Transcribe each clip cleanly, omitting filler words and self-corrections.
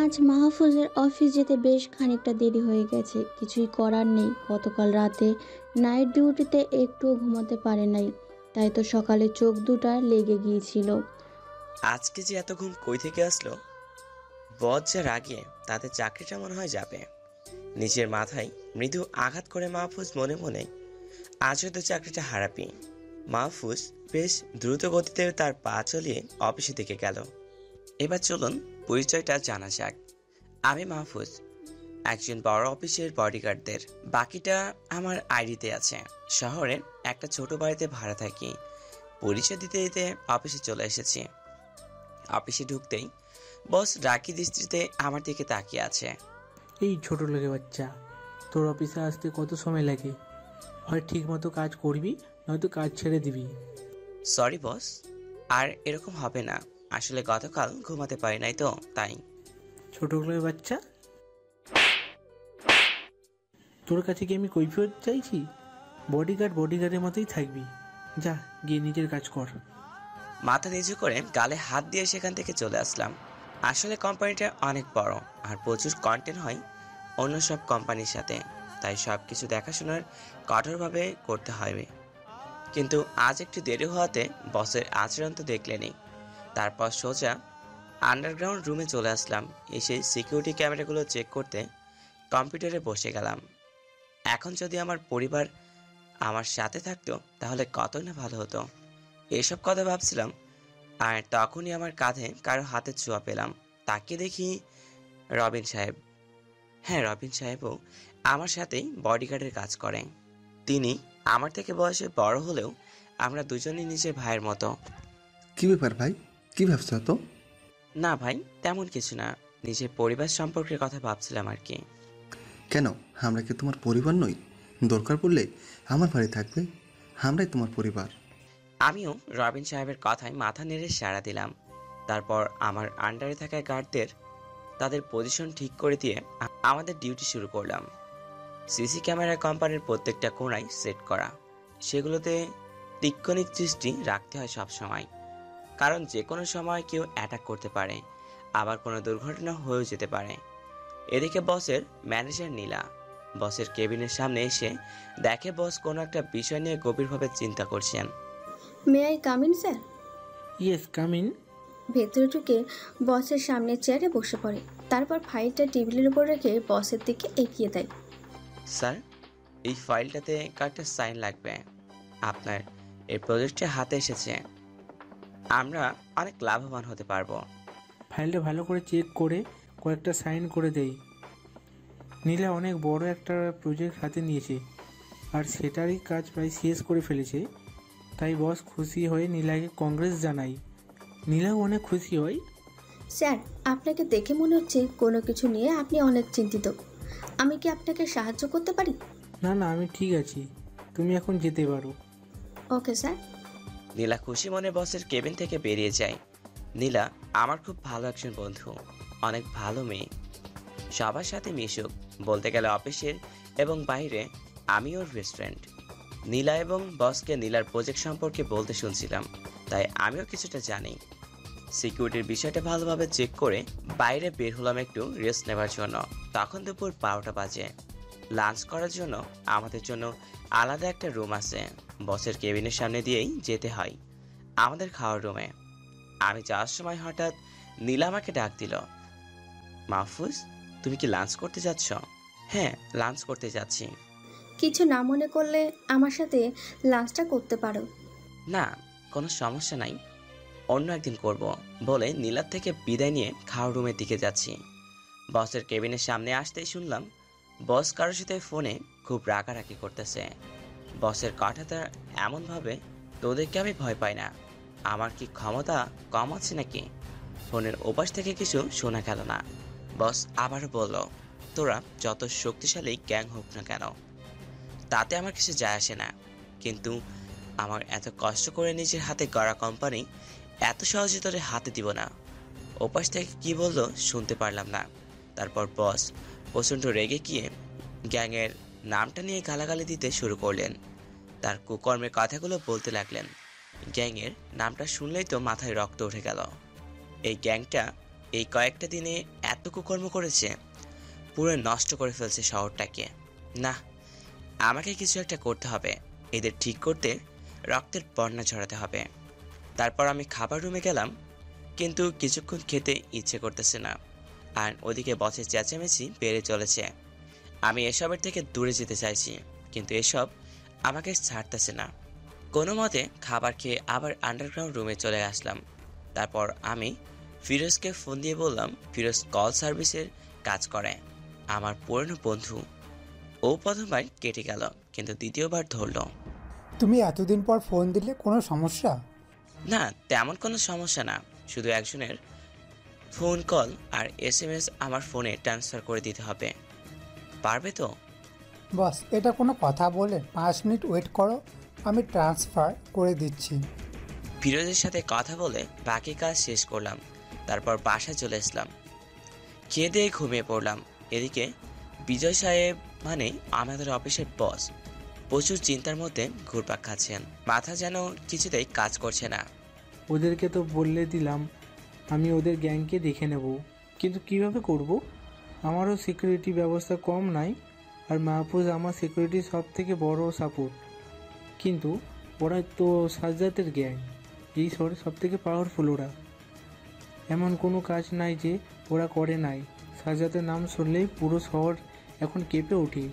আজ মাহফুজের অফিস যেতে বেশ খানিকটা দেরি হয়ে গেছে। কিছুই করার নেই, গতকাল রাতে নাইট ডিউটিতে একটুও ঘুমাতে পারে নাই, তাই তো সকালে চোখ দুটা লেগে গিয়েছিল। আজকে যে এত ঘুম কই থেকে আসলো? বস যা রাগে তাতে চাকরিটা মনে হয় যাবে। নিজের মাথায় মৃদু আঘাত করে মাহফুজ মনে মনে আজ হয়তো চাকরিটা হারাবি। মাহফুজ বেশ দ্রুত গতিতে তার পা চলিয়ে অফিসে দিকে গেল। এবার চলুন পরিচয়টা জানা যাক। আমি মাহফুজ, একজন বড় অফিসের বডিগার্ডদের। বাকিটা আমার আইডিতে আছে। শহরের একটা ছোট বাড়িতে ভাড়া থাকি। পরিচয় দিতে দিতে অফিসে চলে এসেছি। অফিসে ঢুকতেই বস রাগী দৃষ্টিতে আমার দিকে তাকিয়ে আছে। এই ছোট লোকের বাচ্চা, তোর অফিসে আসতে কত সময় লাগে? হয় ঠিক মতো কাজ করবি, নয়তো কাজ ছেড়ে দিবি। সরি বস, আর এরকম হবে না। আসলে গতকাল ঘুমাতে পারি নাই তো তাই। ছোট লোকের বাচ্চা, তোর কাছে কি আমি কৈফিয়ত চাইছি? বডিগার্ড বডিগার্ডের মতোই থাকবি। যা গিয়ে নিজের কাজ কর। মাথা নিচু করে গালে হাত দিয়ে সেখান থেকে চলে আসলাম। আসলে কোম্পানিটা অনেক বড় আর প্রচুর কন্টেন্ট হয় অন্য সব কোম্পানির সাথে, তাই সব কিছু দেখাশোনার কঠোরভাবে করতে হবে। কিন্তু আজ একটু দেরি হওয়াতে বসের আচরণ তো দেখলেনি। তারপর সোজা আন্ডারগ্রাউন্ড রুমে চলে আসলাম। এসে সিকিউরিটি ক্যামেরাগুলো চেক করতে কম্পিউটারে বসে গেলাম। এখন যদি আমার পরিবার আমার সাথে থাকতো তাহলে কতই না ভালো হতো। এসব কথা ভাবছিলাম আর তখনই আমার কাঁধে কারো হাতে ছোঁয়া পেলাম। তাকে দেখি রবিন সাহেব। হ্যাঁ, রবিন সাহেবও আমার সাথেই বডিগার্ডের কাজ করেন। তিনি আমার থেকে বয়সে বড় হলেও আমরা দুজনেই নিজের ভাইয়ের মতো। কি ব্যাপার ভাই, কি ভাবছো তো? না ভাই, তেমন কিছু না, নিজের পরিবার সম্পর্কের কথা ভাবছিলাম আর কি। কেন, আমরা কি তোমার পরিবার নই? দরকার পড়লে আমার বাড়ি থাকবে, আমরাই তোমার পরিবার। আমিও রবিন সাহেবের কথায় মাথা নেড়ে সাড়া দিলাম। তারপর আমার আন্ডারে থাকা গার্ডদের তাদের পজিশন ঠিক করে দিয়ে আমাদের ডিউটি শুরু করলাম। সিসি ক্যামেরা কোম্পানির প্রত্যেকটা কোণায় সেট করা, সেগুলোতে তীক্ষ্ণিক দৃষ্টি রাখতে হয় সব সময়, কারণ যে কোনো সময় কেউ অ্যাটাক করতে পারে, আবার কোনো দুর্ঘটনা হয়েও যেতে পারে। এদিকে বসের ম্যানেজার নীলা বসের কেবিনের সামনে এসে দেখে বস কোনো একটা বিষয় নিয়ে গভীরভাবে চিন্তা করছেন। May I come in sir? Yes, come in. ভেতরে ঢুকে বসের সামনে চেয়ারে বসে পড়ে, তারপর ফাইলটা টেবিলের উপর রেখে বসের দিকে এগিয়ে দেয়। স্যার, এই ফাইলটাতে কয়েকটা সাইন লাগবে। আপনার এই প্রজেক্টটা হাতে এসেছে, আমরা অনেক লাভবান হতে পারবো। ফাইলটা ভালো করে চেক করে কয়েকটা সাইন করে দেই। নীলা অনেক বড় একটা প্রজেক্ট হাতে নিয়েছে আর সেটারই কাজ প্রায় শেষ করে ফেলেছে। তাই বস খুশি হয়ে নীলাকে কংগ্রেস জানাই। নীলাও অনেক খুশি হয়। স্যার, আপনাকে দেখে মনে হচ্ছে কোনো কিছু নিয়ে আপনি অনেক চিন্তিত। আমি কি আপনাকে সাহায্য করতে পারি? না না, আমি ঠিক আছি, তুমি এখন যেতে পারো। Okay sir. নীলা খুশি মনে বসের কেবিন থেকে বেরিয়ে যায়। নীলা আমার খুব ভালো একজন বন্ধু, অনেক ভালো মেয়ে, সবার সাথে মিশুক। বলতে গেলে অফিসের এবং বাইরে আমি ওর বেস্ট ফ্রেন্ড। নীলা এবং বসকে নীলার প্রজেক্ট সম্পর্কে বলতে শুনছিলাম, তাই আমিও কিছুটা জানি। সিকিউরিটির বিষয়টা ভালোভাবে চেক করে বাইরে বের হলাম একটু রেস্ট নেবার জন্য। তখন দুপুর 12টা বাজে। লাঞ্চ করার জন্য আমাদের জন্য আলাদা একটা রুম আছে, বসের কেবিনের সামনে দিয়েই যেতে হয় আমাদের খাওয়ার রুমে। আমি যাওয়ার সময় হঠাৎ নীলা আমাকে ডাক দিল। মাহফুজ, তুমি কি লাঞ্চ করতে যাচ্ছ? হ্যাঁ, লাঞ্চ করতে যাচ্ছি। কিছু না মনে করলে আমার সাথে লাঞ্চটা করতে পারো। না, কোনো সমস্যা নাই, অন্য একদিন করব বলে নীলার থেকে বিদায় নিয়ে খাওয়ার রুমের দিকে যাচ্ছি। বসের কেবিনের সামনে আসতেই শুনলাম বস কারোর সাথে ফোনে খুব রাগারাগি করতেছে। বসের কথাটা এমনভাবে, তোদেরকে আমি ভয় পাই না, আমার কি ক্ষমতা কম আছে নাকি? ফোনের ওপাশ থেকে কিছু শোনা গেল না। বস আবারও বলল, তোরা যত শক্তিশালী গ্যাং হোক না কেন তাতে আমার কিছু যায় আসে না, কিন্তু আমার এত কষ্ট করে নিজের হাতে গড়া কোম্পানি এত সহজে তোরে হাতে দিব না। ওপাশ থেকে কি বললো শুনতে পারলাম না। তারপর বস প্রচণ্ড রেগে গিয়ে গ্যাংয়ের নামটা নিয়ে গালাগালি দিতে শুরু করলেন। তার কুকর্মের কথাগুলো বলতে লাগলেন। গ্যাংয়ের নামটা শুনলেই তো মাথায় রক্ত উঠে গেল। এই গ্যাংটা এই কয়েকটা দিনে এত কুকর্ম করেছে, পুরো নষ্ট করে ফেলছে শহরটাকে। না, আমাকে কিছু একটা করতে হবে। এদের ঠিক করতে রক্তের বন্যা ঝরাতে হবে। তারপর আমি খাবার রুমে গেলাম, কিন্তু কিছুক্ষণ খেতে ইচ্ছে করতেছে না। আর ওদিকে বসের চেঁচামেচি বেড়ে চলেছে। আমি এসবের থেকে দূরে যেতে চাইছি, কিন্তু এসব আমাকে ছাড়তেছে না। কোনো মতে খাবার খেয়ে আবার আন্ডারগ্রাউন্ড রুমে চলে আসলাম। তারপর আমি ফিরোজকে ফোন দিয়ে বললাম, ফিরোজ কল সার্ভিসের কাজ করে, আমার পুরনো বন্ধু। ও প্রথমবার কেটে গেল, কিন্তু দ্বিতীয়বার ধরলো। তুমি এতদিন পর ফোন দিলে, কোনো সমস্যা? না, তেমন কোনো সমস্যা না, শুধু একজনের ফোন কল আর SMS আমার ফোনে ট্রান্সফার করে দিতে হবে। পারবে তো? বস, এটা কোনো কথা বলে? 5 মিনিট ওয়েট করো, আমি ট্রান্সফার করে দিচ্ছি। ফিরোজের সাথে কথা বলে বাকি কাজ শেষ করলাম। তারপর বাসায় চলে আসলাম। খেয়ে দিয়ে ঘুমিয়ে পড়লাম। এদিকে বিজয় সাহেব মানে আমাদের অফিসের বস প্রচুর চিন্তার মধ্যে ঘুরপাক খাচ্ছেন। মাথা যেন কিছুতেই কাজ করছে না। ওদেরকে তো বললে দিলাম আমি ওদের গ্যাংকে দেখে নেব, কিন্তু কিভাবে করব? আমারও সিকিউরিটি ব্যবস্থা কম নাই, আর মাহফুজ আমার সিকিউরিটির সব থেকে বড় সাপোর্ট। কিন্তু ওরা তো সাজ্জাতের গ্যাং, এই শহরে সব থেকে পাওয়ারফুল ওরা। এমন কোনো কাজ নাই যে ওরা করে নাই। সাজ্জাতের নাম শুনলেই পুরো শহর এখন কেঁপে ওঠে।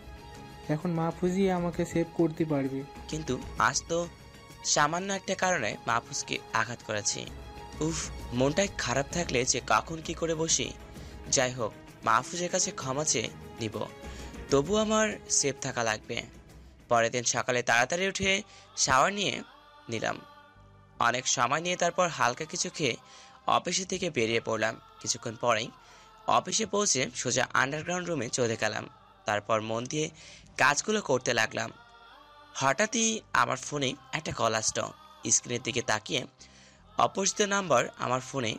এখন মাহফুজই আমাকে সেভ করতে পারবে। কিন্তু আজ তো সামান্য একটা কারণে মাহফুজকে আঘাত করেছি। উফ, মনটাই খারাপ থাকলে যে কখন কি করে বসি। যাই হোক, মাহফুজের কাছে ক্ষমা চেয়ে নিব, তবু আমার সেফ থাকা লাগবে। পরের দিন সকালে তাড়াতাড়ি উঠে শাওয়ার নিয়ে নিলাম। অনেক সময় নিয়ে তারপর হালকা কিছু খেয়ে অফিসে থেকে বেরিয়ে পড়লাম। কিছুক্ষণ পরেই অফিসে পৌঁছে সোজা আন্ডারগ্রাউন্ড রুমে চলে গেলাম। তারপর মন দিয়ে কাজগুলো করতে লাগলাম। হঠাৎই আমার ফোনে একটা কল আসলো। স্ক্রিনের দিকে তাকিয়ে অপরিচিত নাম্বার আমার ফোনে।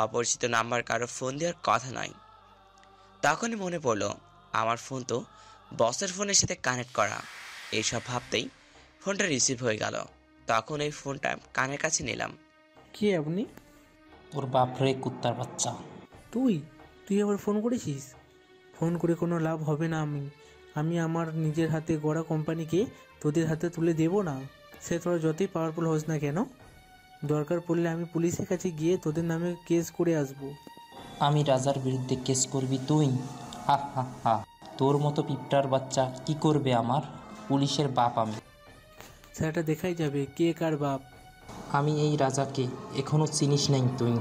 অপরিচিত নাম্বার কারো ফোন দেওয়ার কথা নয়। তখনই মনে পড়লো আমার ফোন তো বসের ফোনের সাথে কানেক্ট করা। এইসব ভাবতেই ফোনটা রিসিভ হয়ে গেল। তখন এই ফোনটা কানের কাছে নিলাম। কে আপনি? তোর বাপরে কুত্তার বাচ্চা। তুই তুই আবার ফোন করেছিস? ফোন করে কোনো লাভ হবে না। আমি আমার নিজের হাতে গড়া কোম্পানিকে তোদের হাতে তুলে দেব না। সে তোরা যতই পাওয়ারফুল হোস না কেন, দরকার পড়লে আমি পুলিশের কাছে গিয়ে তোদের নামে কেস করে আসব। আমি রাজার বিরুদ্ধে কেস করবি তুই? হা হা হা, তোর মতো পিঁপড়ার বাচ্চা কি করবে আমার? পুলিশের বাপ আমি। সেটা দেখাই যাবে কে কার বাপ। আমি এই রাজাকে এখনও চিনিস নাই তুই।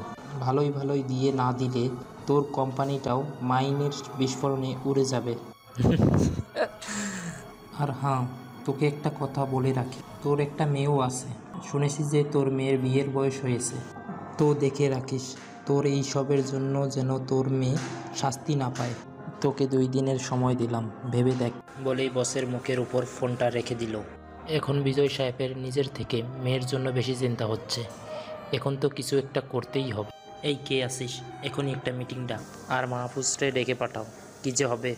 ভালোই ভালোই দিয়ে না দিলে তোর কোম্পানিটাও মাইনের বিস্ফোরণে উড়ে যাবে। আর হ্যাঁ, তোকে একটা কথা বলে রাখি, তোর একটা মেয়েও আছে। শুনেছি যে তোর মেয়ের বিয়ের বয়স হয়েছে। তো দেখে রাখিস তোর এই সবের জন্য যেন তোর মেয়ে শাস্তি না পায়। তোকে 2 দিনের সময় দিলাম, ভেবে দেখ। বলেই বসের মুখের উপর ফোনটা রেখে দিল। এখন বিজয় সাহেবের নিজের থেকে মেয়ের জন্য বেশি চিন্তা হচ্ছে। এখন তো কিছু একটা করতেই হবে। এই কে আসিস? এখনই একটা মিটিং ডাক আর মাহফুজরে ডেকে পাঠাও। কী যে হবে।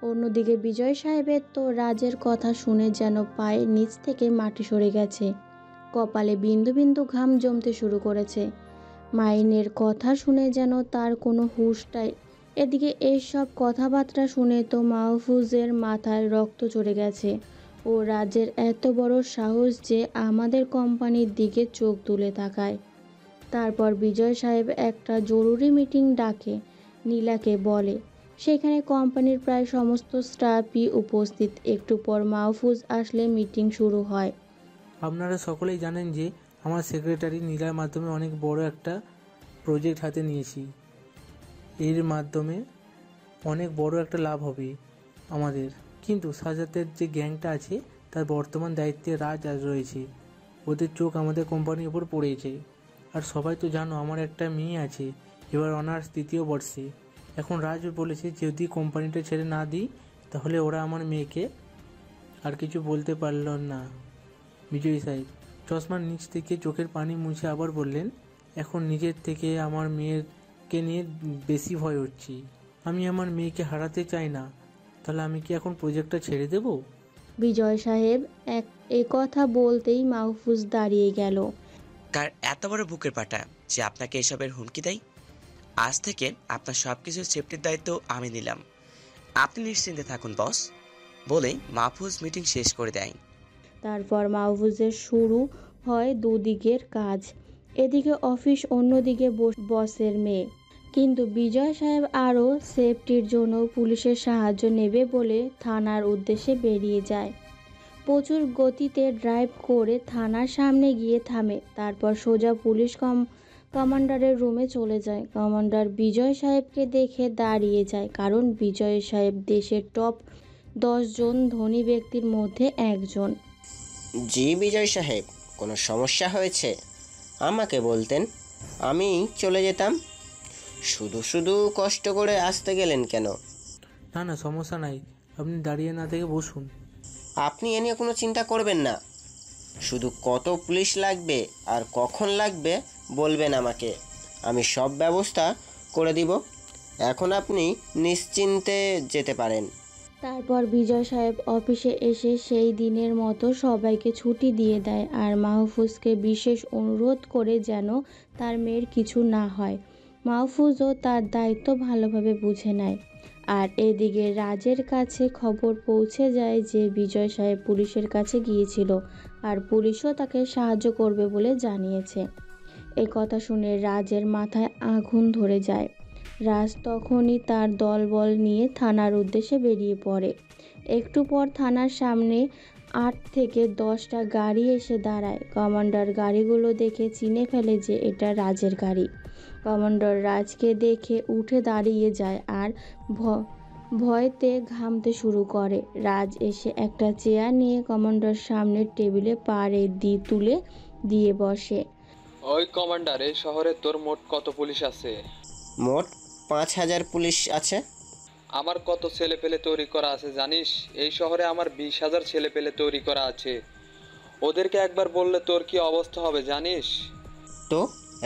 অন্যদিকে বিজয় সাহেবের তো রাজের কথা শুনে যেন পায়ের নিচ থেকে মাটি সরে গেছে। কপালে বিন্দু বিন্দু ঘাম জমতে শুরু করেছে। মাইনের কথা শুনে যেন তার কোনো হুঁশটাই। এদিকে এইসব কথাবার্তা শুনে তো মাহফুজের মাথায় রক্ত চড়ে গেছে। ও রাজের এত বড় সাহস যে আমাদের কোম্পানির দিকে চোখ তুলে তাকায়। তারপর বিজয় সাহেব একটা জরুরি মিটিং ডাকে নীলাকে বলে। সেখানে কোম্পানির প্রায় সমস্ত স্টাফই উপস্থিত। একটু পর মাহফুজ আসলে মিটিং শুরু হয়। আপনারা সকলেই জানেন যে আমার সেক্রেটারি নীলার মাধ্যমে অনেক বড় একটা প্রজেক্ট হাতে নিয়েছি। এর মাধ্যমে অনেক বড় একটা লাভ হবে আমাদের। কিন্তু সাজাতের যে গ্যাংটা আছে তার বর্তমান দায়িত্বে রাজ আজ রয়েছে। ওদের চোখ আমাদের কোম্পানির উপর পড়েছে। আর সবাই তো জানো আমার একটা মেয়ে আছে, এবার অনার্স 3য় বর্ষে। এখন রাজ বলেছে যদি কোম্পানিটা ছেড়ে না দিই তাহলে ওরা আমার মেয়েকে। আর কিছু বলতে পারল না বিজয় সাহেব চশমার নিচ থেকে চোখের পানি মুছে আবার বললেন, এখন নিজের থেকে আমার মেয়েকে নিয়ে বেশি ভয় হচ্ছি। আমি আমার মেয়েকে হারাতে চাই না। তাহলে আমি কি এখন প্রজেক্টটা ছেড়ে দেব? বিজয় সাহেব এ কথা বলতেই মাহফুজ দাঁড়িয়ে গেল। কার এত বড় বুকের পাটা যে আপনাকে এসবের হুমকি দেয়? আজ থেকে আপনার সব কিছুর সেফটির দায়িত্ব আমি নিলাম। আপনি নিশ্চিন্তে থাকুন বস, বলেই মাহফুজ মিটিং শেষ করে দেয়। তারপর মাহফুজের শুরু হয় দুদিকের কাজ। এদিকে অফিস, অন্যদিকে বসের মেয়ে। কিন্তু বিজয় সাহেব আরও সেফটির জন্য পুলিশের সাহায্য নেবে বলে থানার উদ্দেশ্যে বেরিয়ে যায়। প্রচুর গতিতে ড্রাইভ করে থানার সামনে গিয়ে থামে। তারপর সোজা পুলিশ কমান্ডারের রুমে চলে যায়। কমান্ডার বিজয় সাহেবকে দেখে দাঁড়িয়ে যায়, কারণ বিজয় সাহেব দেশের টপ 10 জন ধনী ব্যক্তির মধ্যে একজন। জি বিজয় সাহেব, কোনো সমস্যা হয়েছে আমাকে বলতেন, আমি চলে যেতাম। শুধু শুধু কষ্ট করে আসতে গেলেন কেন? না না, সমস্যা নাই, আপনি দাঁড়িয়ে না থেকে বসুন। আপনি এ নিয়ে কোনো চিন্তা করবেন না। শুধু কত পুলিশ লাগবে আর কখন লাগবে বলবেন আমাকে, আমি সব ব্যবস্থা করে দিব। এখন আপনি নিশ্চিন্তে যেতে পারেন। তারপর বিজয় সাহেব অফিসে এসে সেই দিনের মতো সবাইকে ছুটি দিয়ে দেয় আর মাহফুজকে বিশেষ অনুরোধ করে যেন তার মেয়ের কিছু না হয়। মাহফুজও তার দায়িত্ব ভালোভাবে বুঝে নেয়। আর এদিকে রাজের কাছে খবর পৌঁছে যায় যে বিজয় সাহেব পুলিশের কাছে গিয়েছিল আর পুলিশও তাকে সাহায্য করবে বলে জানিয়েছে। এই কথা শুনে রাজের মাথায় আগুন ধরে যায়। রাজ তখনই তার দলবল নিয়ে থানার উদ্দেশ্যে বেরিয়ে পড়ে। একটু পর থানার সামনে 8 থেকে 10টা গাড়ি এসে দাঁড়ায়। কমান্ডার গাড়িগুলো দেখে চিনে ফেলে যে এটা রাজের গাড়ি। কমান্ডার রাজকে দেখে উঠে দাঁড়িয়ে যায় আর ভয়তে ঘামতে শুরু করে। রাজ এসে একটা চেয়ার নিয়ে কমান্ডার সামনের টেবিলে তুলে দিয়ে বসে। ওই কমান্ডার, এই শহরে তোর মোট কত পুলিশ আছে? মোট 5000 পুলিশ আছে। আমার কত ছেলে পেলে তৈরি করা আছে জানিস? এই শহরে আমার 20,000 ছেলে পেলে তৈরি করা আছে। ওদেরকে একবার বললে তোর কি অবস্থা হবে জানিস? তো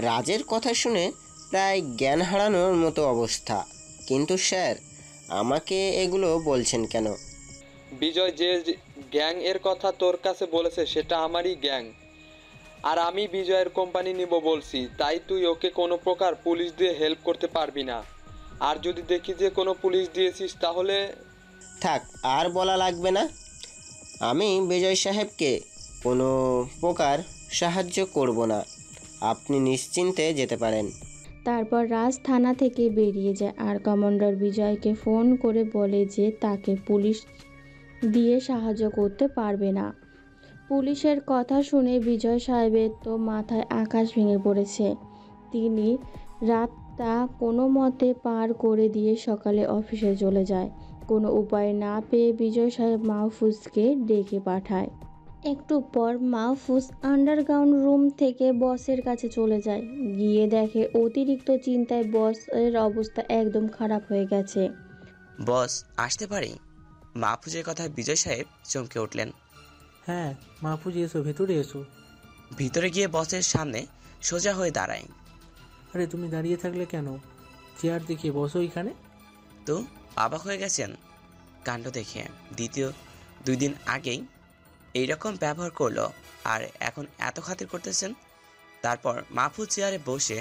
রাজের কথা শুনে প্রায় জ্ঞান হারানোর মতো অবস্থা। কিন্তু স্যার, আমাকে এগুলো বলছেন কেন? বিজয় যে গ্যাং এর কথা তোর কাছে বলেছে সেটা আমারই গ্যাং, আর আমি বিজয়ের কোম্পানি নিব বলছি, তাই তুই ওকে কোনো প্রকার পুলিশ দিয়ে হেল্প করতে পারবি না। আর যদি দেখি যে কোনো পুলিশ দিয়েছিস তাহলে... থাক, আর বলা লাগবে না। আমি বিজয় সাহেবকে কোনো প্রকার সাহায্য করব না। আপনি নিশ্চিন্তে যেতে পারেন। তারপর রাজ থানা থেকে বেরিয়ে যায় আর কমান্ডার বিজয়কে ফোন করে বলে যে তাকে পুলিশ দিয়ে সাহায্য করতে পারবে না। পুলিশের কথা শুনে বিজয় সাহেবের তো মাথায় আকাশ ভেঙে পড়েছে। তিনি রাতটা কোনো মতে পার করে দিয়ে সকালে অফিসে চলে যায়। কোনো উপায় না পেয়ে বিজয় সাহেব মাহফুজকে ডেকে পাঠায়। একটু পর মাহফুজ আন্ডারগ্রাউন্ড রুম থেকে বসের কাছে চলে যায়। গিয়ে দেখে অতিরিক্ত চিন্তায় বসের অবস্থা একদম খারাপ হয়ে গেছে। বস, আসতে পারি? মাহফুজের কথায় বিজয় সাহেব চমকে উঠলেন। হ্যাঁ মাহফুজ, এসো, ভেতরে এসো। ভিতরে গিয়ে বসের সামনে সোজা হয়ে দাঁড়ায়। আরে তুমি দাঁড়িয়ে থাকলে কেন? চেয়ার দেখিয়ে বসো এখানে। তো অবাক হয়ে গেছেন কাণ্ড দেখে? দ্বিতীয় 2 দিন আগেই এইরকম ব্যবহার করলো আর এখন এত খাতির করতেছেন? তারপর মাহফুজ চেয়ারে বসে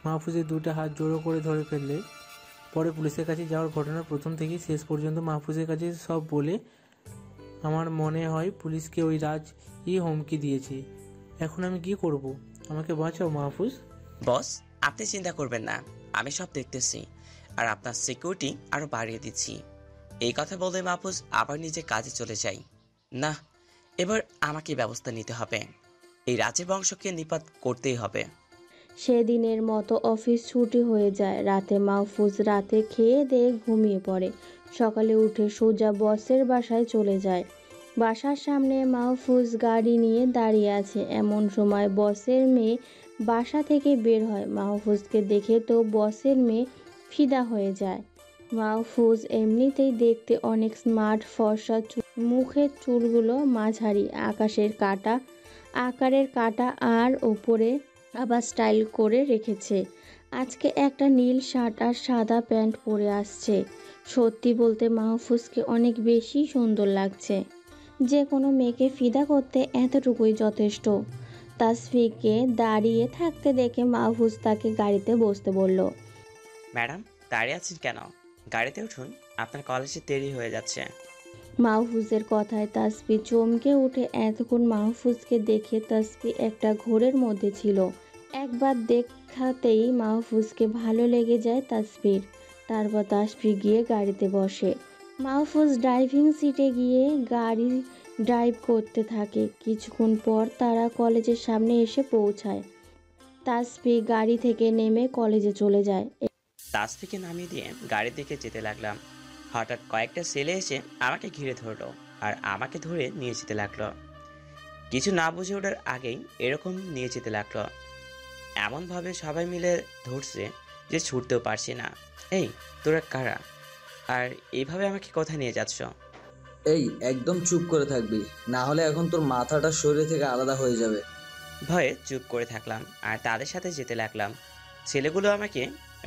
মাহফুজের 2টা হাত জোড়ো করে ধরে ফেললে। পরে পুলিশের কাছে যাওয়ার ঘটনা প্রথম থেকে শেষ পর্যন্ত মাহফুজের কাছে সব বলে। আমার মনে হয় পুলিশকে ওই রাজই হুমকি দিয়েছে। এখন আমি কি করব? আমাকে বাঁচাও মাহফুজ। বস, আপনি চিন্তা করবেন না, আমি সব দেখতেছি আর আপনার সিকিউরিটি আরো বাড়িয়ে দিচ্ছি। এই কথা বলে মাহফুজ আবার নিজে কাজে চলে যায়। না, এবার আমাকে ব্যবস্থা নিতে হবে। এই রাজের বংশকে নিপাত করতেই হবে। সেদিনের মতো অফিস ছুটি হয়ে যায়। রাতে মাহফুজ রাতে খেয়ে দিয়ে ঘুমিয়ে পড়ে। সকালে উঠে সোজা বসের বাসায় চলে যায়। বাসার সামনে মাহফুজ গাড়ি নিয়ে দাঁড়িয়ে আছে। এমন সময় বসের মেয়ে বাসা থেকে বের হয়। মাহফুজকে দেখে তো বসের মেয়ে ফিদা হয়ে যায়। মাহফুজ এমনিতেই দেখতে অনেক স্মার্ট, ফর্সা, মুখের চুলগুলো মাঝারি আকারের কাটা আর ওপরে আবার স্টাইল করে রেখেছে। আজকে একটা নীল শার্ট আর সাদা প্যান্ট পরে আসছে। সত্যি বলতে মাহফুজকে অনেক বেশি সুন্দর লাগছে। যে কোনো মেয়েকে ফিদা করতে এতটুকুই যথেষ্ট। তাসফিকে দাঁড়িয়ে থাকতে দেখে মাহফুজ তাকে গাড়িতে বসতে বলল। ম্যাডাম, দাঁড়িয়ে আছেন কেন? গাড়িতে উঠুন, আপনার কলেজে দেরি হয়ে যাচ্ছে। মাহফুজের কথায় তাসফি চমকে উঠে। এতক্ষণ মাহফুজকে দেখে তাসফি একটা ঘোরের মধ্যে ছিল। একবার দেখাতেই মাহফুজকে ভালো লেগে যায় তাসফির। তারপর তাসফি গিয়ে গাড়িতে বসে। মাহফুজ ড্রাইভিং সিটে গিয়ে গাড়ি ড্রাইভ করতে থাকে। কিছুক্ষণ পর তারা কলেজের সামনে এসে পৌঁছায়। তাসফি গাড়ি থেকে নেমে কলেজে চলে যায়। তাসফিকে নামিয়ে দিয়ে গাড়ির দিকে যেতে লাগলাম। হঠাৎ কয়েকটা ছেলে এসে আমাকে ঘিরে ধরলো আর আমাকে ধরে নিয়ে যেতে লাগলো। কিছু না বুঝে ওঠার আগেই এরকম নিয়ে যেতে লাগলো। এমনভাবে সবাই মিলে ধরছে যে ছুটতেও পারছি না। এই, তোরা কারা? আর এইভাবে আমাকে কোথায় নিয়ে যাচ্ছ? এই একদম চুপ করে থাকবি, না হলে এখন তোর মাথাটা শরীর থেকে আলাদা হয়ে যাবে। ভয়ে চুপ করে থাকলাম আর তাদের সাথে যেতে লাগলাম। ছেলেগুলো আমাকে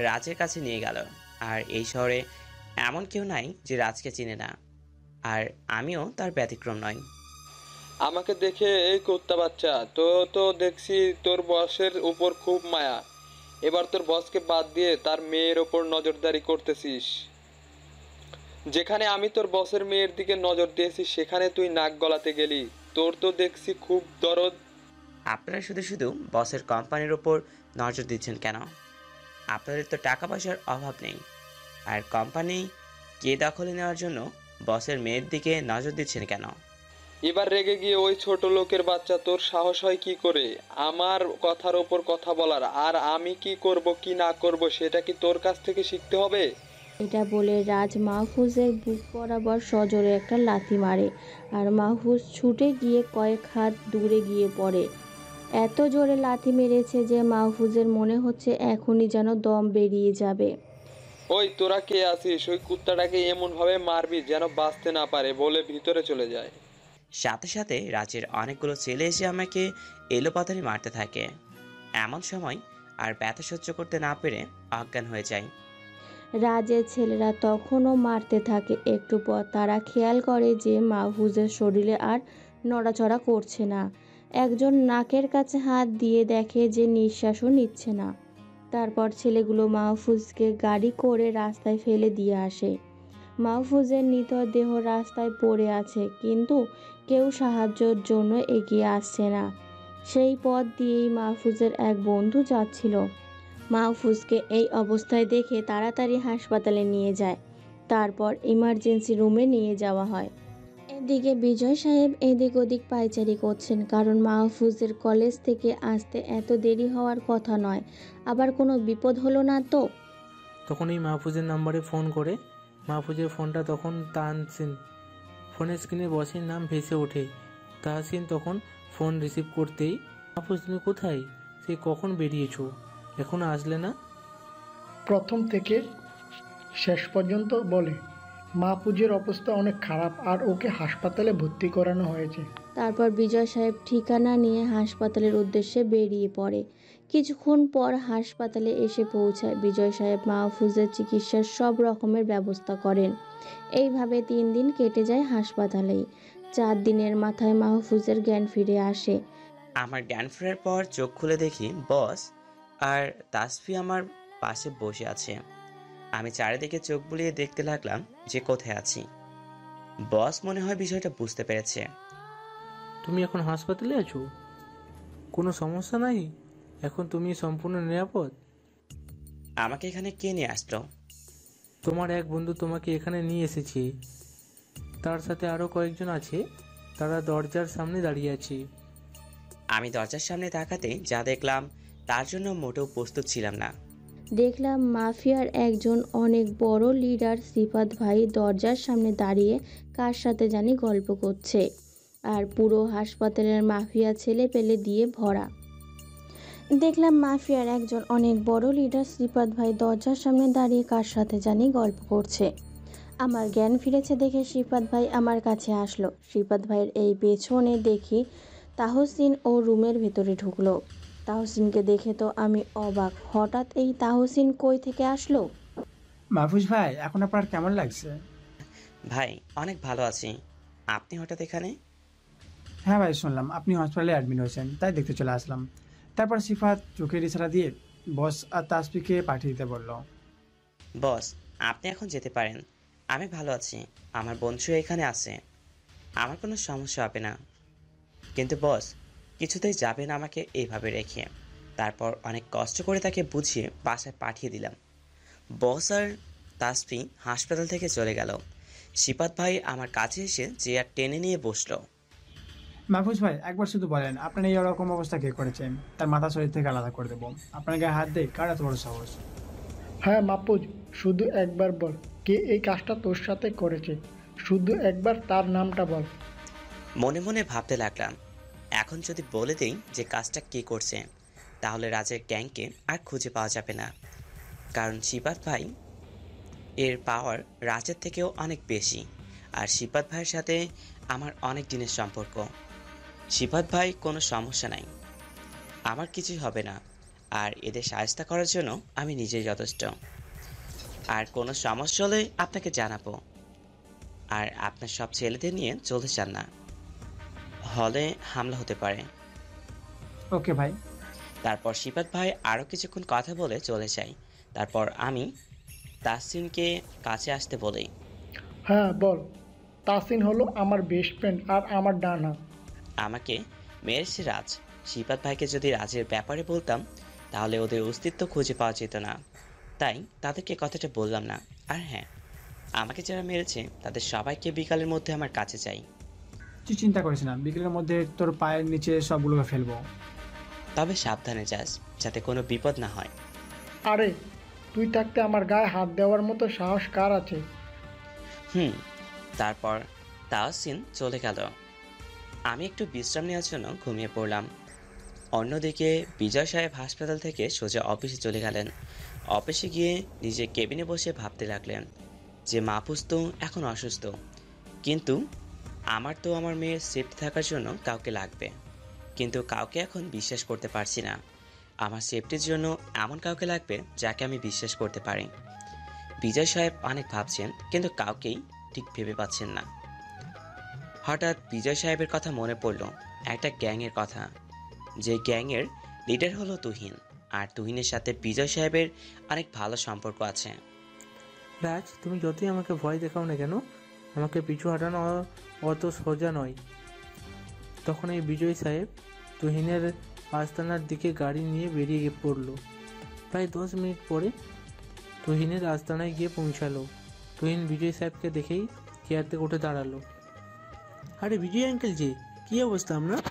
রাজের কাছে নিয়ে গেল। আর এই শহরে এমন কেউ নাই যে রাজকে চিনে না, আর আমিও তার ব্যতিক্রম নই। আমাকে দেখে এই কুত্তা বাচ্চা, তো দেখছি তোর বসের উপর খুব মায়া। এবার তোর বসকে বাদ দিয়ে তার মেয়ের ওপর নজরদারি করতেছিস। যেখানে আমি তোর বসের মেয়ের দিকে নজর দিয়েছি সেখানে তুই নাক গলাতে গেলি। তোর তো দেখছি খুব দরদ। আপনারা শুধু শুধু বসের কোম্পানির ওপর নজর দিচ্ছেন কেন? আপনাদের তো টাকা পয়সার অভাব নেই, আর কোম্পানি কে দখলে নেওয়ার জন্য বসের মেয়ের দিকে নজর দিচ্ছেন কেন? এবার রেগে গিয়ে ওই ছোট লোকের বাচ্চা তোর সাহস হয় কি করে আমার কথার ওপর কথা বলার? আর আমি কি করব কি না করব সেটা কি তোর কাছ থেকে শিখতে হবে? এটা বলে রাজ মাহফুজের বুক বরাবর সজোরে একটা লাথি মারে। আর মাহফুজ ছুটে গিয়ে কয়েক হাত দূরে গিয়ে পড়ে। এত জোরে লাথি মেরেছে যে মাহফুজের মনে হচ্ছে এখনই যেন দম বেরিয়ে যাবে। ওই তোরা কে আছিস? ওই কুত্তাটাকে এমন ভাবে মারবি যেন বাঁচতে না পারে, বলে ভিতরে চলে যায়। সাথে সাথে রাজের অনেকগুলো ছেলে এসে আমাকে এলোপাতাড়ি মারতে থাকে। এমন সময় আর ব্যথা সহ্য করতে না পেরে অজ্ঞান হয়ে যায়। রাজের ছেলেরা তখনও মারতে থাকে। একটু পর তারা খেয়াল করে যে মাহফুজের শরীরে আর নড়াচড়া করছে না। একজন নাকের কাছে হাত দিয়ে দেখে যে নিঃশ্বাসও নিচ্ছে না। তারপর ছেলেগুলো মাহফুজকে গাড়ি করে রাস্তায় ফেলে দিয়ে আসে। মাহফুজের মৃতদেহ রাস্তায় পড়ে আছে, কিন্তু কেউ সাহায্যের জন্য এগিয়ে আসছে না। সেই পথ দিয়েই মাহফুজের এক বন্ধু যাচ্ছিল। মাহফুজকে এই অবস্থায় দেখে তাড়াতাড়ি হাসপাতালে নিয়ে যায়। তারপর ইমার্জেন্সি রুমে নিয়ে যাওয়া হয়। এদিকে বিজয় সাহেব এদিক ওদিক পায়চারি করছেন, কারণ মাহফুজের কলেজ থেকে আসতে এত দেরি হওয়ার কথা নয়। আবার কোনো বিপদ হলো না তো? তখন এই মাহফুজের নাম্বারে ফোন করে মাহফুজের ফোনটা তখন তাহসিন। ফোনের স্ক্রিনে বসের নাম ভেসে ওঠে। তাহসিন তখন ফোন রিসিভ করতেই, মাহফুজ তুমি কোথায়? সে কখন বেরিয়েছো, এখনো আসলে না? প্রথম থেকে শেষ পর্যন্ত বলে মাহফুজের অবস্থা অনেক খারাপ আর ওকে হাসপাতালে ভর্তি করানো হয়েছে। তারপর বিজয় সাহেব ঠিকানা নিয়ে হাসপাতালের উদ্দেশ্যে বেরিয়ে পড়ে। কিছুক্ষণ পর হাসপাতালে এসে পৌঁছায়। বিজয় সাহেব মাহফুজের চিকিৎসার সব রকমের ব্যবস্থা করেন। এইভাবে 3 দিন কেটে যায় হাসপাতালেই। 4 দিনের মাথায় মাহফুজের জ্ঞান ফিরে আসে। আমার জ্ঞান ফেরার পর চোখ খুলে দেখি বস আর তাসফি আমার পাশে বসে আছে। আমি চারিদিকে চোখ বুলিয়ে দেখতে লাগলাম যে কোথায় আছি। বস মনে হয় বিষয়টা বুঝতে পেরেছে। তুমি এখন হাসপাতালে আছো? কোনো সমস্যা নাই? এখন তুমি সম্পূর্ণ নিরাপদ? আমাকে এখানে কে নিয়ে আসলো? তোমার এক বন্ধু তোমাকে এখানে নিয়ে এসেছে। তার সাথে আরও কয়েকজন আছে। তারা দরজার সামনে দাঁড়িয়ে আছে। আমি দরজার সামনে তাকাতে যা দেখলাম তার জন্য মোটেও প্রস্তুত ছিলাম না। দেখলাম মাফিয়ার একজন অনেক বড় লিডার সিফাত ভাই দরজার সামনে দাঁড়িয়ে কার সাথে জানি গল্প করছে। আর পুরো হাসপাতালের মাফিয়া ছেলে পেলে দিয়ে ভরা। দেখলাম মাফিয়ার একজন অনেক বড় লিডার সিফাত ভাই দরজার সামনে দাঁড়িয়ে কার সাথে জানি গল্প করছে। আমার জ্ঞান ফিরেছে দেখে সিফাত ভাই আমার কাছে আসলো। সিফাত ভাইয়ের এই পেছনে দেখি তাহসিন ও রুমের ভেতরে ঢুকলো। তাহসিনকে দেখে তো আমি অবাক। হঠাৎ এই তাহসিন কই থেকে আসলো? মাহফুজ ভাই, এখন আপনার কেমন লাগছে? ভাই অনেক ভালো আছি। আপনি হঠাৎ এখানে? হ্যাঁ ভাই, শুনলাম আপনি হসপিটালে অ্যাডমিট হয়েছেন, তাই দেখতে চলে আসলাম। তারপর সিফাত চোখের ইশারা দিয়ে বস আর তাসফিকে পাঠিয়ে দিতে বলল। বস, আপনি এখন যেতে পারেন। আমি ভালো আছি, আমার বন্ধু এখানে আছে, আমার কোনো সমস্যা হবে না। কিন্তু বস, কিছুতেই যাবেন আমাকে এইভাবে রেখে? তারপর অনেক কষ্ট করে তাকে বুঝিয়ে বাসায় পাঠিয়ে দিলাম। বস আর তাসফি হাসপাতাল থেকে চলে গেল। শিপাত ভাই আমার কাছে এসে চেয়ার টেনে নিয়ে বসলো। মাহফুজ ভাই, একবার শুধু বলেন আপনার এই রকম অবস্থা কে করেছেন? তার মাথা শরীর থেকে আলাদা করে দেবো। আপনার গায়ে হাত দেয় কার এত বড় সাহস? হ্যাঁ মাহফুজ, শুধু একবার বল কে এই কাজটা তোর সাথে করেছে। শুধু একবার তার নামটা বল। মনে মনে ভাবতে লাগলাম, এখন যদি বলে দেই যে কাজটা কে করছে, তাহলে রাজের গ্যাংকে আর খুঁজে পাওয়া যাবে না। কারণ শিপাত ভাই এর পাওয়ার রাজের থেকেও অনেক বেশি। আর শিপাত ভাইয়ের সাথে আমার অনেক দিনের সম্পর্ক। শিপাত ভাই কোনো সমস্যা নাই, আমার কিছুই হবে না। আর এদের সাহায্য করার জন্য আমি নিজেই যথেষ্ট। আর কোনো সমস্যা হলে আপনাকে জানাবো। আর আপনার সব ছেলেদের নিয়ে চলতে চান না, হলে হামলা হতে পারে। ওকে ভাই। তারপর শিপাত ভাই আরও কিছুক্ষণ কথা বলে চলে যায়। তারপর আমি তাসিনকে কাছে আসতে বলি। হ্যাঁ বল। তাসিন হলো আমার বেস্ট ফ্রেন্ড আর আমার ডান হাত। আমাকে মেরেছে রাজ। শিপাত ভাইকে যদি রাজের ব্যাপারে বলতাম তাহলে ওদের অস্তিত্ব খুঁজে পাওয়া যেত না, তাই তাদেরকে কথাটা বললাম না। আর হ্যাঁ, আমাকে যারা মেরেছে তাদের সবাইকে বিকালের মধ্যে আমার কাছে চাই। তুই চিন্তা করিস না, বিকেলের মধ্যে তোর পায়ের নিচে সবগুলোকে ফেলবো। তবে সাবধানে যাস, যাতে কোনো বিপদ না হয়। আরে তুই থাকতে আমার গায়ে হাত দেওয়ার মতো সাহস কার আছে? তারপর তাহসিন চলে গেল। আমি একটু বিশ্রাম নেওয়ার জন্য ঘুমিয়ে পড়লাম। অন্যদিকে বিজয় সাহেব হাসপাতাল থেকে সোজা অফিসে চলে গেলেন। অফিসে গিয়ে নিজের কেবিনে বসে ভাবতে লাগলেন যে মাহফুজ তো এখন অসুস্থ, কিন্তু আমার তো আমার মেয়ের সেফটি থাকার জন্য কাউকে লাগবে। কিন্তু কাউকে এখন বিশ্বাস করতে পারছি না। আমার সেফটির জন্য এমন কাউকে লাগবে যাকে আমি বিশ্বাস করতে পারি। বিজয় সাহেব অনেক ভাবছেন, কিন্তু কাউকেই ঠিক ভেবে পাচ্ছেন না। হঠাৎ বিজয় সাহেবের কথা মনে পড়ল, একটা গ্যাংয়ের কথা। যে গ্যাংয়ের লিডার হলো তুহিন, আর তুহিনের সাথে বিজয় সাহেবের অনেক ভালো সম্পর্ক আছে। রাজ, তুমি যতই আমাকে ভয় দেখাও না কেন, আমাকে পিছু হাঁটানো অত সোজা নয়। তখন এই বিজয় সাহেব তুহিনের আস্তানার দিকে গাড়ি নিয়ে বেরিয়ে পড়ল। প্রায় 10 মিনিট পরে তুহিনের আস্তানায় গিয়ে পৌঁছালো। তুহিন বিজয় সাহেবকে দেখেই চেয়ার থেকে উঠে দাঁড়ালো। আরে বিজয় আঙ্কেল যে, কী অবস্থা আপনার?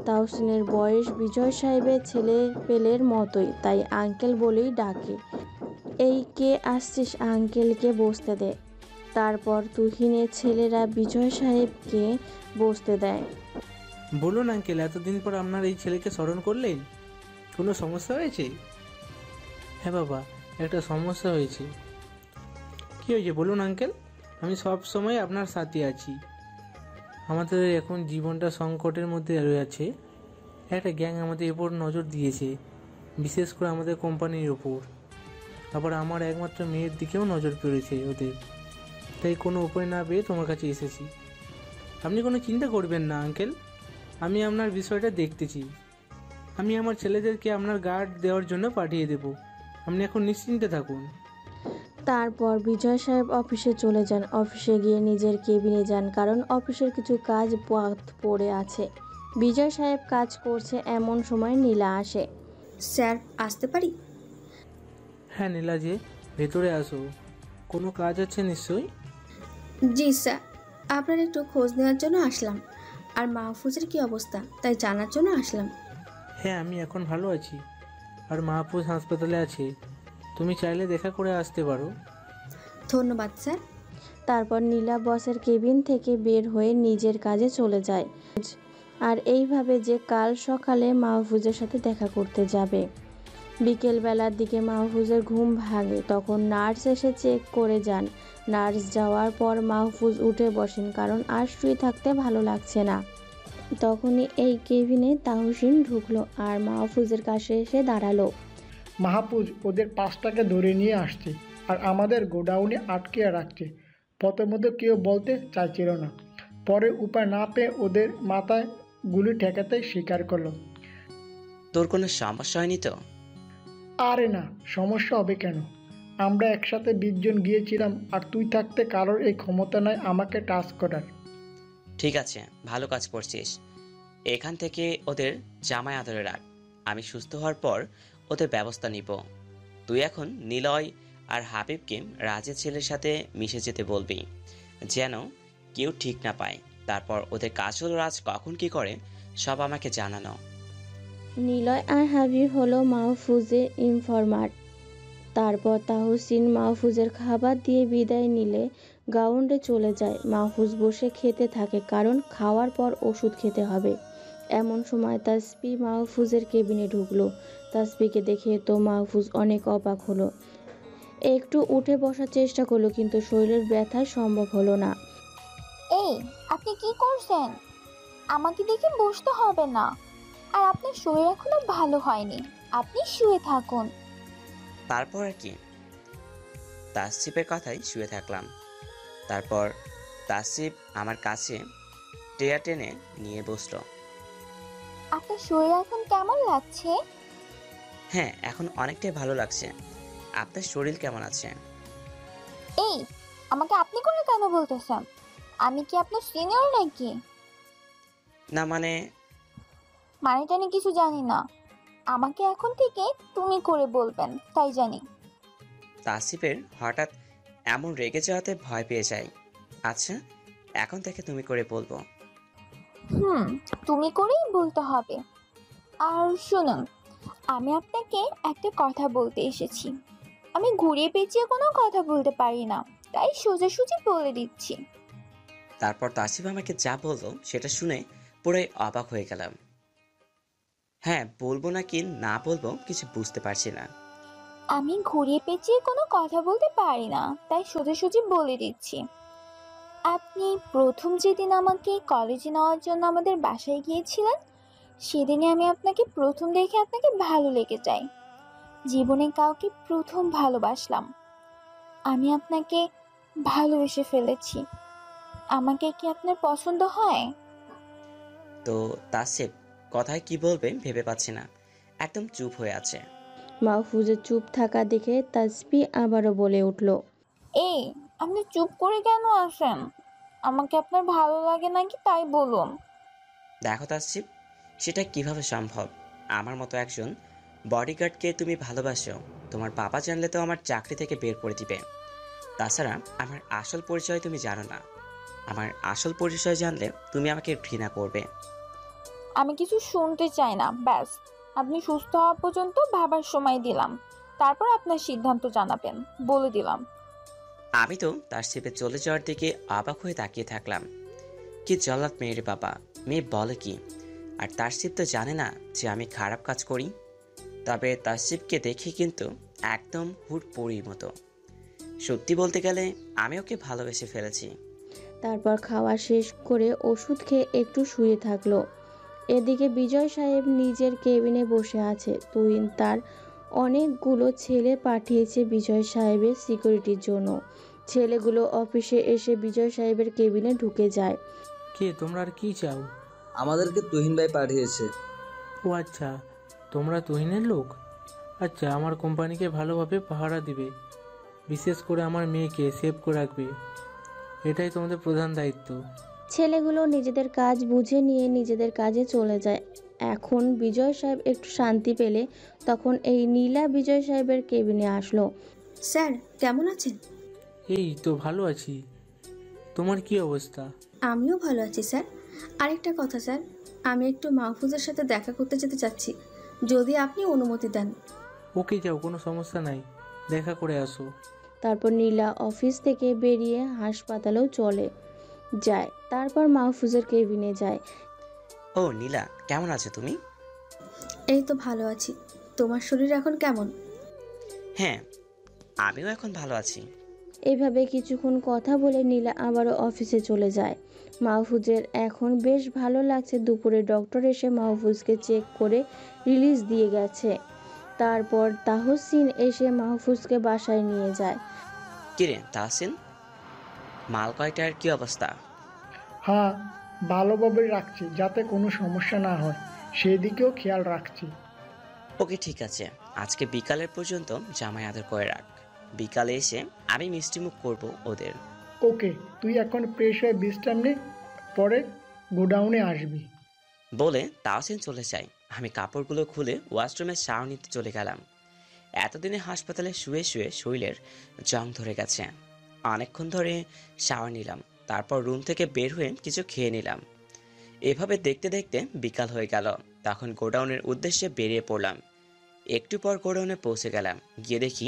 তাহসিনের বয়স বিজয় সাহেবের ছেলে পেলের মতোই, তাই আঙ্কেল বলেই ডাকে। এই কে আসছিস, আঙ্কেলকে বসতে দে। তারপর তুহিনের ছেলেরা বিজয় সাহেবকে বসতে দেয়। বলুন আঙ্কেল, এতদিন পর আপনার এই ছেলেকে স্মরণ করলেন, কোনো সমস্যা হয়েছে? হ্যাঁ বাবা, একটা সমস্যা হয়েছে। কী হয়েছে বলুন আঙ্কেল, আমি সব সময় আপনার সাথে আছি। আমাদের এখন জীবনটা সংকটের মধ্যে রয়েছে। একটা গ্যাং আমাদের উপর নজর দিয়েছে, বিশেষ করে আমাদের কোম্পানির ওপর। আবার আমার একমাত্র মেয়ের দিকেও নজর পড়েছে ওদের। তাই কোনো উপায় না পেয়ে তোমার কাছে এসেছি। আপনি কোনো চিন্তা করবেন না আঙ্কেল, আমি আপনার বিষয়টা দেখতেছি। আমি আমার ছেলেদেরকে আপনার গার্ড দেওয়ার জন্য পাঠিয়ে দেব। আপনি এখন নিশ্চিন্তে থাকুন। তারপর বিজয় সাহেব অফিসে চলে যান। অফিসে গিয়ে নিজের কেবিনে যান, কারণ অফিসের কিছু কাজ পড়ে আছে। বিজয় সাহেব কাজ করছে এমন সময় নীলা আসে। স্যার, আসতে পারি? হ্যাঁ নীলা যে, ভেতরে আসো। কোনো কাজ আছে নিশ্চয়ই? জি স্যার, আপনার একটু খোঁজ নেওয়ার জন্য আসলাম। আর মাহফুজের কি অবস্থা তাই জানার জন্য আসলাম। হ্যাঁ, আমি এখন ভালো আছি, আর মাহফুজ হাসপাতালে আছে। তুমি চাইলে দেখা করে আসতে পারো। ধন্যবাদ স্যার। তারপর নীলা বসের কেবিন থেকে বের হয়ে নিজের কাজে চলে যায়। আর এইভাবে যে কাল সকালে মাহফুজের সাথে দেখা করতে যাবে। বিকেলবেলার দিকে মাহফুজের ঘুম ভাঙে, তখন নার্স এসে চেক করে যান। নার্স যাওয়ার পর মাহফুজ উঠে বসেন, কারণ আর শুয়ে থাকতে ভালো লাগছে না। তখনই এই কেবিনে তাহসিন ঢুকলো আর মাহফুজের কাছে এসে দাঁড়ালো। মাহফুজ ওদের 5টাকে ধরে নিয়ে আসছে আর আমাদের গোডাউনে আটকে রাখছে। প্রথমত কেউ বলতে চাইছিল না, পরে উপায় না পেয়ে ওদের মাথায় গুলি ঠেকাতে স্বীকার করলো। তোর কোনো সমস্যা হয়নি তো? আরে না, সমস্যা হবে কেন? আমরা একসাথে 20 জন গিয়েছিলাম, আর তুই থাকতে কারোর এই ক্ষমতা নয় আমাকে টাচ করার। ঠিক আছে, ভালো কাজ করছিস। এখান থেকে ওদের জামাই আদরে রাখ। আমি সুস্থ হওয়ার পর ওদের ব্যবস্থা নিব। তুই এখন নিলয় আর হাবিবকে রাজের ছেলের সাথে মিশে যেতে বলবি, যেন কেউ ঠিক না পায়। তারপর ওদের কাজ হলো রাজ কখন কি করে সব আমাকে জানানো। নিলয় আর হাবিব হলো মাহফুজের ইনফরমার। তারপর তাহসিন মাহফুজের খাবার দিয়ে বিদায় নিলে গ্রাউন্ডে চলে যায়। মাহফুজ বসে খেতে থাকে, কারণ খাওয়ার পর ওষুধ খেতে হবে। এমন সময় তাসফি মাহফুজের কেবিনে ঢুকলো। তাসফিকে দেখে তো মাহফুজ অনেক অবাক হলো। একটু উঠে বসার চেষ্টা করলো, কিন্তু শরীরের ব্যথায় সম্ভব হলো না। এই, আপনি কি করছেন? আমাকে দেখে বসতে হবে না। আর আপনার শরীর এখনো ভালো হয়নি, আপনি শুয়ে থাকুন। তারপর আর কি, তাসিফের কথাই শুয়ে থাকলাম। তারপর তাসিফ আমার কাছে টেয়া টেনে নিয়ে বসলো। আপনার শরীর এখন কেমন লাগছে? হ্যাঁ, এখন অনেকটাই ভালো লাগছে। আপনার শরীর কেমন আছে? এই, আমাকে আপনি করে কেন বলতেছেন? আমি কি আপনার সিনিয়র নাকি? না মানেটা আমি কিছু জানি না। আমাকে এখন থেকে তুমি করে বলবেন, তাই জানি। তাসিফের হঠাৎ এমন রেগে যাওয়াতে ভয় পেয়ে যায়। আচ্ছা, এখন থেকে তুমি করে বলবো। তুমি করেই বলতে হবে। আর শুনুন, আমি আপনাকে একটা কথা বলতে এসেছি। আমি ঘুরিয়ে পেঁচিয়ে কোনো কথা বলতে পারি না, তাই সোজাসুজি বলে দিচ্ছি। তারপর তাসিফ আমাকে যা বললো সেটা শুনে পুরোই অবাক হয়ে গেলাম। হ্যাঁ, বলবো নাকি না বলবো কিছু বুঝতে পারছি না। আমি ঘুরিয়ে পেঁচিয়ে কোনো কথা বলতে পারি না, তাই সোজাসুজি বলে দিচ্ছি। আপনি প্রথম যেদিন আমাকে কলেজে নেওয়ার জন্য আমাদের বাসায় গিয়েছিলেন, সেদিনই আমি আপনাকে প্রথম দেখে আপনাকে ভালো লেগে যায়। জীবনে কাউকে প্রথম ভালোবাসলাম। আমি আপনাকে ভালোবেসে ফেলেছি। আমাকে কি আপনার পছন্দ হয়? তো তাসিফ কথায় কি বলবে ভেবে পাচ্ছি না, একদম চুপ হয়ে আছে। মাহফুজের চুপ থাকা দেখে তাসফি আবারও বলে উঠল, এই, আপনি চুপ করে কেন আসেন? আমাকে আপনার ভালো লাগে নাকি তাই বলুন। দেখো তাসিফ, সেটা কিভাবে সম্ভব? আমার মতো একজন বডিগার্ডকে তুমি ভালোবাসো? তোমার বাবা জানলে তো আমার চাকরি থেকে বের করে দিবে। তাছাড়া আমার আসল পরিচয় তুমি জানো না। আমার আসল পরিচয় জানলে তুমি আমাকে ঘৃণা করবে। আমি কিছু শুনতে চাই না, ব্যাস। আপনি সুস্থ হওয়া পর্যন্ত ভাবার সময় দিলাম, তারপর আপনার সিদ্ধান্ত জানাবেন, বলে দিলাম। আমি তো তাসিফের চলে যাওয়ার দিকে অবাক হয়ে তাকিয়ে থাকলাম। কি জল্লাদ মেয়ের বাবা, মেয়ে বলে কি? আর তাসিফ তো জানে না যে আমি খারাপ কাজ করি। তবে তাসিফকে দেখে কিন্তু একদম হুড়পড়ির মতো। সত্যি বলতে গেলে আমি ওকে ভালোবেসে ফেলেছি। তারপর খাওয়া শেষ করে ওষুধ খেয়ে একটু শুয়ে থাকলো। এদিকে বিজয় সাহেব নিজের কেবিনে বসে আছে। তুহিন তার অনেকগুলো ছেলে পাঠিয়েছে বিজয় সাহেবের সিকিউরিটির জন্য। ছেলেগুলো অফিসে এসে বিজয় সাহেবের কেবিনে ঢুকে যায়। কে তোমরা আর কি চাও? আমাদেরকে তুহিন ভাই পাঠিয়েছে। ও আচ্ছা, তোমরা তুহিনের লোক? আচ্ছা, আমার কোম্পানিকে ভালোভাবে পাহারা দিবে, বিশেষ করে আমার মেয়েকে সেভ করে রাখবে, এটাই তোমাদের প্রধান দায়িত্ব। ছেলেগুলো নিজেদের কাজ বুঝে নিয়ে নিজেদের কাজে চলে যায়। এখন বিজয় সাহেব একটু শান্তি পেলে তখন এই নীলা বিজয় সাহেবের কেবিনে আসলো। স্যার কেমন আছেন? এই তো ভালো আছি, তোমার কি অবস্থা? আমিও ভালো আছি স্যার। আরেকটা কথা স্যার, আমি একটু মাহফুজের সাথে দেখা করতে যেতে চাচ্ছি, যদি আপনি অনুমতি দেন। ওকে, যাও, কোনো সমস্যা নাই, দেখা করে আসো। তারপর নীলা অফিস থেকে বেরিয়ে হাসপাতালেও চলে যায়। তারপর মাহফুজের কেবিনে যায়। ও নীলা, কেমন আছো তুমি? এই তো ভালো আছি। তোমার শরীর এখন কেমন? হ্যাঁ, আমিও এখন ভালো আছি। এইভাবে কিছুক্ষণ কথা বলে নীলা আবারও অফিসে চলে যায়। মাহফুজের এখন বেশ ভালো লাগছে। দুপুরে ডক্টর এসে মাহফুজকে চেক করে রিলিজ দিয়ে গেছে। তারপর তাহসিন এসে মাহফুজকে বাসায় নিয়ে যায়। কিরে তাহসিন, মাল কয়টার কি অবস্থা? হ্যাঁ, ভালোভাবে রাখছি যাতে কোনো সমস্যা না হয়, সেই দিকেও খেয়াল রাখছি। ওকে ঠিক আছে, আজকে বিকালের পর্যন্ত জামাই আদর করে রাখ। বিকালে এসে আমি মিষ্টিমুখ করব ওদের। ওকে, তুই এখন ফ্রেশ হয়ে বিশ্রাম নে, পরে গোডাউনে আসবি। বলে তাহসিন চলে যায়। আমি কাপড়গুলো খুলে ওয়াশরুমে শাওয়ার নিতে চলে গেলাম। এতদিনে হাসপাতালে শুয়ে শুয়ে শরীরের জং ধরে গেছে। অনেকক্ষণ ধরে শাওয়ার নিলাম, তারপর রুম থেকে বের হয়ে কিছু খেয়ে নিলাম। এভাবে দেখতে দেখতে বিকাল হয়ে গেল। তখন গোডাউনের উদ্দেশ্যে বেরিয়ে পড়লাম। একটু পর গোডাউনে পৌঁছে গেলাম। গিয়ে দেখি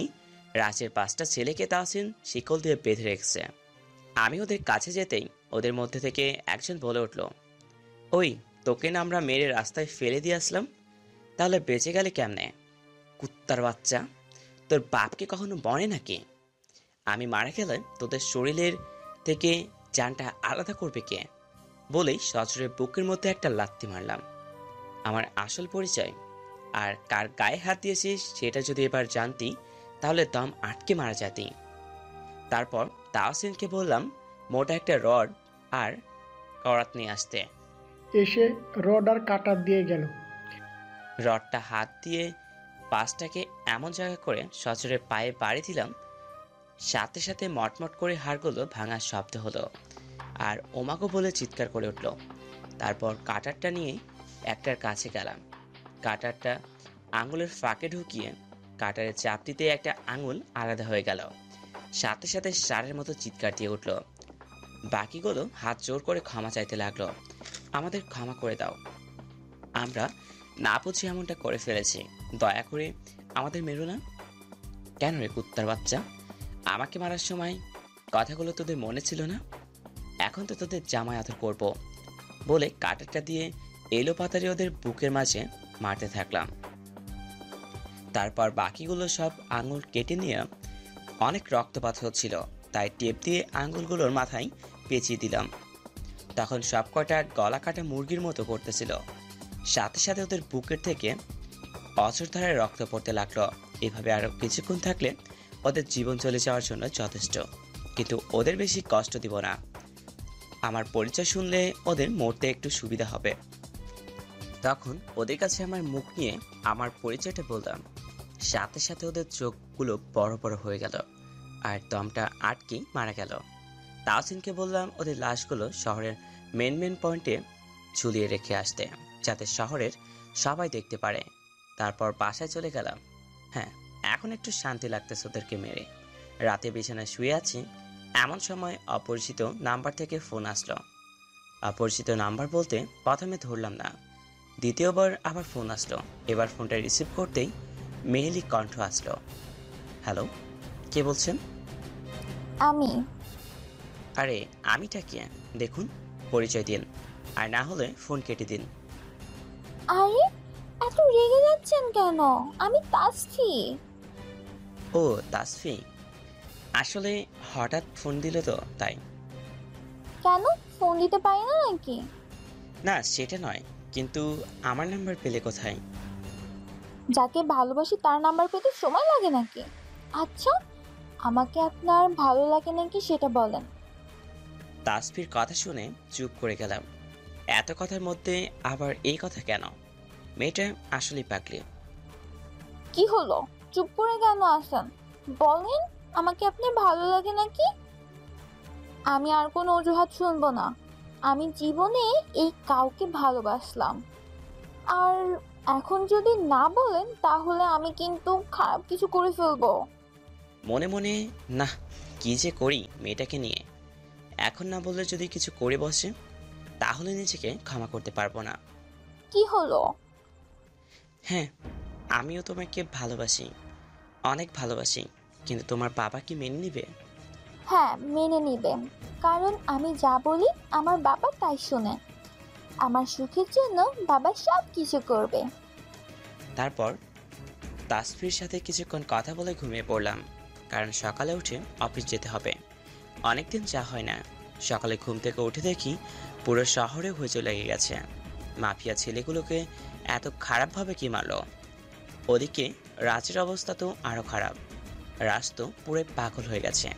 রাজের 5টা ছেলেকে তাহসিন শিকল দিয়ে বেঁধে রেখেছে। আমি ওদের কাছে যেতেই ওদের মধ্যে থেকে একজন বলে উঠল, ওই তোকে না আমরা মেরে রাস্তায় ফেলে দিয়ে আসলাম, তাহলে বেঁচে গেলে কেমনে? কুত্তার বাচ্চা, তোর বাপকে কখনো মরে নাকি? আমি মারা গেলে তোদের শরীরের থেকে জানটা আলাদা করবে কে? বলেই সজোরে বুকের মধ্যে একটা লাথি মারলাম। আমার আসল পরিচয় আর কার গায়ে হাত দিয়েছিস সেটা যদি এবার জানতি তাহলে দম আটকে মারা যেতি। তারপর তাহসিনকে বললাম মোটা একটা রড আর করাত নিয়ে আসতে। এসে রড আর কাটার দিয়ে গেল। রডটা হাত দিয়ে 5টাকে এমন জায়গা করে সজোরে পায়ে বাড়ি দিলাম, সাথে সাথে মটমট করে হাড়গুলো ভাঙার শব্দ হলো আর ওমাগো বলে চিৎকার করে উঠল। তারপর কাটারটা নিয়ে একটার কাছে গেলাম। কাটারটা আঙুলের ফাঁকে ঢুকিয়ে কাটারের চাপ দিতে একটা আঙুল আলাদা হয়ে গেল। সাথে সাথে সারের মতো চিৎকার দিয়ে উঠল। বাকিগুলো হাত জোর করে ক্ষমা চাইতে লাগলো, আমাদের ক্ষমা করে দাও, আমরা না বুঝে এমনটা করে ফেলেছি, দয়া করে আমাদের মেরো না। কেন রে কুত্তার বাচ্চা, আমাকে মারার সময় কথাগুলো তোদের মনে ছিল না? এখন তো তোদের জামাই আদর করব। বলে কাটারটা দিয়ে এলো পাতারি ওদের বুকের মাঝে মারতে থাকলাম। তারপর বাকিগুলো সব আঙুল কেটে নিয়ে অনেক রক্তপাত হচ্ছিল, তাই টেপ দিয়ে আঙুলগুলোর মাথায় পেঁচিয়ে দিলাম। তখন সব কটা গলা কাটা মুরগির মতো করতেছিল। সাথে সাথে ওদের বুকের থেকে অঝরধারায় রক্ত পড়তে লাগলো। এভাবে আরো কিছুক্ষণ থাকলে ওদের জীবন চলে যাওয়ার জন্য যথেষ্ট, কিন্তু ওদের বেশি কষ্ট দিব না। আমার পরিচয় শুনলে ওদের মরতে একটু সুবিধা হবে। তখন ওদের কাছে আমার মুখ নিয়ে আমার পরিচয়টা বললাম। সাথে সাথে ওদের চোখগুলো বড় বড় হয়ে গেল আর দমটা আটকে মারা গেল। তাহসিনকে বললাম ওদের লাশগুলো শহরের মেন পয়েন্টে ঝুলিয়ে রেখে আসতে, যাতে শহরের সবাই দেখতে পারে। তারপর বাসায় চলে গেলাম। হ্যাঁ, এখন একটু শান্তি লাগতেছে ওদেরকে মেরে। রাতে বিছানায় শুয়ে আছি, এমন সময় অপরিচিত নাম্বার থেকে ফোন আসলো। অপরিচিত নাম্বার বলতে প্রথমে ধরলাম না, দ্বিতীয়বার আবার ফোন আসলো। এবার ফোনটা রিসিভ করতেই মেহেলি কণ্ঠ আসলো। হ্যালো, কে বলছেন? আমি। আরে আমিটা কে? দেখুন, পরিচয় দিন, আর না হলে ফোন কেটে দিন। আরে এত রেগে যাচ্ছেন কেন? আমি তাসফি। ও তাসফি, আসলে হঠাৎ ফোন দিল তো তাই। কেন ফোন দিতে পারি না নাকি? না সেটা নয়, কিন্তু আমার নাম্বার পেলে কোথায়? যাকে ভালোবাসি তার নাম্বার পেতে সময় লাগে নাকি? আচ্ছা, আমাকে আপনার ভালো লাগে নাকি সেটা বলেন। তাসফির কথা শুনে চুপ করে গেলাম। এত কথার মধ্যে আবার এই কথা কেন? মেয়েটা আসলেই পাগলি। কি হলো, চুপ করে কেন আছেন? বলেন, আমাকে আপনার ভালো লাগে নাকি? আমি আর কোনো অজুহাত শুনবো না। আমি জীবনে এই কাউকে ভালোবাসলাম, আর এখন যদি না বলেন তাহলে আমি কিন্তু খারাপ কিছু করে ফেলবো। মনে মনে না, কি যে করি মেয়েটাকে নিয়ে। এখন না বললে যদি কিছু করে বসে তাহলে নিজেকে ক্ষমা করতে পারবো না। কি হলো? হ্যাঁ, আমিও তোমাকে ভালোবাসি, অনেক ভালোবাসি, কিন্তু তোমার বাবা কি মেনে নিবে? হ্যাঁ, মেনে নিবে, কারণ আমি যা বলি আমার বাবা তাই শোনে। আমার সুখের জন্য বাবা সব কিছু করবে। তারপর তাসফির সাথে কিছুক্ষণ কথা বলে ঘুমিয়ে পড়লাম, কারণ সকালে উঠে অফিস যেতে হবে। অনেকদিন যা হয় না। সকালে ঘুম থেকে উঠে দেখি পুরো শহরে হইচই লেগে গেছে। মাফিয়া ছেলেগুলোকে এত খারাপভাবে কি মারল? ওদিকে রাজের অবস্থা তো আরও খারাপ। রাজ তো পুরো পাগল হয়ে গেছে।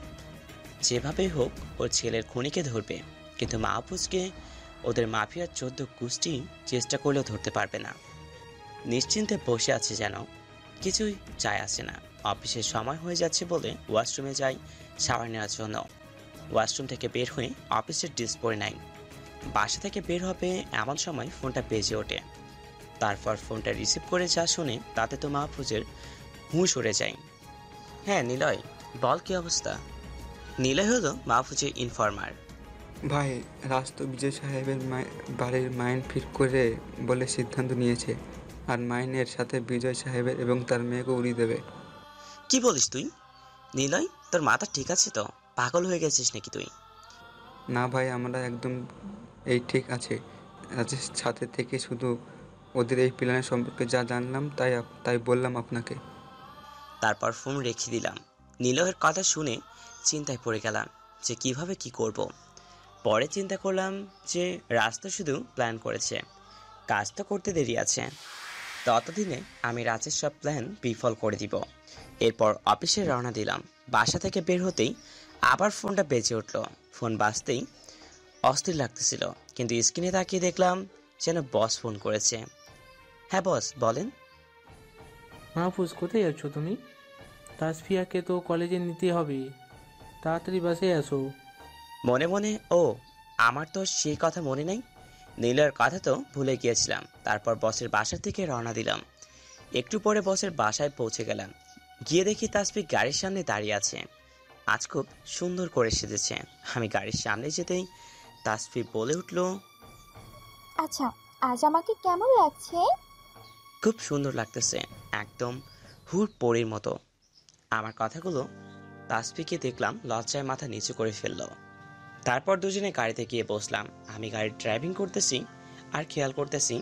যেভাবেই হোক ওর ছেলের খুনিকে ধরবে, কিন্তু মাহফুজকে ওদের মাফিয়ার 14 গোষ্ঠী চেষ্টা করলেও ধরতে পারবে না। নিশ্চিন্তে বসে আছে, যেন কিছুই যায় আসে না। অফিসের সময় হয়ে যাচ্ছে বলে ওয়াশরুমে যাই শাওয়ার নেওয়ার জন্য। ওয়াশরুম থেকে বের হয়ে অফিসের ড্রেস পরে নাই। বাসা থেকে বের হবে এমন সময় ফোনটা বেজে ওঠে। তারপর ফোনটা রিসিভ করে যা শুনে তাতে তো মাহফুজের হুঁশ উড়ে যায়। হ্যাঁ নিলয়, বল কি অবস্থা? নিলয় হলো মাহফুজের ইনফর্মার। ভাই, রাজ তো বিজয় সাহেবের বাড়ির মাইন ফিট করে বলে সিদ্ধান্ত নিয়েছে, আর মাইনের সাথে বিজয় সাহেবের এবং তার মেয়েকে উড়িয়ে দেবে। কি বলিস তুই? নিলয়, তোর মাথা ঠিক আছে তো? পাগল হয়ে গেছিস নাকি তুই? না ভাই, আমরা একদম এই ঠিক আছে। রাজের সাথে থেকে শুধু ওদের এই প্ল্যানের সম্পর্কে যা জানলাম তাই বললাম আপনাকে। তারপর ফোন রেখে দিলাম। নিলয়ের কথা শুনে চিন্তায় পড়ে গেলাম যে কিভাবে কি করব। পরে চিন্তা করলাম যে রাজ তো শুধু প্ল্যান করেছে, কাজ তো করতে দেরি আছে। ততদিনে আমি রাজের সব প্ল্যান বিফল করে দিব। এরপর অফিসে রওনা দিলাম। বাসা থেকে বের হতেই আবার ফোনটা বেজে উঠল। ফোন বাজতেই অস্থির লাগতেছিল, কিন্তু স্ক্রিনে তাকিয়ে দেখলাম যেন বস ফোন করেছে। হ্যাঁ বস, বলেন। মাহফুজ, কোথায় যাচ্ছ তুমি? তাসফিয়াকে তো কলেজে নিতে হবে, তাড়াতাড়ি বাসে আসো। মনে মনে ও আমার তো সেই কথা মনে নেই, নীলের কথা তো ভুলে গিয়েছিলাম। তারপর বসের বাসা থেকে রওনা দিলাম। একটু পরে বসের বাসায় পৌঁছে গেলাম। গিয়ে দেখি তাসফি গাড়ির সামনে দাঁড়িয়ে আছে। আজ খুব সুন্দর করে সেজেছে। আমি গাড়ির সামনে যেতেই তাসফি বলে উঠল, আচ্ছা, আজ আমাকে কেমন লাগছে? খুব সুন্দর লাগতেছে, একদম হুর পরীর মতো। আমার কথাগুলো তাসফিকে দেখলাম লজ্জায় মাথা নিচু করে ফেলল। তারপর দুজনে গাড়িতে গিয়ে বসলাম। আমি গাড়ি ড্রাইভিং করতেছি আর খেয়াল করতেছি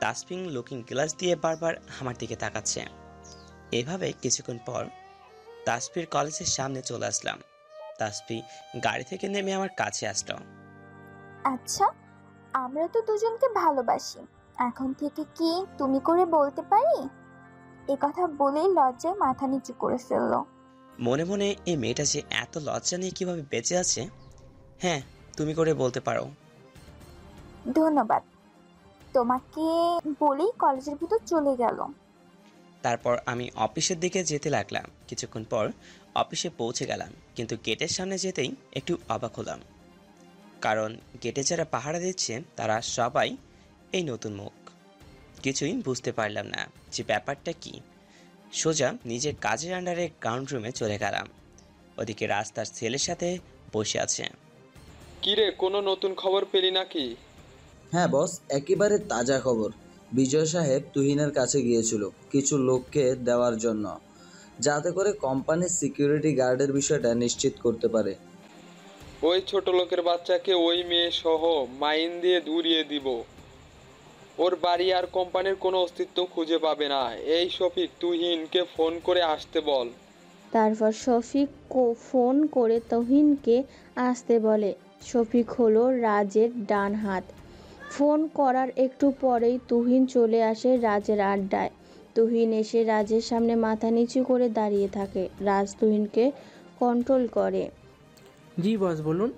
তাসফি লুকিং গ্লাস দিয়ে বারবার আমার দিকে তাকাচ্ছে। এভাবে কিছুক্ষণ পর তাসফির কলেজের সামনে চলে আসলাম। তাসফি গাড়ি থেকে নেমে আমার কাছে আসলো। আচ্ছা, আমরা তো দুজনকে ভালোবাসি, এখন থেকে কি তুমি করে বলতে পারি? এ কথা বলেই লজ্জায় মাথা নিচু করে ফেললো। মনে মনে এই মেয়েটা যে এত লজ্জা নিয়ে কিভাবে বেঁচে আছে। হ্যাঁ, তুমি করে বলতে পারো। ধন্যবাদ। তোমাকে বলেই কলেজের ভিতর চলে গেল। তারপর আমি অফিসের দিকে যেতে লাগলাম। কিছুক্ষণ পর অফিসে পৌঁছে গেলাম, কিন্তু গেটের সামনে যেতেই একটু অবাক হলাম, কারণ গেটে যারা পাহারা দিচ্ছে তারা সবাই এই নতুন মুখ। কিছুই বুঝতে পারলাম না যে ব্যাপারটা কি। সোজা নিজের কাজের আন্ডারে গ্রাউন্ড রুমে চলে গেলাম। ওদিকে রাস্তার ছেলের সাথে বসে আছে। কিরে, কোনো নতুন খবর পেলি নাকি? হ্যাঁ বস, একেবারে তাজা খবর। বিজয় সাহেব তুহিনের কাছে গিয়েছিল কিছু লোককে দেওয়ার জন্য, যাতে করে কোম্পানির সিকিউরিটি গার্ডের বিষয়টা নিশ্চিত করতে পারে। ওই ছোট লোকের বাচ্চাকে ওই মেয়ে সহ মাইন দিয়ে দূরিয়ে দিব। ওর বাড়ি আর কোম্পানির কোনো অস্তিত্ব খুঁজে পাবে না। এই শফিক, তুহিনকে ফোন করে আসতে বল। তারপর শফিক ফোন করে তুহিনকে আসতে বলে। শফিক হলো রাজের ডান হাত। ফোন করার একটু পরেই তুহিন চলে আসে রাজের আড্ডায়। তুহিন এসে রাজের সামনে মাথা নিচু করে দাঁড়িয়ে থাকে। রাজ তুহিনকে কন্ট্রোল করে। জি বস, বলুন,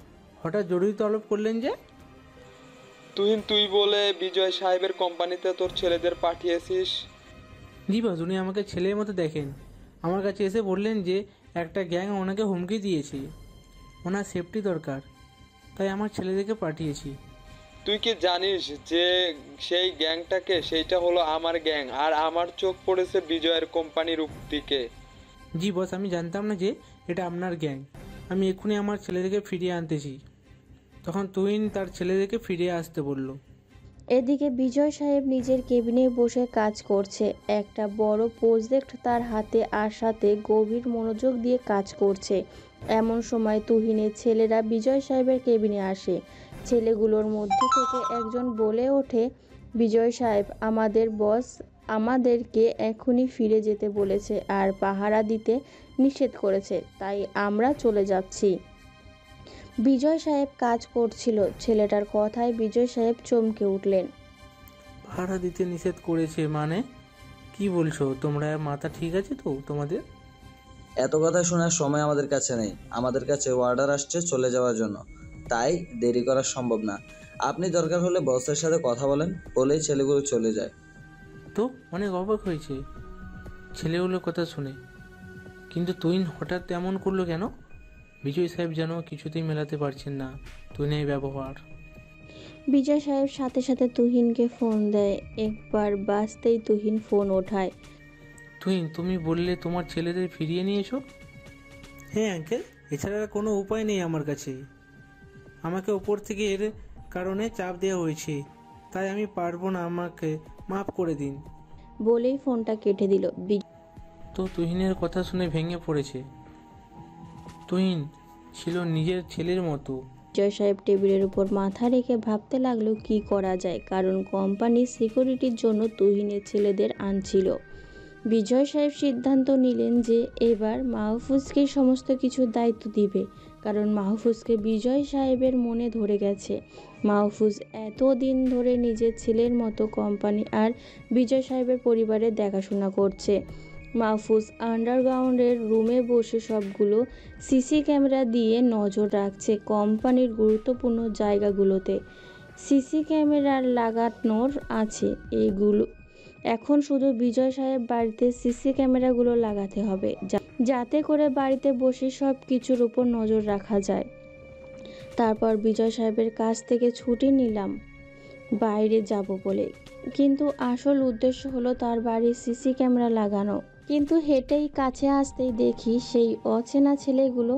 হঠাৎ জরুরি তলব করলেন যে? তুহিন, তুই বলে বিজয় সাহেবের কোম্পানিতে তোর ছেলেদের পাঠিয়েছিস? জি বস, উনি আমাকে ছেলের মতো দেখেন। আমার কাছে এসে বললেন যে একটা গ্যাং ওনাকে হুমকি দিয়েছে, ওনার সেফটি দরকার, তাই আমার ছেলেদেরকে পাঠিয়েছি। তুই কি জানিস যে সেই গ্যাংটাকে? সেইটা হলো আমার গ্যাং, আর আমার চোখ পড়েছে বিজয়ের কোম্পানির দিকে। জি বস, আমি জানতাম না যে এটা আপনার গ্যাং। আমি এক্ষুনি আমার ছেলেদেরকে ফিরিয়ে আনতেছি। তখন তুহিন তার ছেলেদেরকে ফিরিয়ে আসতে বলল। এদিকে বিজয় সাহেব নিজের কেবিনে বসে কাজ করছে। একটা বড় প্রজেক্ট তার হাতে, আর সাথে গভীর মনোযোগ দিয়ে কাজ করছে। এমন সময় তুহিনের ছেলেরা বিজয় সাহেবের কেবিনে আসে। ছেলেগুলোর মধ্যে থেকে একজন বলে ওঠে, বিজয় সাহেব, আমাদের বস আমাদেরকে এখনই ফিরে যেতে বলেছে আর পাহারা দিতে নিষেধ করেছে, তাই আমরা চলে যাচ্ছি। বিজয় সাহেব কাজ করছিল। ছেলেটার কথায় বিজয় সাহেব চমকে উঠলেন। ভাড়া দিতে নিষেধ করেছে মানে? কি বলছো তোমরা? মাথা ঠিক আছে তো তোমাদের? এত কথা শোনার সময় আমাদের কাছে নেই। আমাদের কাছে অর্ডার আসছে চলে যাওয়ার জন্য, তাই দেরি করা সম্ভব না। আপনি দরকার হলে বসের সাথে কথা বলেন, বলেই ছেলেগুলো চলে যায়। তো অনেক অবাক হয়েছে ছেলেগুলোর কথা শুনে। কিন্তু তুহিন হঠাৎ এমন করলো কেন? বিজয় সাহেব যেন কিছুতেই মেলাতে পারছেন না তুহিনের ব্যবহার। বিজয় সাহেব সাথে সাথে তুহিনকে ফোন দেয়। একবার বাজতেই তুহিন ফোন ওঠায়। তুহিন, তুমি বললে তোমার ছেলেদের ফিরিয়ে নিয়েছো? হ্যাঁ আঙ্কেল, এছাড়া কোনো উপায় নেই আমার কাছে। আমাকে ওপর থেকে এর কারণে চাপ দেওয়া হয়েছে, তাই আমি পারবো না, আমাকে মাফ করে দিন। বলেই ফোনটা কেটে দিল। তো তুহিনের কথা শুনে ভেঙে পড়েছে। তুহিন ছিল নিজের ছেলের মতো। বিজয় সাহেব টেবিলের উপর মাথা রেখে ভাবতে লাগলো কি করা যায়, কারণ কোম্পানির সিকিউরিটির জন্য তুহিনের ছেলেদের আনছিল। বিজয় সাহেব সিদ্ধান্ত নিলেন যে এবার মাহফুজকে সমস্ত কিছুর দায়িত্ব দিবে, কারণ মাহফুজকে বিজয় সাহেবের মনে ধরে গেছে। মাহফুজ এতদিন ধরে নিজের ছেলের মতো কোম্পানি আর বিজয় সাহেবের পরিবারের দেখাশোনা করছে। মাহফুজ আন্ডারগ্রাউন্ডের রুমে বসে সবগুলো সিসি ক্যামেরা দিয়ে নজর রাখছে কোম্পানির গুরুত্বপূর্ণ জায়গাগুলোতে। সিসি ক্যামেরা লাগানোর আছে এগুলো। এখন শুধু বিজয় সাহেব বাড়িতে সিসি ক্যামেরাগুলো লাগাতে হবে, যাতে করে বাড়িতে বসে সব কিছুর উপর নজর রাখা যায়। তারপর বিজয় সাহেবের কাছ থেকে ছুটি নিলাম বাইরে যাব বলে, কিন্তু আসল উদ্দেশ্য হলো তার বাড়ির সিসি ক্যামেরা লাগানো। কিন্তু হেঁটেই কাছে আসতেই দেখি সেই অচেনা ছেলেগুলো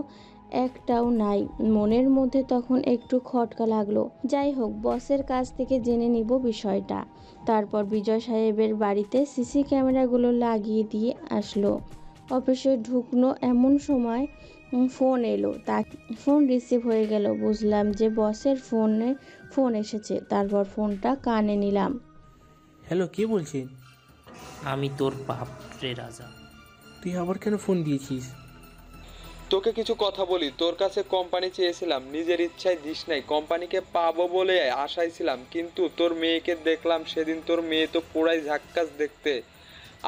একটাও নাই। মনের মধ্যে তখন একটু খটকা লাগলো। যাই হোক, বসের কাছ থেকে জেনে নিব বিষয়টা। তারপর বিজয় সাহেবের বাড়িতে সিসি ক্যামেরাগুলো লাগিয়ে দিয়ে আসলো। অফিসে ঢুকলো এমন সময় ফোন এলো। তা ফোন রিসিভ হয়ে গেল। বুঝলাম যে বসের ফোন এসেছে। তারপর ফোনটা কানে নিলাম। হ্যালো, কে বলছেন? আমি তোর বাপ রে রাজা। তুই আবার কেন ফোন দিয়েছিস? তোকে কিছু কথা বলি। তোর কাছে কোম্পানি চেয়েছিলাম, নিজের ইচ্ছায় দিস নাই। কোম্পানিকে পাবো বলে আশায় ছিলাম, কিন্তু তোর মেয়েকে দেখলাম সেদিন। তোর মেয়ে তো পুরাই ঝাক্কাস দেখতে,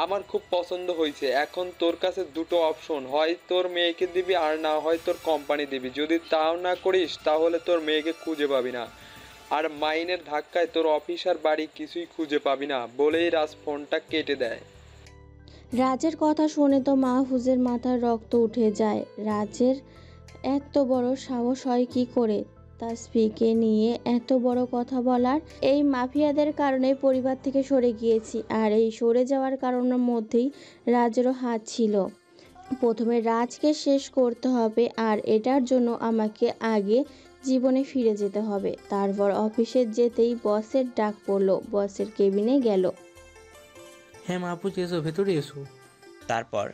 আমার খুব পছন্দ হয়েছে। এখন তোর কাছে দুটো অপশন, হয় তোর মেয়েকে দিবি আর না হয় তোর কোম্পানি দিবি। যদি তাও না করিস তাহলে তোর মেয়েকে খুঁজে পাবি না, আর মাইনের ধাক্কায় তোর অফিস আর বাড়ি কিছুই খুঁজে পাবি না। বলেই রাজ ফোনটা কেটে দেয়। রাজের কথা শুনে তো মাহফুজের মাথার রক্ত উঠে যায়। রাজের এত বড় সাহস হয় কি করে তাসফিকে নিয়ে এত বড় কথা বলার? এই মাফিয়াদের কারণে পরিবার থেকে সরে গিয়েছি, আর এই সরে যাওয়ার কারণের মধ্যেই রাজেরও হাত ছিল। প্রথমে রাজকে শেষ করতে হবে, আর এটার জন্য আমাকে আগে জীবনে ফিরে যেতে হবে। তারপর অফিসে যেতেই বসের ডাক পড়লো। বসের কেবিনে গেল। হ্যাঁ মাহফুজ, এসো, ভেতরে এসো। তারপর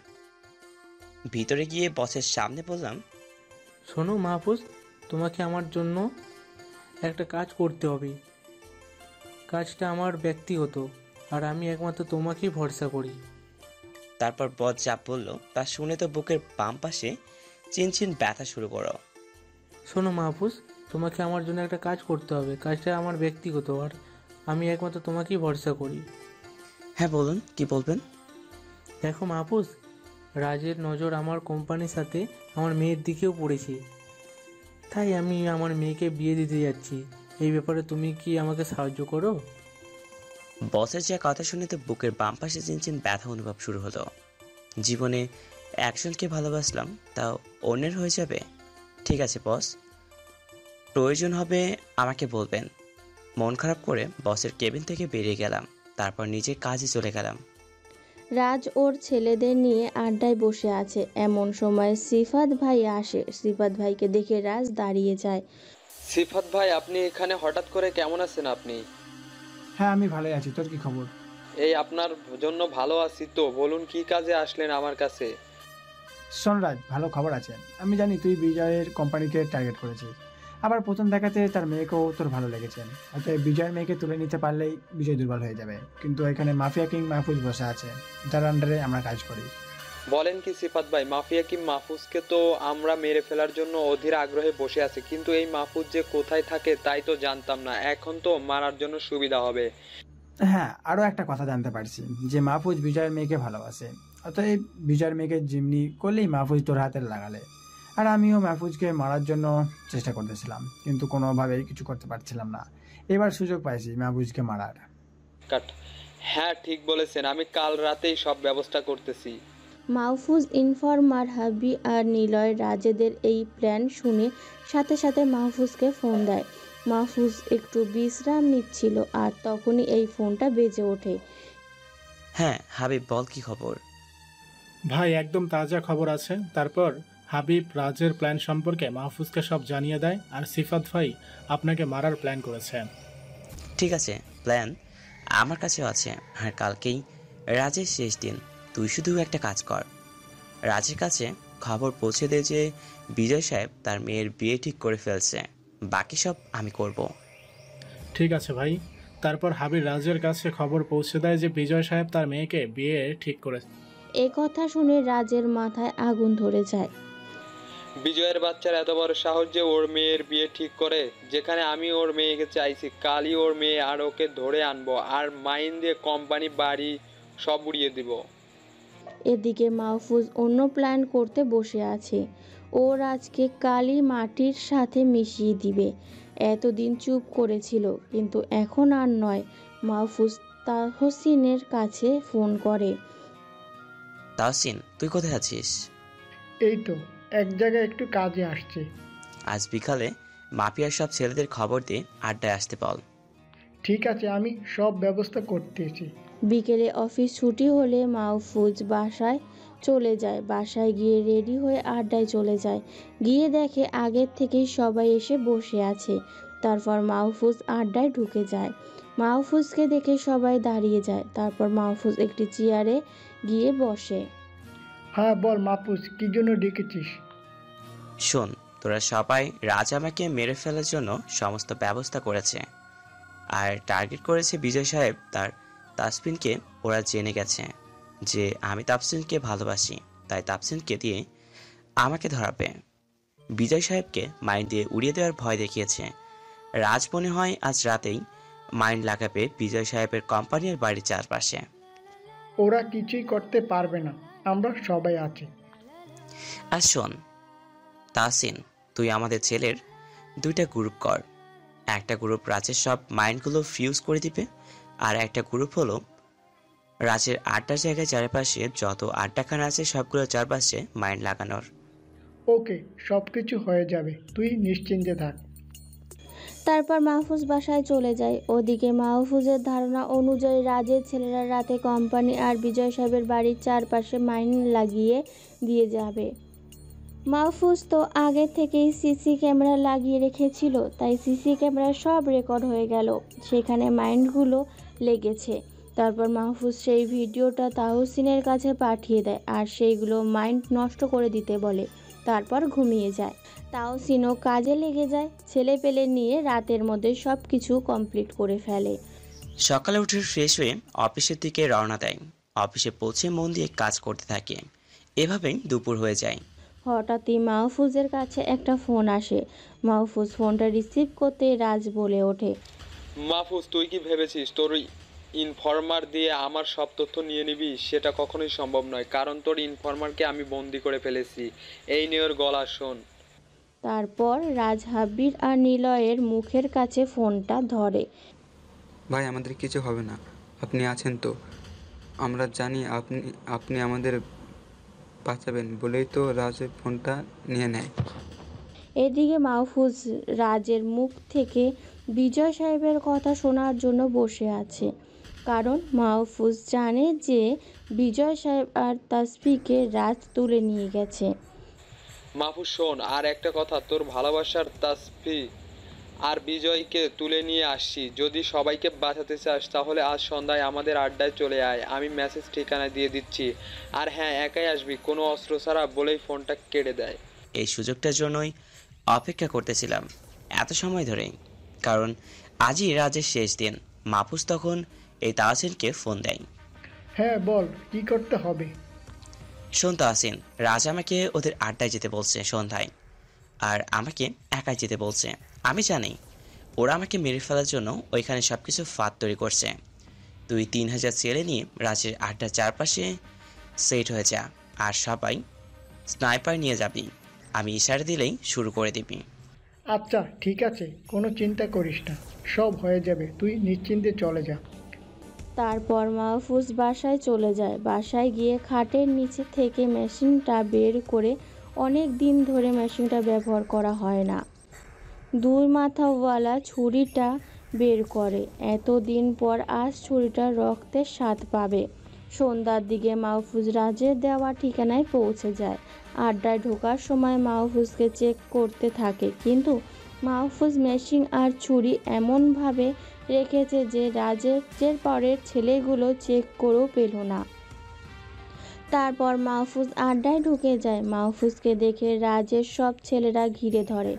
ভিতরে গিয়ে বসের সামনে বললাম, শোনো মাহফুজ, তোমাকে আমার জন্য একটা কাজ করতে হবে। কাজটা আমার ব্যক্তিগত, আর আমি একমাত্র তোমাকেই ভরসা করি। তারপর বস যা বলল তা শুনে তো বুকের বাম পাশে চিনচিন ব্যথা শুরু করো। শোনো মাহফুজ, তোমাকে আমার জন্য একটা কাজ করতে হবে। কাজটা আমার ব্যক্তিগত, আর আমি একমাত্র তোমাকেই ভরসা করি। হ্যাঁ বলুন, কি বলবেন? দেখো মাহফুজ, রাজের নজর আমার কোম্পানির সাথে আমার মেয়ের দিকেও পড়েছে, তাই আমি আমার মেয়েকে বিয়ে দিতে যাচ্ছি। এই ব্যাপারে তুমি কি আমাকে সাহায্য করো? বসের যা কথা শুনে তো বুকের বাম পাশে চিনচিন ব্যথা অনুভব শুরু হলো। জীবনে একজনকে ভালোবাসলাম, তাও অন্যের হয়ে যাবে? ঠিক আছে বস, প্রয়োজন হবে আমাকে বলবেন। মন খারাপ করে বসের কেবিন থেকে বেরিয়ে গেলাম। তারপর নিজের কাজে চলে গেলাম। রাজ ওর ছেলেদের নিয়ে আড্ডায় বসে আছে। এমন সময় সিফাত ভাই আসে। সিফাত ভাইকে দেখে রাজ দাঁড়িয়ে যায়। সিফাত ভাই, আপনি এখানে হঠাৎ করে? কেমন আছেন আপনি? হ্যাঁ, আমি ভালোই আছি। তোর কি খবর? এই আপনার জন্য ভালো আছি। তো বলুন, কি কাজে আসলেন আমার কাছে? শোন রাজ, ভালো খবর আছে। আমি জানি তুই বিজয়ের কোম্পানিকে টার্গেট করেছিস, আবার প্রথম দেখাতে তার মেয়েকেও তোর ভালো লেগেছে। অতএব বিজয়ের মেয়েকে তুলে নিতে পারলেই বিজয় দুর্বল হয়ে যাবে। কিন্তু এখানে মাফিয়া কিং মাহফুজ বসে আছে, যার আন্ডারে আমরা কাজ করি। বলেন কি সিফাত ভাই? মাফিয়া কিং মাহফুজকে তো আমরা মেরে ফেলার জন্য অধীর আগ্রহে বসে আছি, কিন্তু এই মাহফুজ যে কোথায় থাকে তাই তো জানতাম না। এখন তো মারার জন্য সুবিধা হবে। হ্যাঁ, আরও একটা কথা জানতে পারছি যে মাহফুজ বিজয়ের মেয়েকে ভালোবাসে। অতএব বিজয়ের মেয়েকে জিম্মি করলেই মাহফুজ তোর হাতে লাগালে। আর আমিও মাহফুজকে মারার জন্য চেষ্টা করতেছিলাম, কিন্তু কোনোভাবেই কিছু করতে পারছিলাম না। এবার সুযোগ পাইছি মাহফুজকে মারার। হ্যাঁ ঠিক বলেছেন, আমি কাল রাতেই সব ব্যবস্থা করতেছি। মাহফুজ, ইনফরমার হাবি আর নিলয় রাজেদের এই প্ল্যান শুনে সাথে সাথে মাহফুজকে ফোন দেয়। মাহফুজ একটু বিশ্রাম নিচ্ছিল আর তখনই এই ফোনটা বেজে ওঠে। হ্যাঁ হাবিব, বল কি খবর? ভাই একদম তাজা খবর আছে। তারপর হাবিব রাজের প্ল্যান সম্পর্কে মাহফুজকে সব জানিয়ে দেয় আর সিফাত ভাই আপনাকে মারার প্ল্যান করেছে। ঠিক আছে, প্ল্যান আমার কাছেও আছে। আর কালকেই রাজের শেষ দিন। তুই শুধু একটা কাজ কর, রাজের কাছে খবর পৌঁছে দে যে বিজয় সাহেব তার মেয়ের বিয়ে ঠিক করে ফেলছে। বাকি সব আমি করব। ঠিক আছে ভাই। তারপর হাবিব রাজের কাছে খবর পৌঁছে দেয় যে বিজয় সাহেব তার মেয়েকে বিয়ে ঠিক করেছে। এ কথা শুনে রাজের মাথায় আগুন ধরে যায়। বিজয়ের বাচ্চার এত বড় সাহস যে ওর মেয়ের বিয়ে ঠিক করে, যেখানে আমি ওর মেয়েকে চাইছি। কালই ওর মেয়ে আর ওকে ধরে আনবো আর মাইন দিয়ে কোম্পানি বাড়ি সব উড়িয়ে দিব। এদিকে মাহফুজ অন্য প্ল্যান করতে বসে আছে। ও রাজকে কালই মাটির সাথে মিশিয়ে দিবে। এতদিন চুপ করেছিল, কিন্তু এখন আর নয়। মাহফুজ তাহসিনের কাছে ফোন করে। তাহসিন, তুই কোথায় আছিস? এই তো এক জায়গায় একটু কাজে আসছে। আজ বিকালে মাফিয়ার সব ছেলেদের খবর দিয়ে আড্ডায় আসতে বল। ঠিক আছে, আমি সব ব্যবস্থা করতেছি। বিকেলে অফিস ছুটি হলে মাহফুজ বাসায় চলে যায়। বাসায় গিয়ে রেডি হয়ে আড্ডায় চলে যায়। গিয়ে দেখে আগের থেকেই সবাই এসে বসে আছে। তারপর মাহফুজ আড্ডায় ঢুকে যায়। মাহফুজকে দেখে সবাই দাঁড়িয়ে যায়। তারপর মাহফুজ একটি চেয়ারে গিয়ে বসে। হ্যাঁ বল মাহফুজ, কি জন্য ডেকেছিস? শোন, তোরা সবাই রাজ আমাকে মেরে ফেলার জন্য সমস্ত ব্যবস্থা করেছে আর টার্গেট করেছে বিজয় সাহেব তার তাসফিনকে। ওরা জেনে গেছে যে আমি তাসফিনকে ভালোবাসি, তাই তাসফিনকে দিয়ে আমাকে ধরাবে। বিজয় সাহেবকে মাইন্ড দিয়ে উড়িয়ে দেওয়ার ভয় দেখিয়েছে। রাজ মনে হয় আজ রাতেই মাইন্ড লাগাবে বিজয় সাহেবের কোম্পানির বাড়ির চারপাশে। ওরা কিছুই করতে পারবে না, আমরা সবাই আছি। আর শোন তাহসিন, তুই আমাদের ছেলের দুইটা গ্রুপ কর। একটা গ্রুপ রাজের সব মাইন্ডগুলো ফিউজ করে দিবে, আর একটা গ্রুপ হলো রাজের আড্ডার জায়গায় চারপাশে যত আড্ডাখানা আছে সবগুলো চারপাশে মাইন্ড লাগানোর। ওকে, সব কিছু হয়ে যাবে, তুই নিশ্চিন্তে থাক। তারপর মাহফুজ বাসায় চলে যায়। ওদিকে মাহফুজের ধারণা অনুযায়ী রাজের ছেলেরা রাতে কোম্পানি আর বিজয় সাহেবের বাড়ির চারপাশে মাইন লাগিয়ে দিয়ে যাবে। মাহফুজ তো আগে থেকেই সিসি ক্যামেরা লাগিয়ে রেখেছিল, তাই সিসি ক্যামেরা সব রেকর্ড হয়ে গেল সেখানে মাইন্ডগুলো লেগেছে। তারপর মাহফুজ সেই ভিডিওটা তাহসিনের কাছে পাঠিয়ে দেয় আর সেইগুলো মাইন্ড নষ্ট করে দিতে বলে। তারপর ঘুমিয়ে যায়। তাহসিনও কাজে লেগে যায়। ছেলে পেলে নিয়ে রাতের মধ্যে সব কিছু কমপ্লিট করে ফেলে। সকালে উঠে ফ্রেশ হয়ে অফিসের দিকে রওনা দেয়। অফিসে পৌঁছে মন দিয়ে কাজ করতে থাকে। এভাবেই দুপুর হয়ে যায়। হঠাৎই মাহফুজের কাছে একটা ফোন আসে। মাহফুজ ফোনটা রিসিভ করতে রাজ বলে ওঠে, মাহফুজ, তুই কি ভেবেছিস তোর ইনফরমার দিয়ে আমার সব তথ্য নিয়ে নিবি? সেটা কখনোই সম্ভব নয়, কারণ তোর ইনফরমারকে আমি বন্দি করে ফেলেছি। এই নিয়ে ওর গলা শোন। তারপর রাজ হাবির আর নিলয়ের মুখের কাছে ফোনটা ধরে। ভাই আমাদের কিছু হবে না, আপনি আছেন তো? আমরা জানি আপনি আমাদের বাঁচাবেন বলেই তো রাজের ফোনটা নিয়ে নেয়। এদিকে মাহফুজ রাজের মুখ থেকে বিজয় সাহেবের কথা শোনার জন্য বসে আছে, কারণ মাহফুজ জানে যে বিজয় সাহেব আর তাসফিকে রাজ তুলে নিয়ে গেছে। মাহফুজ শোন, আর একটা কথা, তোর ভালোবাসার তাসফি আর বিজয়কে তুলে নিয়ে আসছি। যদি সবাইকে বাঁচাতে চাস তাহলে আজ সন্ধ্যায় আমাদের আড্ডায় চলে আয়। আমি মেসেজ ঠিকানা দিয়ে দিচ্ছি। আর হ্যাঁ, একাই আসবি, কোনো অস্ত্র ছাড়া বলেই ফোনটা কেটে দেয়। এই সুযোগটার জন্যই অপেক্ষা করতেছিলাম এত সময় ধরেই, কারণ আজই রাজের শেষ দিন। মাহফুজ তখন এই তাহসিনকে ফোন দেয়। হ্যাঁ বল, কি করতে হবে? শোন তাহসিন, রাজ আমাকে ওদের আড্ডায় যেতে বলছে সন্ধ্যায়, আর আমাকে একাই যেতে বলছে। আমি জানি ওরা আমাকে মেরে ফেলার জন্য ওইখানে সব কিছু ফাঁদ তৈরি করছে। তুই 3000 ছেলে নিয়ে রাজের আড্ডার চারপাশে সেট হয়ে যা, আর সবাই স্নাইপার নিয়ে যাবি। আমি ইশারা দিলেই শুরু করে দিবি। আচ্ছা ঠিক আছে, কোনো চিন্তা করিস না, সব হয়ে যাবে, তুই নিশ্চিন্তে চলে যা। তারপর মাহফুজ বাসায় চলে যায়। বাসায় গিয়ে খাটের নিচে থেকে মেশিনটা বের করে, অনেক দিন ধরে মেশিনটা ব্যবহার করা হয় না, দুই মাথাওয়ালা ছুরিটা বের করে। এতদিন পর আজ ছুরিটা রক্তের স্বাদ পাবে। সন্ধ্যার দিকে মাহফুজ রাজের দেওয়া ঠিকানায় পৌঁছে যায়। আড্ডায় ঢোকার সময় মাহফুজকে চেক করতে থাকে, কিন্তু মাহফুজ মেশিন আর ছুরি এমনভাবে রেখেছে যে রাজের পরের ছেলেগুলো চেক করেও পেল না। তারপর মাহফুজ আড্ডায় ঢুকে যায়। মাহফুজকে দেখে রাজের সব ছেলেরা ঘিরে ধরে।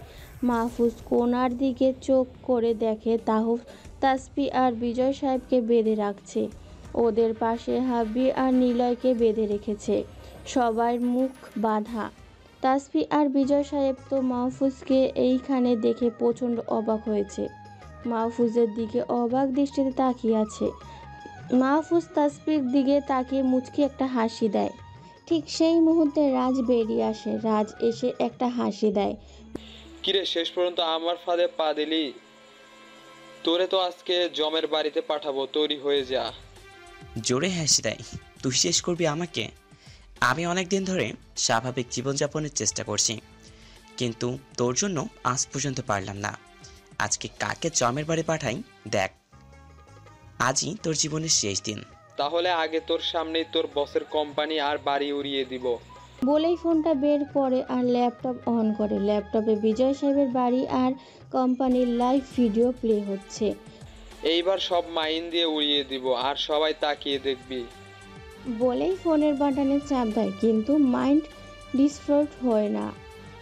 মাহফুজ কোনার দিকে চোখ করে দেখে তাসফি আর বিজয় সাহেবকে বেঁধে রাখছে। ওদের পাশে হাবি আর নিলয়কে বেঁধে রেখেছে। সবার মুখ বাঁধা। তাসফি আর বিজয় সাহেব তো মাহফুজকে এইখানে দেখে প্রচণ্ড অবাক হয়েছে। মাহফুজের দিকে অবাক দৃষ্টিতে তাকিয়ে আছে। মাহফুজ তাসফির দিকে তাকিয়ে মুচকি একটা হাসি দেয়। ঠিক সেই মুহূর্তে রাজ বেরিয়ে আসে। রাজ এসে একটা হাসি দেয়। কিরে, শেষ পর্যন্ত আমার ফাঁদে পা দিলি? তোরে তো আজকে জমের বাড়িতে পাঠাবো, তৈরি হয়ে যা। জোরে হাসি দেয়। তুই শেষ করবি আমাকে? আমি অনেক দিন ধরে স্বাভাবিক জীবনযাপনের চেষ্টা করছি, কিন্তু তোর জন্য আজ পর্যন্ত পারলাম না। আজকে কাকে জমের বাড়ি পাঠাই দেখ। আজই তোর জীবনের শেষ দিন। তাহলে আগে তোর সামনেই তোর বসের কোম্পানি আর বাড়ি উড়িয়ে দিব। বলেই ফোনটা বের করে আর ল্যাপটপ অন করে। ল্যাপটপে বিজয় সাহেবের বাড়ি আর কোম্পানির লাইভ ভিডিও প্লে হচ্ছে। এইবার সব মাইন দিয়ে উড়িয়ে দিব, আর সবাই তাকিয়ে দেখবি। বলেই ফোনের বাটনে চাপ দেয়, কিন্তু মাইন্ড ডিসপ্রট হয় না,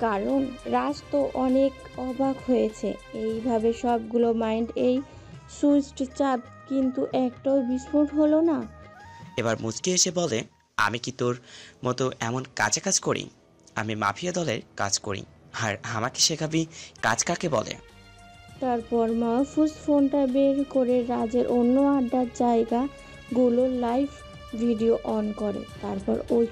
কারণ রাজ তো অনেক অবাক হয়েছে। এইভাবে সবগুলো মাইন্ড এই সুইচ চাপ, কিন্তু একটাও বিস্ফোট হলো না। এবার মুচকি এসে বলে, আমি কি তোর মতো এমন কাজে কাজ করি? আমি মাফিয়া দলের কাজ করি, আর আমাকে শেখাবি কাজ কাকে বলে? তারপর মাহফুজ ফোনটা বের করে রাজের অন্য আড্ডার জায়গাগুলোর লাইভ ভিডিও অন করে। তারপর ওই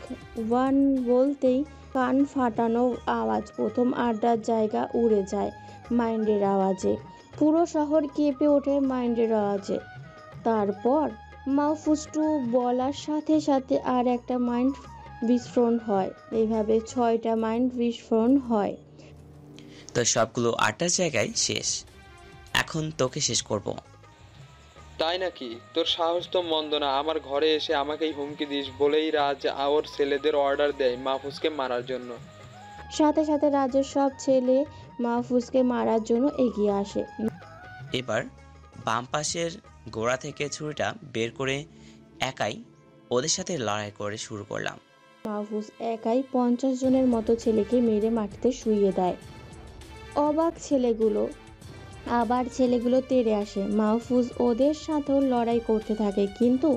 ওয়ান বলতেই কান ফাটানো আওয়াজ। প্রথম আড্ডার জায়গা উড়ে যায় মাইন্ডের আওয়াজে। পুরো শহর কেঁপে ওঠে মাইন্ডের আওয়াজে। তারপর মাহফুজ টু বলার সাথে সাথে আর একটা মাইন্ড বিস্ফোরণ হয়। এইভাবে 6টা মাইন্ড বিস্ফোরণ হয়। তো সবগুলো আড্ডার জায়গায় শেষ। এখন তোকে শেষ করব। তাই নাকি? তোর সাহস তো মন্দ না। আমার ঘরে এসে আমাকেই হুমকি দিস বলেই রাজ ওর ছেলেদের অর্ডার দেয় মাহফুজকে মারার জন্য। সাথে সাথে রাজের সব ছেলে মাহফুজকে মারার জন্য এগিয়ে আসে। এবার বাম পাশের গোড়া থেকে ছুরিটা বের করে একাই ওদের সাথে লড়াই করে শুরু করলাম। মাহফুজ একাই 50 জনের মতো ছেলেকে মেরে মাটিতে শুইয়ে দেয়। অবাক ছেলেগুলো। আবার ছেলেগুলো তেড়ে আসে। মাহফুজ ওদের সাথেও লড়াই করতে থাকে, কিন্তু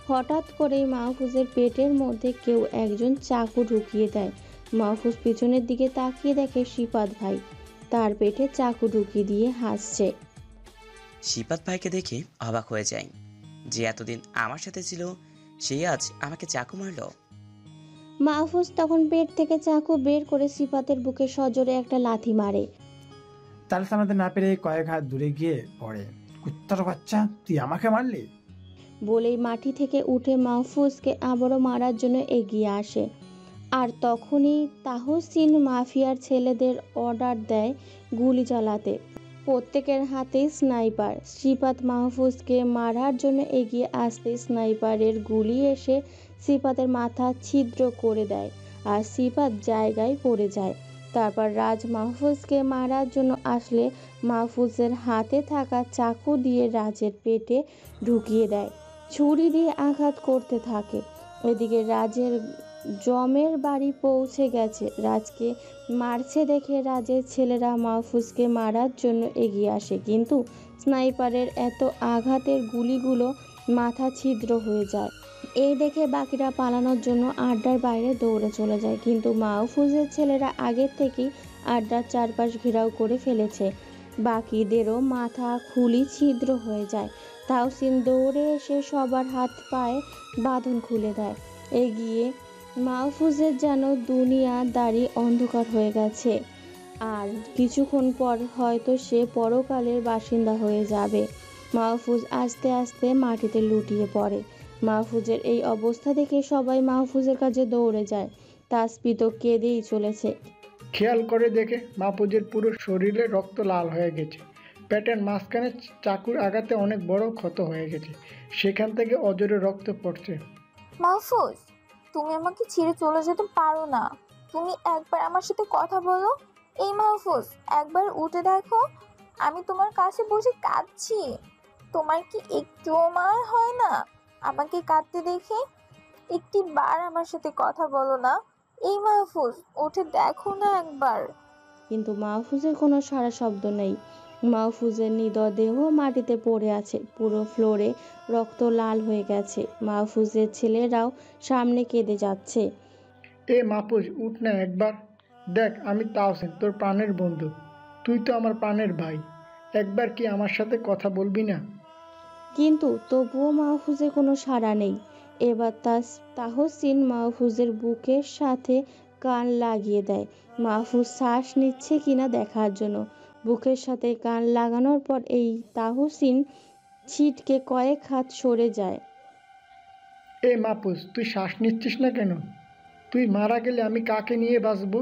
হঠাৎ করেই মাহফুজের পেটের মধ্যে কেউ একজন চাকু ঢুকিয়ে দেয়। মাহফুজ পিছনের দিকে তাকিয়ে দেখে শিপাত ভাই তার পেটে চাকু ঢুকিয়ে দিয়ে হাসছে। শিপাত ভাইকে দেখে অবাক হয়ে যায়। যে এতদিন আমার সাথে ছিল, সেই আজ আমাকে চাকু মারল। মাহফুজ তখন পেট থেকে চাকু বের করে শিপাতের বুকে সজোরে একটা লাথি মারে। তাল সামলাতে না পেরে কয়েক হাত দূরে গিয়ে পড়ে। কুত্তার বাচ্চা, তুই আমাকে মারলি? বলেই মাটি থেকে উঠে মাহফুজকে আবারও মারার জন্য এগিয়ে আসে। আর তখনই তাহসিন মাফিয়ার ছেলেদের অর্ডার দেয় গুলি চালাতে। প্রত্যেকের হাতেই স্নাইপার। শিপাত মাহফুজকে মারার জন্য এগিয়ে আসতে স্নাইপারের গুলি এসে শিপাতের মাথা ছিদ্র করে দেয়, আর শিপাত জায়গায় পড়ে যায়। তারপর রাজ মাহফুজকে মারার জন্য আসলে মাহফুজের হাতে থাকা চাকু দিয়ে রাজের পেটে ঢুকিয়ে দেয়। ছুরি দিয়ে আঘাত করতে থাকে। এদিকে রাজের জমের বাড়ি পৌঁছে গেছে। রাজকে মারছে দেখে রাজের ছেলেরা মাহফুজকে মারার জন্য এগিয়ে আসে, কিন্তু স্নাইপারের এত আঘাতের গুলিগুলো মাথা ছিদ্র হয়ে যায়। এই দেখে বাকিরা পালানোর জন্য আড্ডার বাইরে দৌড়ে চলে যায়, কিন্তু মাহফুজের ছেলেরা আগের থেকেই আড্ডার চারপাশ ঘেরাও করে ফেলেছে। বাকিদেরও মাথা খুলি ছিদ্র হয়ে যায়। তাহসিন দৌড়ে এসে সবার হাত পায়ে বাঁধন খুলে দেয়। এগিয়ে মাহফুজের যেন দুনিয়াদারি অন্ধকার হয়ে গেছে, আর কিছুক্ষণ পর হয়তো সে পরকালের বাসিন্দা হয়ে যাবে। মাহফুজ আস্তে আস্তে মাটিতে লুটিয়ে পড়ে। মাহফুজের এই অবস্থা দেখে সবাই মাহফুজের কাছে দৌড়ে যায়। তাসফি তো কেঁদেই চলেছে। খেয়াল করে দেখে মাহফুজের পুরো শরীরে রক্ত লাল হয়ে গেছে। পেটের মাঝখানে চাকুর আঘাতে অনেক বড় ক্ষত হয়ে গেছে, সেখান থেকে অজরে রক্ত পড়ছে। মাহফুজ, তুমি আমাকে ছেড়ে চলে যেতে পারো না। তুমি একবার আমার সাথে কথা বলো। এই মাহফুজ, একবার উঠে দেখো, আমি তোমার কাছে বসে কাঁদছি। তোমার কি একটুও মায়া হয় না আমাকে কাঁদতে দেখে? একটি বার আমার সাথে কথা বলো না। এই মাহফুজ, উঠে দেখো না একবার। কিন্তু মাহফুজের কোনো সাড়া শব্দ নেই। মাহফুজের মৃতদেহ মাটিতে পড়ে আছে, পুরো ফ্লোরে রক্ত লাল হয়ে গেছে। মাহফুজের ছেলেরাও সামনে কেঁদে যাচ্ছে। এ মাহফুজ, উঠ না একবার। দেখ, আমি তাওসিন, তোর প্রাণের বন্ধু। তুই তো আমার প্রাণের ভাই। একবার কি আমার সাথে কথা বলবি না? কিন্তু তবুও মাহফুজের কোনো সাড়া নেই। এবার তাহসিন মাহফুজের বুকের সাথে কান লাগিয়ে দেয়, মাহফুজ শ্বাস নিচ্ছে কিনা দেখার জন্য। বুকের সাথে কান লাগানোর পর এই তাহসিন ছিটকে কয়েক হাত সরে যায়। এ মাহফুজ, তুই শ্বাস নিচ্ছিস না কেন? তুই মারা গেলে আমি কাকে নিয়ে বাঁচবো?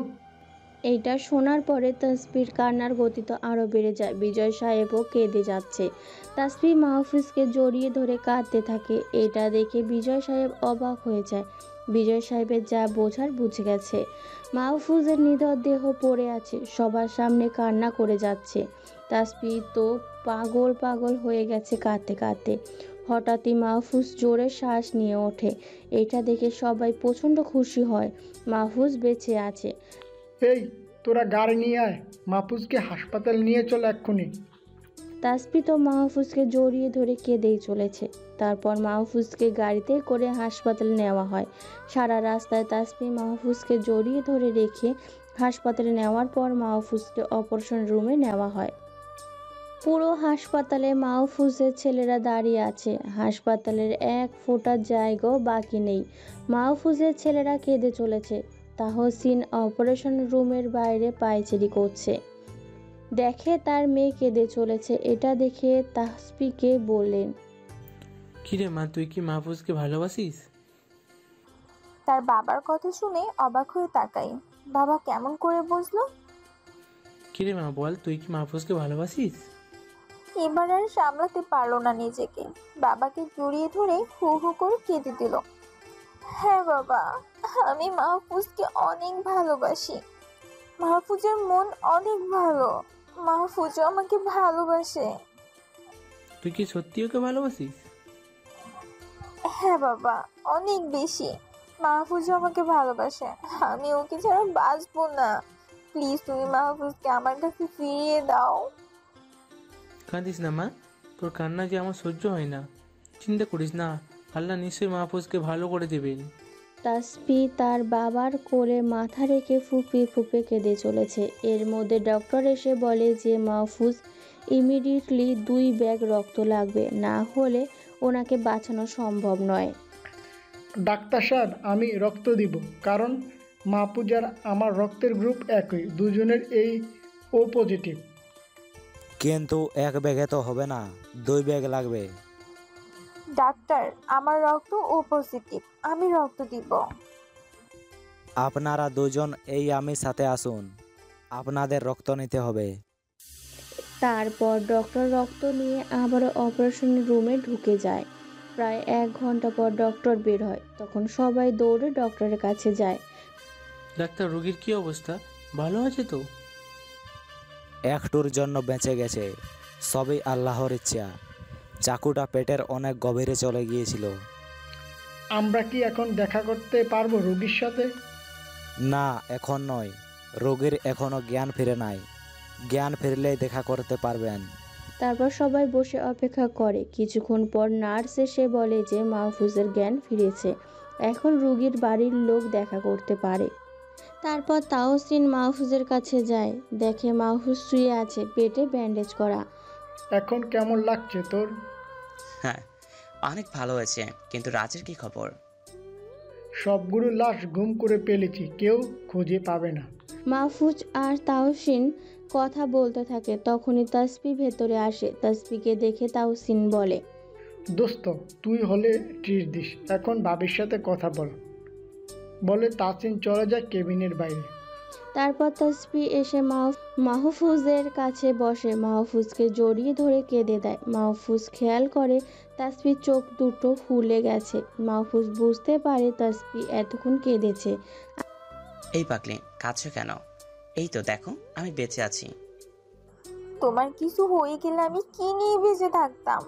এইটা শোনার পরে তাসফির কান্নার গতি তো আরও বেড়ে যায়। বিজয় সাহেবও কেঁদে যাচ্ছে। তাসফি মাহফুজকে জড়িয়ে ধরে কাঁদতে থাকে। এটা দেখে বিজয় সাহেব অবাক হয়ে যায়। বিজয় সাহেবের যা বোঝার বুঝে গেছে। মাহফুজের মৃতদেহ পড়ে আছে, সবার সামনে কান্না করে যাচ্ছে। তাসফি তো পাগল পাগল হয়ে গেছে কাঁদতে কাঁদতে। হঠাৎই মাহফুজ জোরে শ্বাস নিয়ে ওঠে। এটা দেখে সবাই প্রচণ্ড খুশি হয়, মাহফুজ বেঁচে আছে। এই, তোরা গাড়ি নিয়ে আয়, মাহফুজকে হাসপাতাল নিয়ে চল এক্ষুনি। তাসফি তো মাহফুজকে জড়িয়ে ধরে কেঁদেই চলেছে। তারপর মাহফুজকে গাড়িতে করে হাসপাতালে নেওয়া হয়। সারা রাস্তায় তাসফি মাহফুজকে জড়িয়ে ধরে রেখে হাসপাতালে নেওয়ার পর মাহফুজকে অপারেশন রুমে নেওয়া হয়। পুরো হাসপাতালে মাহফুজের ছেলেরা দাঁড়িয়ে আছে। হাসপাতালের এক ফোঁটা জায়গাও বাকি নেই। মাহফুজের ছেলেরা কেঁদে চলেছে। তাহসিন অপারেশন রুমের বাইরে পায়চারি করছে, দেখে তার মেয়ে কেঁদে চলেছে। এটা দেখে তাসফিকে বললেন, কিরে মা, তুই কি মাহফুজকে ভালোবাসিস? তার বাবার কথা শুনে অবাক হয়ে তাকাই। বাবা কেমন করে বুঝলো? কিরে মা বল, তুই কি মাহফুজকে ভালোবাসিস? এবার আর সামলাতে পারলো না নিজেকে, বাবাকে জড়িয়ে ধরে হু হু করে কেঁদে দিল। হ্যাঁ বাবা, আমি মাহফুজকে অনেক ভালোবাসি। মাহফুজের মন অনেক ভালো। মাহফুজও আমাকে ভালোবাসে। তুই কি সত্যি ওকে ভালোবাসিস? হ্যাঁ বাবা, অনেক বেশি। মাহফুজও আমাকে ভালোবাসে। আমি ওকে ছাড়া বাঁচবো না। প্লিজ তুমি মাহফুজকে আমার কাছে ফিরিয়ে দাও। কাঁদিস না মা, তোর কান্না যে আমার সহ্য হয় না। চিন্তা করিস না, আল্লাহ নিশ্চয়ই মাহফুজকে ভালো করে দেবেন। তাসফি তার বাবার কোলে মাথা রেখে ফুপিয়ে ফুপিয়ে কেঁদে চলেছে। এর মধ্যে ডক্টর এসে বলে যে মাহফুজ ইমিডিয়েটলি 2 ব্যাগ রক্ত লাগবে, না হলে ওনাকে বাঁচানো সম্ভব নয়। ডাক্তার সাহেব, আমি রক্ত দিব, কারণ মাহফুজ আর আমার রক্তের গ্রুপ একই, দুজনের এই ও পজিটিভ। কিন্তু 1 ব্যাগে তো হবে না, 2 ব্যাগ লাগবে। ডাক্তার, আমার রক্ত ও পজিটিভ, আমি রক্ত দিব। আপনারা দুজন এই আমির সাথে আসুন, আপনাদের রক্ত নিতে হবে। তারপর ডক্টর রক্ত নিয়ে আবারও অপারেশন রুমে ঢুকে যায়। প্রায় 1 ঘন্টা পর ডক্টর বের হয়। তখন সবাই দৌড়ে ডক্টরের কাছে যায়। ডাক্তার, রোগীর কি অবস্থা? ভালো আছে তো? একটুর জন্য বেঁচে গেছে, সবই আল্লাহর ইচ্ছা। চাকুটা পেটের অনেক গভীরে চলে গিয়েছিল। আমরা কি এখন দেখা করতে পারবো রোগীর সাথে? না, এখন নয়। রোগীর এখনো জ্ঞান ফিরে নাই, জ্ঞান ফিরলেই দেখা করতে পারবেন। তারপর সবাই বসে অপেক্ষা করে। কিছুক্ষণ পর নার্স এসে বলে যে মাহফুজের জ্ঞান ফিরেছে, এখন রোগীর বাড়ির লোক দেখা করতে পারে। তারপর তাহসিন মাহফুজের কাছে যায়, দেখে মাহফুজ শুয়ে আছে, পেটে ব্যান্ডেজ করা। এখন কেমন লাগছে তোর? হ্যাঁ, অনেক ভালো হয়েছে। কিন্তু রাজের কি খবর? সবগুলো লাশ গুম করে ফেলেছি, কেউ খুঁজে পাবে না। মাহফুজ আর তাহসিন কথা বলতে থাকে। তখনই তাসফি ভেতরে আসে। তাসফিকে দেখে তাহসিন বলে, দোস্ত তুই হলে ট্রিট দিস, এখন বাবির সাথে কথা বল, বলে তাসিন চলে যায় কেবিনের বাইরে। তারপর তাসফি এসে মাহফুজের কাছে বসে, মাহফুজকে জড়িয়ে ধরে কেঁদে দেয়। মাহফুজ খেয়াল করে তাসফির চোখ দুটো ফুলে গেছে। মাহফুজ বুঝতে পারে তাসফি এতক্ষণ কেঁদেছে। এই পাগলি, কাঁদছো কেন? এই তো দেখো আমি বেঁচে আছি। তোমার কিছু হয়ে গেলে আমি কি নিয়ে বেঁচে থাকতাম?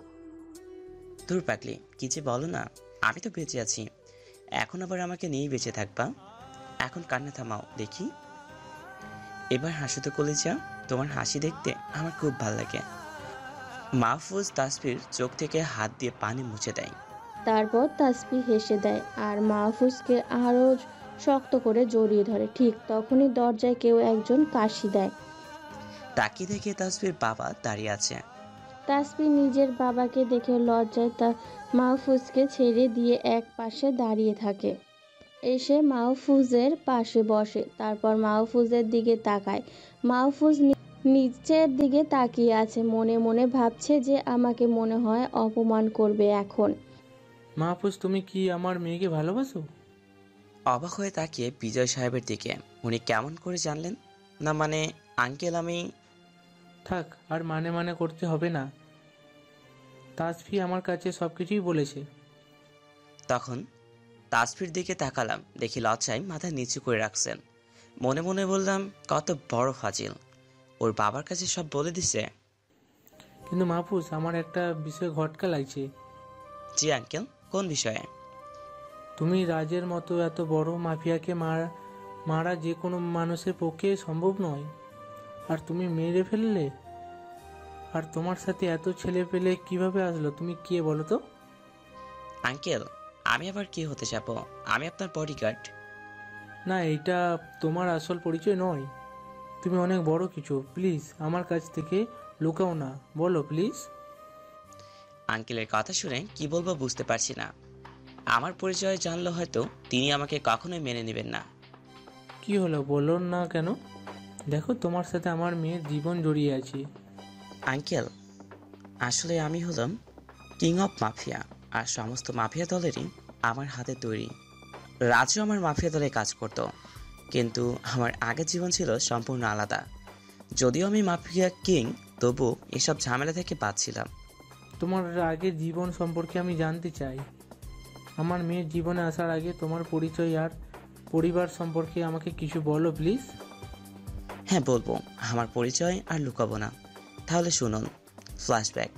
দূর পাগলি, কি যে বলো না, আমি তো বেঁচে আছি, এখন আবার আমাকে নিয়েই বেঁচে থাকবা? এখন কান্না থামাও দেখি, এবার হাসি তো কলেজা, তোমার হাসি দেখতে আমার খুব ভালো লাগে। মাহফুজ তাসফির চোখ থেকে হাত দিয়ে পানি মুছে দেয়। তারপর তাসফি হেসে দেয় আর মাহফুজকে আরও শক্ত করে জড়িয়ে ধরে। ঠিক তখনই দরজায় কেউ একজন কাশি দেয়। তাকিয়ে দেখে তাসফির বাবা দাঁড়িয়ে আছে। তাসফি নিজের বাবাকে দেখে লজ্জায় তা মাহফুজকে ছেড়ে দিয়ে এক পাশে দাঁড়িয়ে থাকে। এসে মাহফুজের পাশে বসে, তারপর মাহফুজের দিকে তাকায়। মাহফুজ নিচের দিকে তাকিয়ে আছে, মনে মনে ভাবছে যে আমাকে মনে হয় অপমান করবে এখন। মাহফুজ, তুমি কি আমার মেয়েকে ভালোবাসো? অবাক হয়ে তাকিয়ে বিজয় সাহেবের দিকে। উনি কেমন করে জানলেন? না মানে আঙ্কেল, আমি... থাক, আর মানে করতে হবে না। তাসফি আমার কাছে সব কিছুই বলেছে। তখন তাসফির দিকে তাকালাম, দেখি লজ্জায় মাথা নিচু করে রাখছেন। মনে মনে বললাম, কত বড় ফাজিল, ওর বাবার কাছে সব বলে দিছে। কিন্তু মাহফুজ, আমার একটা বিষয় ঘটকা লাগছে। জি আঙ্কেল, কোন বিষয়ে? তুমি রাজের মতো এত বড় মাফিয়াকে মারা যে কোনো মানুষের পক্ষে সম্ভব নয়, আর তুমি মেরে ফেললে। আর তোমার সাথে এত ছেলে পেলে কিভাবে আসলো? তুমি কে বলো তো? আঙ্কেল, আমি আবার কি হতে যাব? আমি আপনার বডিগার্ড। না, এটা তোমার আসল পরিচয় নয়। তুমি অনেক বড় কিছু। প্লিজ আমার কাছ থেকে লুকাও না, বলো প্লিজ। আঙ্কেলের কথা শুনে কি বলবো বুঝতে পারছি না। আমার পরিচয় জানলে হয়তো তিনি আমাকে কখনোই মেনে নেবেন না। কি হলো, বলো না কেন? দেখো, তোমার সাথে আমার মেয়ের জীবন জড়িয়ে আছে। আঙ্কেল, আসলে আমি হলাম কিং অফ মাফিয়া, আর সমস্ত মাফিয়া দলেরই আমার হাতে তৈরি। রাজু আমার মাফিয়া দলে কাজ করত, কিন্তু আমার আগের জীবন ছিল সম্পূর্ণ আলাদা। যদিও আমি মাফিয়া কিং, তবু এসব ঝামেলা থেকে বাঁচছিলাম। তোমার আগের জীবন সম্পর্কে আমি জানতে চাই। আমার মেয়ের জীবনে আসার আগে তোমার পরিচয় আর পরিবার সম্পর্কে আমাকে কিছু বলো প্লিজ। হ্যাঁ বলবো, আমার পরিচয় আর লুকাবো না। তাহলে শুনুন, ফ্ল্যাশব্যাক।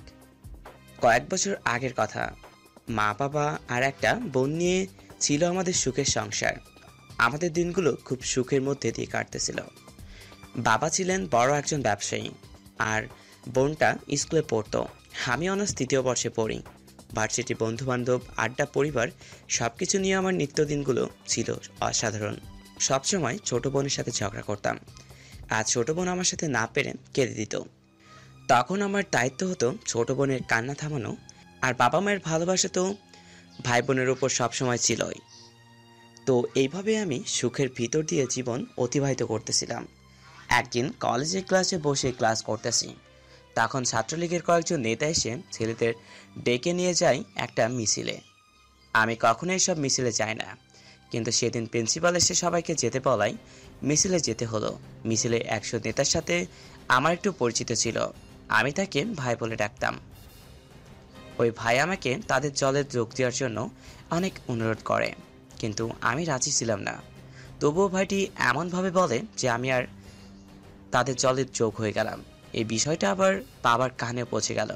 কয়েক বছর আগের কথা। মা বাবা আর একটা বোন নিয়ে ছিল আমাদের সুখের সংসার। আমাদের দিনগুলো খুব সুখের মধ্যে দিয়ে কাটতেছিল। বাবা ছিলেন বড় একজন ব্যবসায়ী, আর বোনটা স্কুলে পড়তো। আমি অনার্স 3য় বর্ষে পড়ি। ভার্সিটি বন্ধুবান্ধব, আড্ডা, পরিবার সব কিছু নিয়ে আমার নিত্যদিনগুলো ছিল অসাধারণ। সবসময় ছোট বোনের সাথে ঝগড়া করতাম, আর ছোট বোন আমার সাথে না পেরে কেঁদে দিত। তখন আমার দায়িত্ব হতো ছোট বোনের কান্না থামানো, আর বাবা মায়ের ভালোবাসা তো ভাই বোনের ওপর সবসময় ছিলই। তো এইভাবে আমি সুখের ভিতর দিয়ে জীবন অতিবাহিত করতেছিলাম। একদিন কলেজের ক্লাসে বসে ক্লাস করতেছি, তখন ছাত্রলীগের কয়েকজন নেতা এসে ছেলেদের ডেকে নিয়ে যায় একটা মিছিলে। আমি কখনো এসব মিছিলে যাই না, কিন্তু সেদিন প্রিন্সিপাল এসে সবাইকে যেতে বলায় মিছিলে যেতে হলো। মিছিলে 100 নেতার সাথে আমার একটু পরিচিত ছিল, আমি তাকে ভাই বলে ডাকতাম। ওই ভাই আমাকে তাদের দলে যোগ দেওয়ার জন্য অনেক অনুরোধ করে, কিন্তু আমি রাজি ছিলাম না। তবুও ভাইটি এমনভাবে বলে যে আমি আর তাদের দলে যোগ হয়ে গেলাম। এই বিষয়টা আবার বাবার কানে পৌঁছে গেল।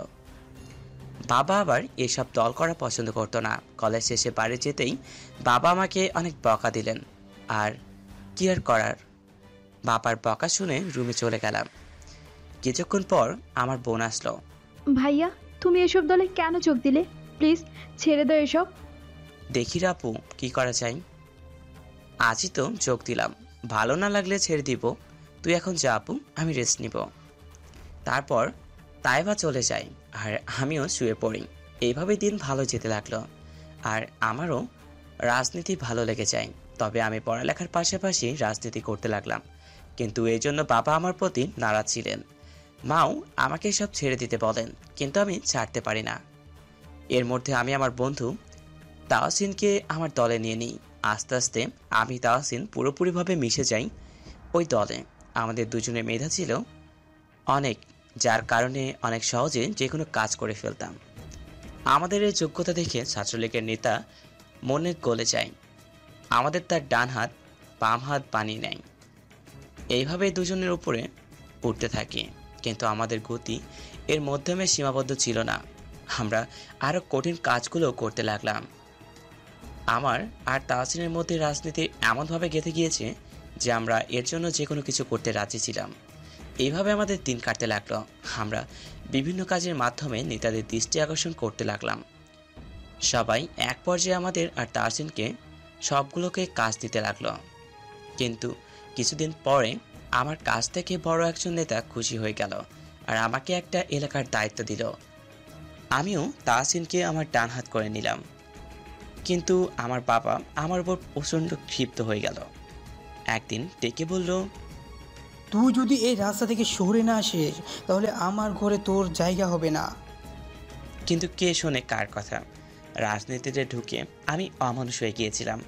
বাবা আবার এসব দল করা পছন্দ করতো না। কলেজ শেষে বাড়ি যেতেই বাবা আমাকে অনেক বকা দিলেন, আর কি আর করার, বাবার বকা শুনে রুমে চলে গেলাম। কিছুক্ষণ পর আমার বোন আসলো। ভাইয়া, তুমি এসব দলে কেন যোগ দিলে? প্লিজ ছেড়ে দাও এসব। দেখি আপু, কি করা যায়। আজই তো যোগ দিলাম, ভালো না লাগলে ছেড়ে দিব। তুই এখন যা আপু, আমি রেস্ট নিব। তারপর তাইবা চলে যায়, আর আমিও শুয়ে পড়ি। এইভাবে দিন ভালো যেতে লাগলো, আর আমারও রাজনীতি ভালো লেগে যায়। তবে আমি পড়ালেখার পাশাপাশি রাজনীতি করতে লাগলাম। কিন্তু এই জন্য বাবা আমার প্রতি নারাজ ছিলেন। মাও আমাকে সব ছেড়ে দিতে বলেন, কিন্তু আমি ছাড়তে পারি না। এর মধ্যে আমি আমার বন্ধু তাওসিনকে আমার দলে নিয়ে নিই। আস্তে আস্তে আমি তাওসিন পুরোপুরিভাবে মিশে যাই ওই দলে। আমাদের দুজনের মেধা ছিল অনেক, যার কারণে অনেক সহজে যে কোনো কাজ করে ফেলতাম। আমাদের এই যোগ্যতা দেখে ছাত্রলীগের নেতা মনে গলে যায়। আমাদের তার ডান হাত বাম হাত বানিয়ে নেয়। এইভাবে দুজনের উপরে উঠতে থাকি, কিন্তু আমাদের গতি এর মাধ্যমে সীমাবদ্ধ ছিল না। আমরা আরও কঠিন কাজগুলো করতে লাগলাম। আমার আর তাহসিনের মধ্যে রাজনীতি এমনভাবে গেঁথে গিয়েছে যে আমরা এর জন্য যে কোনো কিছু করতে রাজি ছিলাম। এইভাবে আমাদের দিন কাটতে লাগলো। আমরা বিভিন্ন কাজের মাধ্যমে নেতাদের দৃষ্টি আকর্ষণ করতে লাগলাম। সবাই এক পর্যায়ে আমাদের আর তাহসিনকে সবগুলোকে কাজ দিতে লাগলো। কিন্তু কিছুদিন পরে আমার কাছ থেকে বড় একজন নেতা খুশি হয়ে গেল আর আমাকে একটা এলাকার দায়িত্ব দিল। আমিও তাহসিনকে আমার ডান হাত করে নিলাম। কিন্তু আমার বাবা আমার উপর প্রচণ্ড ক্ষিপ্ত হয়ে গেল। একদিন ডেকে বলল, তুই যদি এই রাস্তা থেকে সরে না আসিস তাহলে আমার ঘরে তোর জায়গা হবে না। কিন্তু কে শোনে কার কথা? রাজনীতিতে ঢুকে আমি অমানুষ হয়ে গিয়েছিলাম।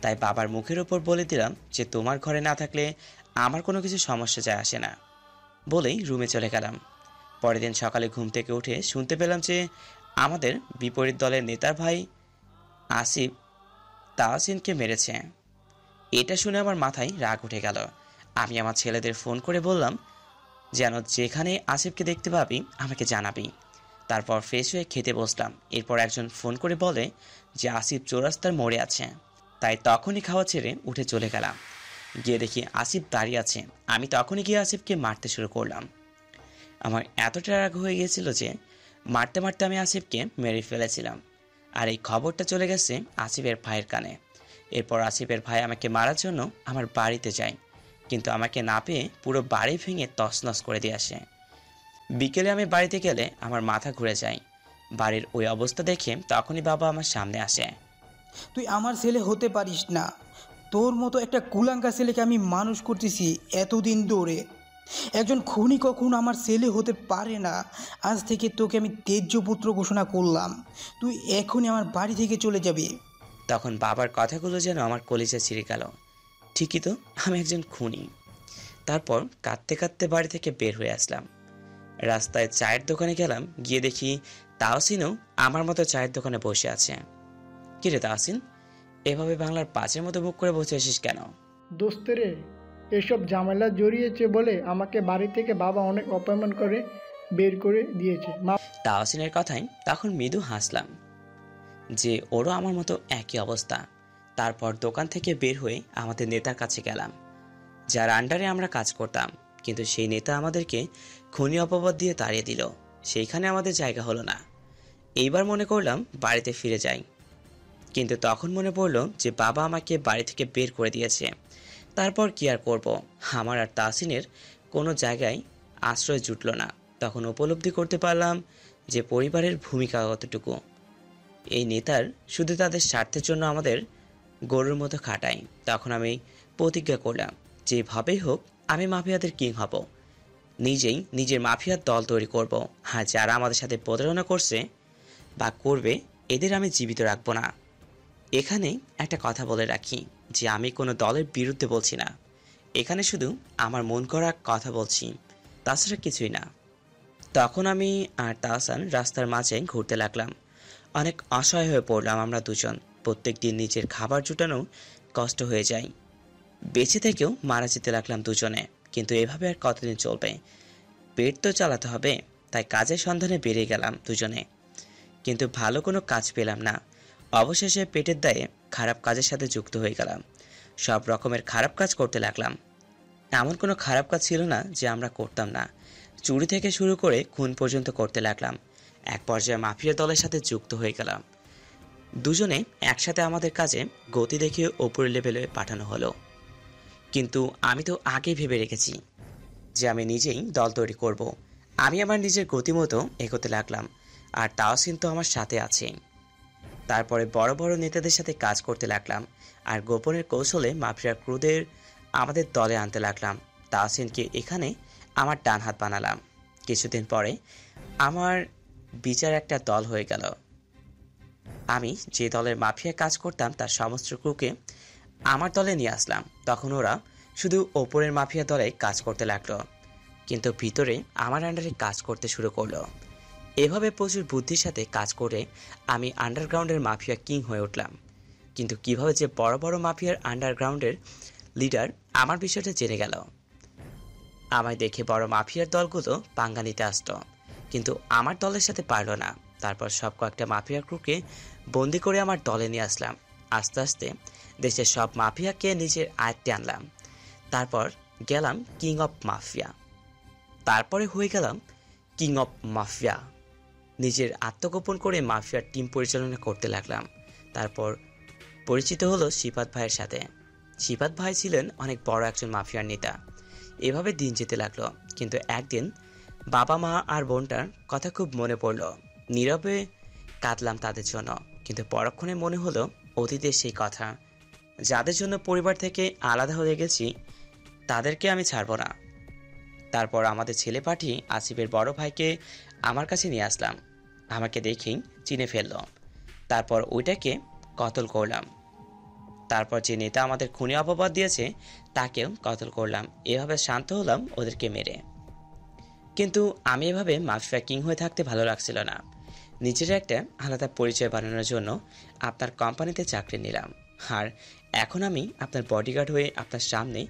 তাই বাবার মুখের ওপর বলে দিলাম যে তোমার ঘরে না থাকলে আমার কোনো কিছু সমস্যা যায় আসে না, বলেই রুমে চলে গেলাম। পরের দিন সকালে ঘুম থেকে উঠে শুনতে পেলাম যে আমাদের বিপরীত দলের নেতার ভাই আসিফ তাহসিনকে মেরেছে। এটা শুনে আমার মাথায় রাগ উঠে গেল। আমি আমার ছেলেদের ফোন করে বললাম যেন যেখানে আসিফকে দেখতে পাবি আমাকে জানাবি। তারপর ফ্রেশ হয়ে খেতে বসলাম। এরপর একজন ফোন করে বলে যে আসিফ চৌরাস্তার মোড়ে আছে। তাই তখনই খাওয়া ছেড়ে উঠে চলে গেলাম। গিয়ে দেখি আসিফ দাঁড়িয়ে আছে। আমি তখনই গিয়ে আসিফকে মারতে শুরু করলাম। আমার এতটা রাগ হয়ে গিয়েছিল যে মারতে মারতে আমি আসিফকে মেরে ফেলেছিলাম। আর এই খবরটা চলে গেছে আসিফের ভাইয়ের কানে। এরপর আসিফের ভাই আমাকে মারার জন্য আমার বাড়িতে যায়, কিন্তু আমাকে না পেয়ে পুরো বাড়ি ভেঙে তছনছ করে দিয়ে আসে। বিকেলে আমি বাড়িতে গেলে আমার মাথা ঘুরে যায়। বাড়ির ওই অবস্থা দেখে তখনই বাবা আমার সামনে আসে। তুই আমার ছেলে হতে পারিস না। তোর মতো একটা কুলাঙ্কা ছেলেকে আমি মানুষ করতেছি এতদিন ধরে। একজন খুনি কখনো আমার ছেলে হতে পারে না। আজ থেকে তোকে আমি তেজ্য পুত্র ঘোষণা করলাম। তুই এখনই আমার বাড়ি থেকে চলে যাবি। তখন বাবার কথাগুলো যেন আমার কলিজা ছিঁড়ে গেল। ঠিকই তো, আমি একজন খুনি। তারপর কাঁদতে কাঁদতে বাড়ি থেকে বের হয়ে আসলাম। রাস্তায় চায়ের দোকানে গেলাম। গিয়ে দেখি তাহসিনও আমার মতো চায়ের দোকানে বসে আছে। কিরে তাহসিন, এভাবে বাংলার পাঁচের মতো বুক করে বসে আসিস কেন? দোস্তেরে, এসব ঝামেলা জড়িয়েছে বলে আমাকে বাড়ি থেকে বাবা অনেক অপমান করে বের করে দিয়েছে। তাহসিনের কথায় তখন মৃদু হাসলাম যে ওরও আমার মতো একই অবস্থা। তারপর দোকান থেকে বের হয়ে আমাদের নেতার কাছে গেলাম, যার আন্ডারে আমরা কাজ করতাম। কিন্তু সেই নেতা আমাদেরকে খুনি অপবাদ দিয়ে তাড়িয়ে দিল। সেইখানে আমাদের জায়গা হলো না। এইবার মনে করলাম বাড়িতে ফিরে যাই, কিন্তু তখন মনে পড়ল যে বাবা আমাকে বাড়ি থেকে বের করে দিয়েছে। তারপর কি আর করব? আমার আর তাহসিনের কোনো জায়গায় আশ্রয় জুটল না। তখন উপলব্ধি করতে পারলাম যে পরিবারের ভূমিকা কতটুকু। এই নেতার শুধু তাদের স্বার্থের জন্য আমাদের গরুর মতো খাটায়। তখন আমি প্রতিজ্ঞা করলাম যেভাবেই হোক আমি মাফিয়াদের কিং হব, নিজেই নিজের মাফিয়ার দল তৈরি করব। আর যারা আমাদের সাথে প্রতারণা করছে বা করবে এদের আমি জীবিত রাখবো না। এখানে একটা কথা বলে রাখি যে আমি কোনো দলের বিরুদ্ধে বলছি না। এখানে শুধু আমার মন করা কথা বলছি, তাছাড়া কিছুই না। তখন আমি আর তাহসান রাস্তার মাঝে ঘুরতে লাগলাম। অনেক অসহায় হয়ে পড়লাম আমরা দুজন। প্রত্যেক দিন নিজের খাবার জুটানো কষ্ট হয়ে যায়। বেঁচে থেকেও মারা যেতে লাগলাম দুজনে। কিন্তু এভাবে আর কতদিন চলবে? পেট তো চালাতে হবে। তাই কাজের সন্ধানে বেরিয়ে গেলাম দুজনে, কিন্তু ভালো কোনো কাজ পেলাম না। অবশেষে পেটের দায়ে খারাপ কাজের সাথে যুক্ত হয়ে গেলাম। সব রকমের খারাপ কাজ করতে লাগলাম। এমন কোনো খারাপ কাজ ছিল না যে আমরা করতাম না। চুরি থেকে শুরু করে খুন পর্যন্ত করতে লাগলাম। এক পর্যায়ে মাফিয়া দলের সাথে যুক্ত হয়ে গেলাম। দুজনে একসাথে আমাদের কাজে গতি দেখিয়ে ওপরের লেভেলে পাঠানো হলো। কিন্তু আমি তো আগেই ভেবে রেখেছি যে আমি নিজেই দল তৈরি করব। আমি আমার নিজের গতিমতো এগোতে লাগলাম, আর তাহসিন তো আমার সাথে আছে। তারপরে বড় বড় নেতাদের সাথে কাজ করতে লাগলাম, আর গোপনের কৌশলে মাফিয়ার ক্রুদের আমাদের দলে আনতে লাগলাম। তাহসিনকে এখানে আমার ডান হাত বানালাম। কিছুদিন পরে আমার বিচার একটা দল হয়ে গেল। আমি যে দলের মাফিয়া কাজ করতাম তার সমস্ত ক্রুকে আমার দলে নিয়ে আসলাম। তখন ওরা শুধু ওপরের মাফিয়া দলে কাজ করতে লাগলো, কিন্তু ভিতরে আমার আন্ডারে কাজ করতে শুরু করলো। এভাবে প্রচুর বুদ্ধির সাথে কাজ করে আমি আন্ডারগ্রাউন্ডের মাফিয়া কিং হয়ে উঠলাম। কিন্তু কিভাবে যে বড় বড় মাফিয়ার আন্ডারগ্রাউন্ডের লিডার আমার বিষয়টা জেনে গেল। আমায় দেখে বড় মাফিয়ার দলগুলো পাঙ্গা নিতে আসতো, কিন্তু আমার দলের সাথে পারল না। তারপর সব কয়েকটা মাফিয়ার ক্রুকে বন্দি করে আমার দলে নিয়ে আসলাম। আস্তে আস্তে দেশের সব মাফিয়াকে নিজের আয়ত্তে আনলাম। তারপর গেলাম কিং অফ মাফিয়া। তারপরে হয়ে গেলাম কিং অফ মাফিয়া। নিজের আত্মগোপন করে মাফিয়ার টিম পরিচালনা করতে লাগলাম। তারপর পরিচিত হলো সিফাত ভাইয়ের সাথে। সিফাত ভাই ছিলেন অনেক বড় একজন মাফিয়ার নেতা। এভাবে দিন যেতে লাগলো। কিন্তু একদিন বাবা মা আর বোনটার কথা খুব মনে পড়ল। নীরবে কাঁদলাম তাদের জন্য, কিন্তু পরক্ষণে মনে হলো অতীতের সেই কথা। যাদের জন্য পরিবার থেকে আলাদা হয়ে গেছি তাদেরকে আমি ছাড়ব না। তারপর আমাদের ছেলে পাঠিয়ে আসিফের বড় ভাইকে আমার কাছে নিয়ে আসলাম। আমাকে দেখেই চিনে ফেলল। তারপর ওইটাকে কতল করলাম। তারপর যে নেতা আমাদের খুনি অপবাদ দিয়েছে তাকেও কতল করলাম। এভাবে শান্ত হলাম ওদেরকে মেরে। কিন্তু আমি এভাবে মাফিয়া কিং হয়ে থাকতে ভালো লাগছিল না। নিজের একটা আলাদা পরিচয় বানানোর জন্য আপনার কোম্পানিতে চাকরি নিলাম, আর এখন আমি আপনার বডিগার্ড হয়ে আপনার সামনে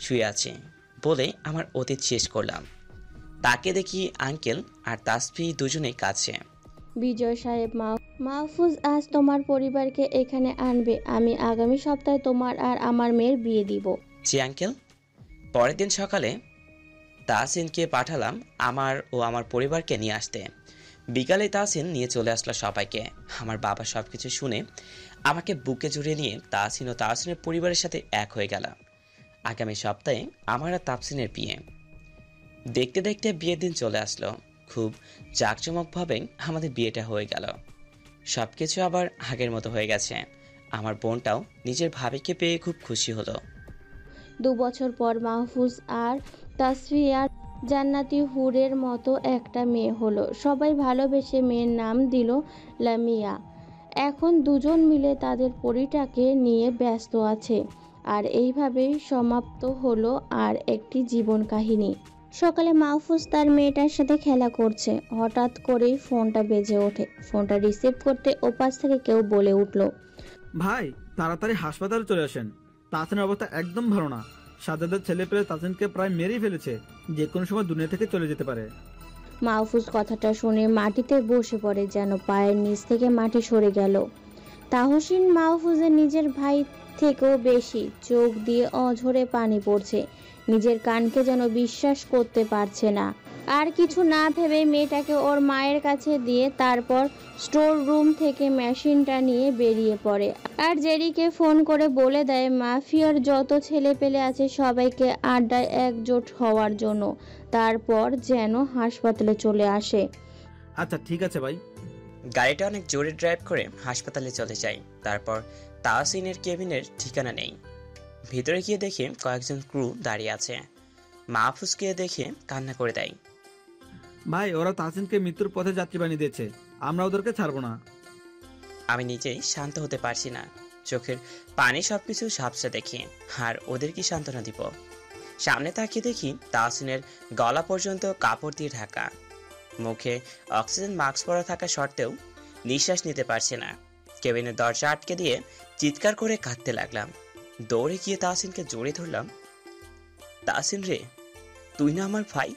শুয়ে আছি বলে আমার অতীত শেষ করলাম। তাকে দেখি আঙ্কেল আর তাসফি দুজনেই কাছে। বিজয় সাহেব, মাহফুজ আজ তোমার পরিবারকে এখানে আনবে। আমি আগামী সপ্তাহে তোমার আর আমার মেয়ের বিয়ে দিব। জি আঙ্কেল। পরের দিন সকালে তাহসিনকে পাঠালাম আমার ও আমার পরিবারকে নিয়ে আসতে। বিকালে তাহসিন নিয়ে চলে আসলো সবাইকে। আমার বাবা সব কিছু শুনে আমাকে বুকে জড়িয়ে নিয়ে তাহসিন ও তাহসিনের পরিবারের সাথে এক হয়ে গেল। আগামী সপ্তাহে আমার আর তাহসিনের বিয়ে। দেখতে দেখতে বিয়ের দিন চলে আসলো। খুব জাঁকজমকভাবে আমাদের বিয়েটা হয়ে গেল। সব কিছু আবার আগের মতো হয়ে গেছে। আমার বোনটাও নিজের ভাবিকে পেয়ে খুব খুশি হলো। 2 বছর পর মাহফুজ আর তাসফিয়ার জান্নাতি হুরের মতো একটা মেয়ে হলো। সবাই ভালোবেসে মেয়ের নাম দিল লামিয়া। এখন দুজন মিলে তাদের পরিটাকে নিয়ে ব্যস্ত আছে। আর এইভাবেই সমাপ্ত হলো আর একটি জীবন কাহিনী। সকালে মাহফুজ তার মেয়েটার সাথে খেলা করছে। হঠাৎ করেই ফোনটা বেজে ওঠে। ফোনটা রিসিভ করতে ওপাশ থেকে কেউ বলে উঠল, ভাই তাড়াতাড়ি হাসপাতালে চলে আসেন, তাহসিনের অবস্থা একদম ভালো না। সাজ্জাদের ছেলে পেলে তাহসিনকে প্রায় মেরেই ফেলেছে, যে কোনো সময় দুনিয়া থেকে চলে যেতে পারে। মাহফুজ কথাটা শুনে মাটিতে বসে পড়ে, যেন পায়ের নিচ থেকে মাটি সরে গেল। তাহসিন মাহফুজের নিজের ভাই থেকেও বেশি। চোখ দিয়ে অঝরে পানি পড়ছে। নিজের কানকে যেন বিশ্বাস করতে পারছে না। আর কিছু না ভেবে মেয়েটাকে ওর মায়ের কাছে দিয়ে তারপর স্টোর রুম থেকে মেশিনটা নিয়ে বেরিয়ে পড়ে। আর জেরিকে ফোন করে বলে দেয় মাফিয়ার যত ছেলে পেলে আছে সবাইকে আড্ডায় একজোট হওয়ার জন্য। তারপর যেন হাসপাতালে চলে আসে। আচ্ছা ঠিক আছে ভাই। গাড়িটা অনেক জোরে ড্রাইভ করে হাসপাতালে চলে যাই। তারপর তাহসিনের কেবিনের ঠিকানা নেই। ভিতরে গিয়ে দেখে কয়েকজন ক্রু দাঁড়িয়ে আছে। মাহফুজকে দেখে কান্না করে দেয়। ভাই ওরা তাহসিনকে মৃত্যুর পথে যাত্রী বানিয়ে দিয়েছে, আমরা ওদেরকে ছাড়বো না। আমি নিজেই শান্ত হতে পারছি না। চোখের পানি সবকিছু ঝাপসা দেখি, আর ওদের কি সান্ত্বনা দিব? সামনে তাকিয়ে দেখি তাহসিনের গলা পর্যন্ত কাপড় দিয়ে ঢাকা। মুখে অক্সিজেন মাস্ক পরা থাকা সত্ত্বেও নিঃশ্বাস নিতে পারছে না। কেবিনের দরজা আটকে দিয়ে চিৎকার করে কাঁদতে লাগলাম। দৌড়ে গিয়ে তাহসিনকে জড়িয়ে ধরলাম। তাহসিন রে, তুই না আমার ভাই,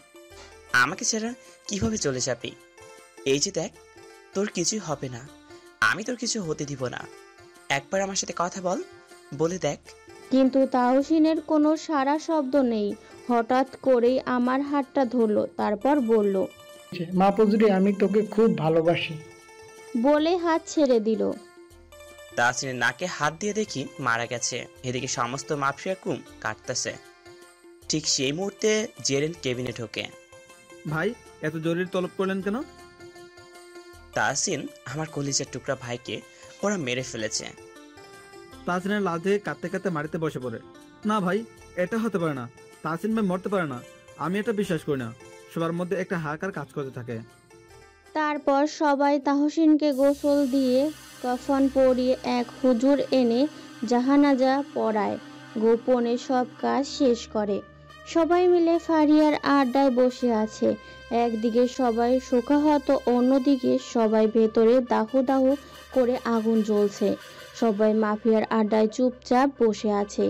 আমাকে ছাড়া কিভাবে চলে যাবি? এই যে দেখ, তোর কিছুই হবে না, আমি তোর কিছু হতে দিব না। একবার আমার সাথে কথা বল, বলে দেখ। কিন্তু তাহসিনের কোনো সারা শব্দ নেই। হঠাৎ করেই আমার হাতটা ধরলো, তারপর বলল, মাহফুজ রে, আমি তোকে খুব ভালোবাসি বলে হাত ছেড়ে দিল। তাহসিনের নাকে হাত দিয়ে দেখি মারা গেছে। এদিকে সমস্ত মাফিয়া কুম কাটতেছে। ঠিক সেই মুহূর্তে জেরেন কেবিনে ঢোকে। ভাই এত জরুরি তলব করলেন কেন? তাহসিন আমার কলিজার টুকরা ভাইকে ওরা মেরে ফেলেছে। তাহসিনের লাশ থেকে কাঁদতে কাঁদতে মাটিতে বসে পড়ে। না ভাই, এটা হতে পারে না। তাহসিন ভাই মরতে পারে না, আমি এটা বিশ্বাস করি না। সবার মধ্যে একটা হাহাকার কাজ করতে থাকে। তারপর সবাই তাহসিনকে গোসল দিয়ে কফন পরিয়ে এক হুজুর এনে জাহানাজা পড়ায়, গোপনে সব কাজ শেষ করে। সবাই মিলে ফারিয়ার আড্ডায় বসে আছে। একদিকে সবাই শোকাহত, অন্যদিকে সবাই ভেতরে দাহু দাহু করে আগুন জ্বলছে। সবাই মাফিয়ার আড্ডায় চুপচাপ বসে আছে।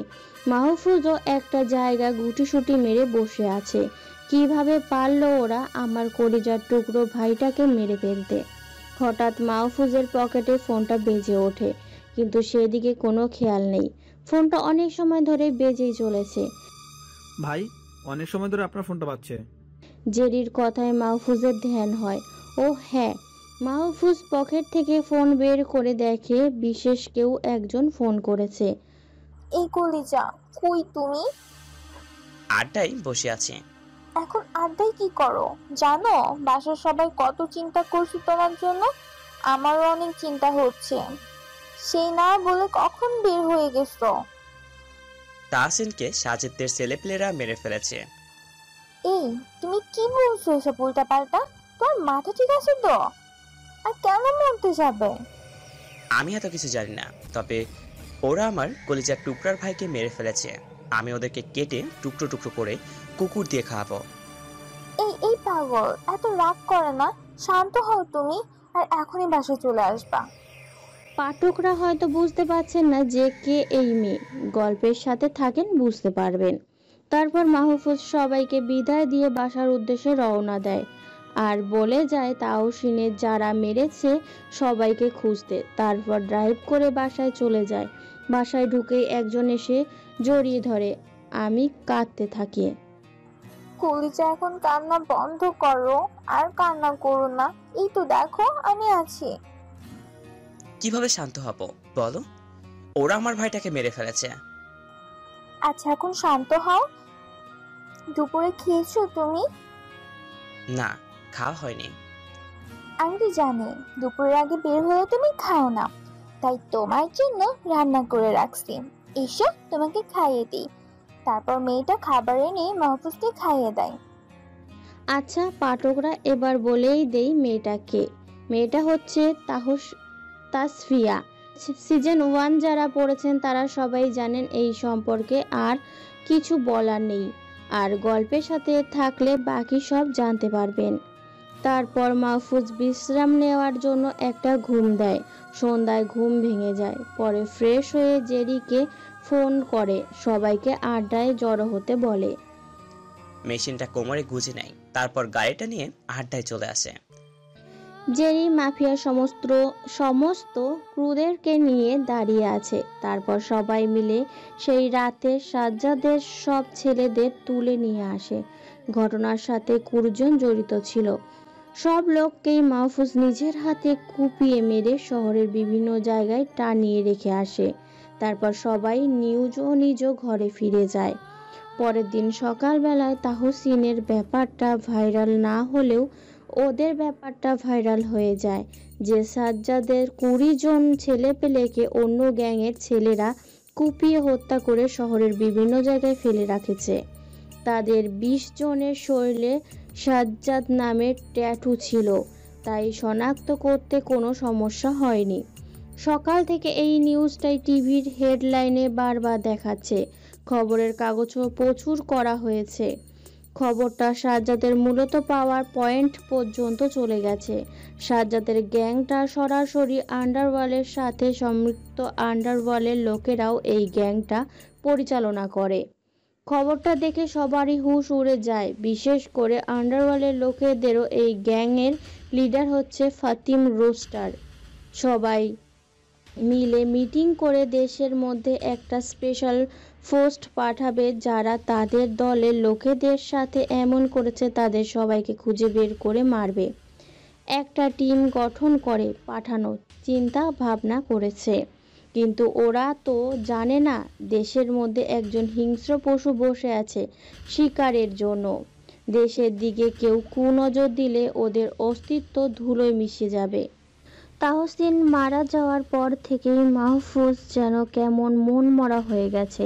মাহফুজও একটা জায়গা গুটিসুটি মেরে বসে আছে। কিভাবে পারলো ওরা আমার কলিজার টুকরো ভাইটাকে মেরে ফেলতে? হঠাৎ মাহফুজের পকেটে ফোনটা বেজে ওঠে, কিন্তু সেদিকে কোনো খেয়াল নেই। ফোনটা অনেক সময় ধরে বেজেই চলেছে। ভাই, অনেক সময় ধরে আপনার ফোনটা বাজছে। জেরির কথায় মাহফুজের ধ্যান হয়। ও হ্যাঁ, মাহফুজ পকেট থেকে ফোন বের করে দেখে বিশেষ কেউ একজন ফোন করেছে। এই কলিজা, কই তুমি? আড্ডায় বসে আছে। এখন আড্ডায় কি করো? জানো বাসার সবাই কত চিন্তা করছে তোমার জন্য। আমারও অনেক চিন্তা হচ্ছে। সেই না বলে কখন বের হয়ে গেছো? তাহসিনকে সাজিদদের ছেলেপেলেরা মেরে ফেলেছে। এই তুমি কি বলছো এসব উল্টাপাল্টা? তোমার মাথা ঠিক আছে তো? আর কেন মরতে যাবে? আমি এত কিছু জানি না, তবে ওরা আমার কলিজার টুকরার ভাইকে মেরে ফেলেছে। আমি ওদেরকে কেটে টুকরো টুকরো করে কুকুর দিয়ে খাওয়াবো। এই পাগল, এত রাগ করে না, শান্ত হও তুমি, আর এখনই বাসায় চলে আসবা। পাঠকরা হয়তো বুঝতে পারছেন না যে কে এই মেয়ে। গল্পের সাথে থাকেন, বুঝতে পারবেন। তারপর মাহফুজ সবাইকে বিদায় দিয়ে বাসার উদ্দেশ্যে রওনা দেয় আর বলে যায় তাহসিনের যারা মেরেছে সবাইকে খুঁজতে। তারপর ড্রাইভ করে বাসায় চলে যায়। বাসায় ঢুকেই একজন এসে জড়িয়ে ধরে। আমি কাঁদতে থাকি। কলিজা, এখন কান্না বন্ধ করো, আর কান্না করো না। এই তো দেখো আমি আছি। কিভাবে শান্ত হব বলো? ওরা আমার ভাইটাকে মেরে ফেলেছে। আচ্ছা এখন শান্ত হও। দুপুরে খেয়েছো তুমি? না, খাওয়া হয়নি। আমি তো জানি দুপুরের আগে বের হয়ে তুমি খাও না, তাই তোমার জন্য রান্না করে রাখছি। এসো তোমাকে খাইয়ে দিই। তারপর মেয়েটা খাবার এনে মাহফুজকে খাইয়ে দেয়। আচ্ছা পাঠকরা, এবার বলেই দেই মেয়েটা কে। মেয়েটা হচ্ছে তাসফিয়া। সিজন 1 যারা পড়েছেন তারা সবাই জানেন এই সম্পর্কে, আর কিছু বলার নেই। আর গল্পের সাথে থাকলে বাকি সব জানতে পারবেন। তারপর মাহফুজ বিশ্রাম নেওয়ার জন্য একটা ঘুম দেয়। সন্ধ্যায় ঘুম ভেঙে যায়। পরে ফ্রেশ হয়ে জেরিকে ফোন করে সবাইকে আড্ডায় জড়ো হতে বলে। মেশিনটা কোমরে গুজে নেয়, তারপর গাড়িটা নিয়ে আড্ডায় চলে আসে। জেরি মাফিয়ার সমস্ত ক্রুদেরকে নিয়ে দাঁড়িয়ে আছে। তারপর সবাই মিলে সেই রাতে সাজ্জাদের সব ছেলেদের তুলে নিয়ে আসে। ঘটনার সাথে কুরজন জড়িত ছিল। সব লোককেই মাহফুজ নিজের হাতে কুপিয়ে মেরে শহরের বিভিন্ন জায়গায় টানিয়ে রেখে আসে। তারপর সবাই নিজ ঘরে ফিরে যায়। পরের দিন সকালবেলায় তাহসিনের ব্যাপারটা ভাইরাল না হলেও ওদের ব্যাপারটা ভাইরাল হয়ে যায় যে সাজ্জাদের 20 জন ছেলেপেলেকে অন্য গ্যাংয়ের ছেলেরা কুপিয়ে হত্যা করে শহরের বিভিন্ন জায়গায় ফেলে রাখেছে। তাদের 20 জনের শরীরে সাজ্জাদ নামের ট্যাটু ছিল, তাই শনাক্ত করতে কোনো সমস্যা হয়নি। সকাল থেকে এই নিউজটাই টিভির হেডলাইনে বারবার দেখাচ্ছে। খবরের কাগজও প্রচুর করা হয়েছে। খবরটা সাজ্জাদের মূলত পাওয়ার পয়েন্ট পর্যন্ত চলে গেছে। সাজ্জাদের গ্যাংটা সরাসরি আন্ডারওয়ার্ল্ডের সাথে সম্পৃক্ত। আন্ডারওয়ার্ল্ডের লোকেরাও এই গ্যাংটা পরিচালনা করে। খবরটা দেখে সবারই হুঁশ উড়ে যায়। বিশেষ করে আন্ডারওয়ার্ল্ডের লোকেদেরও। এই গ্যাংয়ের লিডার হচ্ছে ফাতিম রোস্টার। সবাই মিলে মিটিং করে দেশের মধ্যে একটা স্পেশাল ফোর্স পাঠাবে যারা তাদের দলের লোকেদের সাথে এমন করেছে তাদের সবাইকে খুঁজে বের করে মারবে। একটা টিম গঠন করে পাঠানোর চিন্তা ভাবনা করেছে। কিন্তু ওরা তো জানে না দেশের মধ্যে একজন হিংস্র পশু বসে আছে শিকারের জন্য। দেশের দিকে কেউ কুনজর দিলে ওদের অস্তিত্ব ধুলোয় মিশে যাবে। তাহসিন মারা যাওয়ার পর থেকেই মাহফুজ যেন কেমন মন মরা হয়ে গেছে।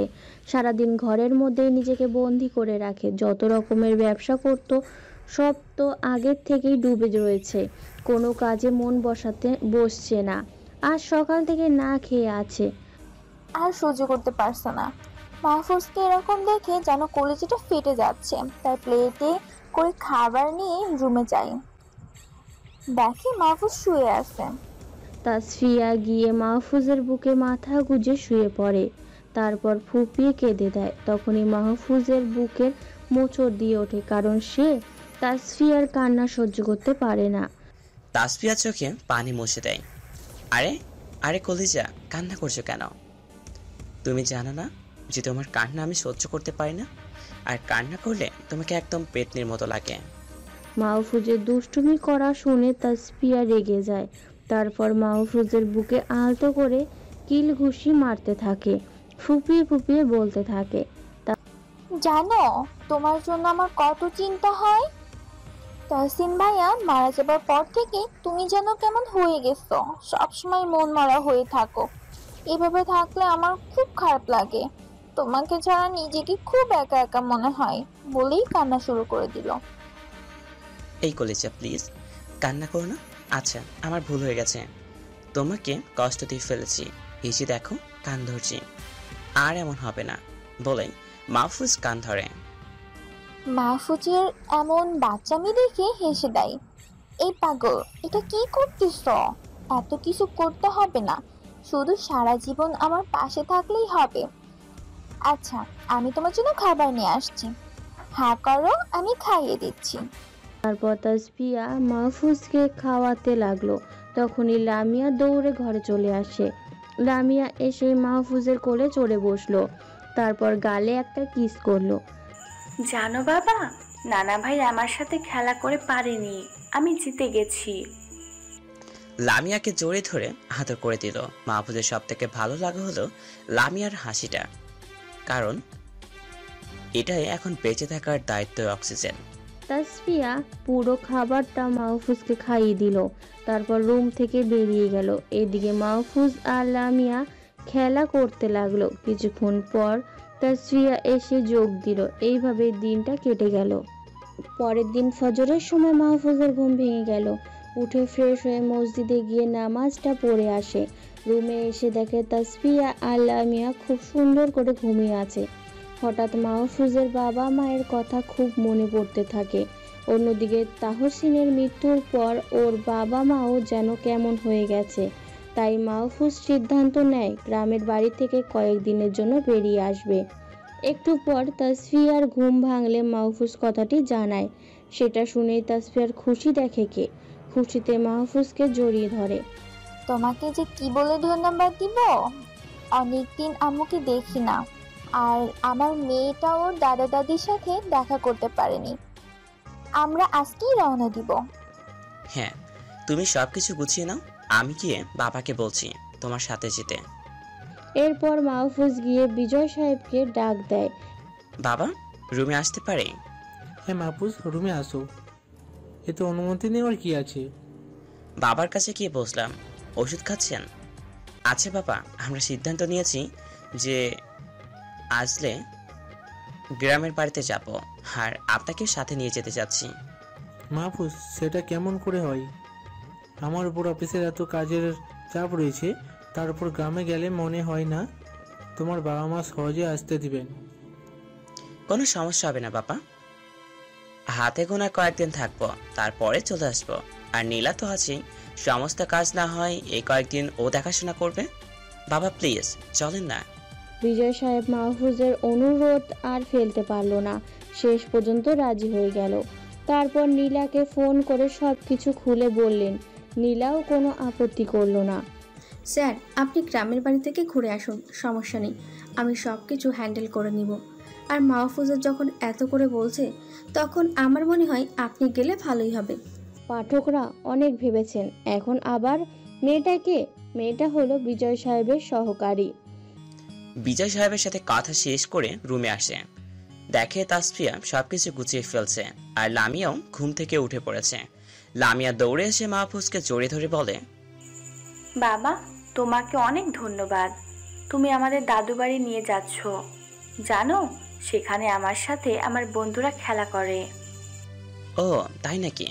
সারাদিন ঘরের মধ্যেই নিজেকে বন্দি করে রাখে। যত রকমের ব্যবসা করত সব তো আগের থেকেই ডুবে রয়েছে, কোনো কাজে মন বসছে না। আজ সকাল থেকে না খেয়ে আছে। আর সহ্য করতে পারছে না। মাহফুজকে এরকম দেখে যেন কলিজাটা ফেটে যাচ্ছে। তাই প্লেটে করে খাবার নিয়ে রুমে যায়, দেখে মাহফুজ শুয়ে আছে। তাসফিয়া গিয়ে মাহফুজের বুকে মাথা গুজে শুয়ে পড়ে, তারপর ফুপিয়ে কেঁদে দেয়। তখনই মাহফুজের বুকের মোচড় দিয়ে ওঠে, কারণ সে তাসফিয়ার কান্না সহ্য করতে পারে না। তাসফিয়া চোখে পানি মুছে দেয়। আরে আরে কলিজা, কান্না করছো কেন? তুমি জানো না যে তোমার কান্না আমি সহ্য করতে পারি না, আর কান্না করলে তোমাকে একদম পেতনির মতো লাগে। মাহফুজের দুষ্টুমি করা শুনে তাসফিয়া রেগে যায়। তারপর মাহফুজের বুকে আলতো করে কিল ঘুষি মারতে থাকে, ফুপিয়ে ফুপিয়ে বলতে থাকে, জানো তোমার জন্য আমার কত চিন্তা হয়। তাহসিন ভাইয়া মারা যাবার পর থেকে তুমি যেন কেমন হয়ে গেছো, সবসময় মন মরা হয়ে থাকো। এভাবে থাকলে আমার খুব খারাপ লাগে, তোমাকে ছাড়া নিজেকে খুব একা একা মনে হয়, বলেই কান্না শুরু করে দিল। এই কলিজা প্লিজ কান্না করো না। আচ্ছা আমার ভুল হয়ে গেছে, তোমাকে কষ্ট দিয়ে ফেলেছি, এই যে দেখো কান ধরছি, আর এমন হবে না বলেই মাহফুজ কান ধরে। মাহফুজের এমন বাচ্চামি দেখে হেসে দেয়। এই পাগল, এটা কি করতেছ? এত কিছু করতে হবে না, শুধু সারা জীবন আমার পাশে থাকলেই হবে। আচ্ছা আমি তোমার জন্য খাবার নিয়ে আসছি, হ্যাঁ করো, আমি খাইয়ে দিচ্ছি। তারপর তাসফিয়া মাহফুজকে খাওয়াতে লাগলো। তখনই লামিয়া দৌড়ে ঘরে চলে আসে। লামিয়া এসে মাহফুজের কোলে চড়ে বসলো, তারপর গালে একটা কিস করলো। জানো বাবা, নানা ভাই আমার সাথে খেলা করে পারেনি, আমি জিতে গেছি। লামিয়াকে জড়িয়ে ধরে আদর করে দিল। মাহফুজের সব থেকে ভালো লাগা হলো লামিয়ার হাসিটা, কারণ এটাই এখন বেঁচে থাকার দায়িত্ব অক্সিজেন। তাসফিয়া পুরো খাবারটা মাহফুজকে খাইয়ে দিল, তারপর রুম থেকে বেরিয়ে গেল। এদিকে মাহফুজ আর লামিয়া খেলা করতে লাগলো। কিছুক্ষণ পর তাসফিয়া এসে যোগ দিল। এইভাবে দিনটা কেটে গেল। পরের দিন ফজরের সময় মাহফুজের ঘুম ভেঙে গেল। উঠে ফ্রেশ হয়ে মসজিদে গিয়ে নামাজটা পড়ে আসে। রুমে এসে দেখে তাসফিয়া আর লামিয়া খুব সুন্দর করে ঘুমিয়ে আছে। হঠাৎ মাহফুজের বাবা মায়ের কথা খুব মনে পড়তে থাকে। অন্যদিকে তাহসিনের মৃত্যুর পর ওর বাবা মাও যেন কেমন হয়ে গেছে। তাই মাহফুজ সিদ্ধান্ত নেয় গ্রামের বাড়ি থেকে কয়েকদিনের জন্য বেরিয়ে আসবে। একটু পর তাসফিয়ার ঘুম ভাঙলে মাহফুজ কথাটি জানায়। সেটা শুনেই তাসফিয়ার খুশি দেখে কে। খুশিতে মাহফুজকে জড়িয়ে ধরে। তোমাকে যে কি বলে ধন্যবাদ দিব, অনেকদিন আম্মুকে দেখি না, আর আমার মেয়েটা ওর দাদা দাদির সাথে দেখা করতে পারেনি। আমরা আজকেই রওনা দিব। হ্যাঁ তুমি সবকিছু গুছিয়ে নাও, আমি গিয়ে বাবাকে বলছি তোমার সাথে যেতে। এরপর মাহফুজ গিয়ে বিজয় সাহেবকে ডাক দেয়। বাবা রুমে আসতে পারে? হ্যাঁ মাহফুজ, রুমে আসো। এতে অনুমতি নেওয়ার কি আছে? বাবার কাছে গিয়ে বসলাম। ওষুধ খাচ্ছেন? আচ্ছা বাবা, আমরা সিদ্ধান্ত নিয়েছি যে আসলে গ্রামের বাড়িতে যাব, আর আপনাকে সাথে নিয়ে যেতে যাচ্ছি। মাহফুজ, সেটা কেমন করে হয়? আমার উপর অফিসের এত কাজের চাপ রয়েছে, তার উপর গ্রামে গেলে মনে হয় না তোমার বাবা মা সহজে আসতে দিবেন। কোনো সমস্যা হবে না বাবা, হাতে গোনা কয়েকদিন থাকবো, তারপরে চলে আসবো। আর নীলা তো আছেই, সমস্ত কাজ না হয় এই কয়েকদিন ও দেখাশোনা করবে। বাবা প্লিজ চলেন না। বিজয় সাহেব মাহফুজের অনুরোধ আর ফেলতে পারল না, শেষ পর্যন্ত রাজি হয়ে গেল। তারপর নীলাকে ফোন করে সব কিছু খুলে বললেন। নীলাও কোনো আপত্তি করল না। স্যার আপনি গ্রামের বাড়ি থেকে ঘুরে আসুন, সমস্যা নেই, আমি সব কিছু হ্যান্ডেল করে নিব। আর মাহফুজের যখন এত করে বলছে, তখন আমার মনে হয় আপনি গেলে ভালোই হবে। পাঠকরা অনেক ভেবেছেন, এখন আবার মেয়েটাকে? মেয়েটা হলো বিজয় সাহেবের সহকারী। বিজয় সাহেবের সাথে কথা শেষ করে রুমে আসে, দেখে তাসফিয়া সবকিছু গুছিয়ে ফেলছে আর লামিয়াও ঘুম থেকে উঠে পড়েছে। লামিয়া দৌড়ে এসে মাহফুজকে জড়িয়ে ধরে বলে, বাবা, তোমাকে অনেক ধন্যবাদ। তুমি আমাদের দাদু বাড়ি নিয়ে যাচ্ছ। জানো, সেখানে আমার সাথে আমার বন্ধুরা খেলা করে। ও তাই নাকি?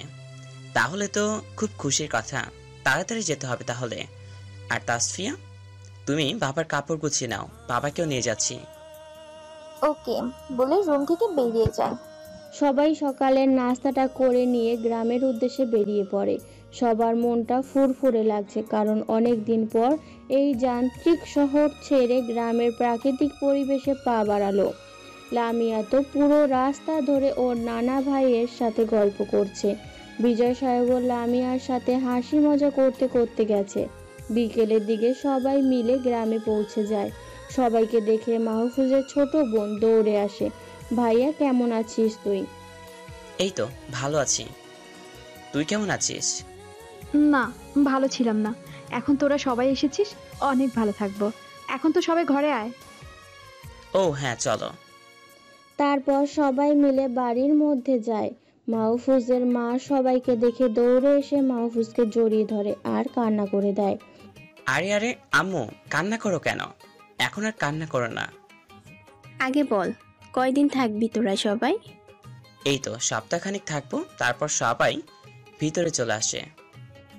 তাহলে তো খুব খুশির কথা। তাড়াতাড়ি যেতে হবে তাহলে। আর তাসফিয়া, তুমি বাবার কাপড় গুছিয়ে নাও, বাবাকেও নিয়ে যাচ্ছি। ওকে বলে রুম থেকে বেরিয়ে যায়। সবাই সকালের নাস্তাটা করে নিয়ে গ্রামের উদ্দেশ্যে বেরিয়ে পড়ে। সবার মনটা ফুরফুরে লাগছে, কারণ অনেক দিন পর এই যান্ত্রিক শহর ছেড়ে গ্রামের প্রাকৃতিক পরিবেশে পা বাড়ালো। লামিয়া তো পুরো রাস্তা ধরে ওর নানা ভাইয়ের সাথে গল্প করছে। বিজয় সাহেবও লামিয়ার সাথে হাসি মজা করতে করতে গেছে। বিকেলের দিকে সবাই মিলে গ্রামে পৌঁছে যায়। সবাইকে দেখে মাহফুজের ছোট বোন দৌড়ে আসে। ভাইয়া, কেমন আছিস তুই? এই তো ভালো আছি, তুই কেমন আছিস? না, ভালো ছিলাম না। এখন তোরা সবাই এসেছিস, অনেক ভালো থাকবো। এখন তো সবাই ঘরে আয়। ও হ্যাঁ, চলো। তারপর সবাই মিলে বাড়ির মধ্যে যায়। মাহফুজের মা সবাইকে দেখে দৌড়ে এসে মাহফুজকে জড়িয়ে ধরে আর কান্না করে দেয়। আরে আরে আম্মু, কান্না করো কেন? এখন আর কান্না করো না। আগে বল, কয়দিন থাকবি তোরা সবাই? এই তো সপ্তাহখানিক থাকবো, তারপর সবাই ভিতরে চলে আসে।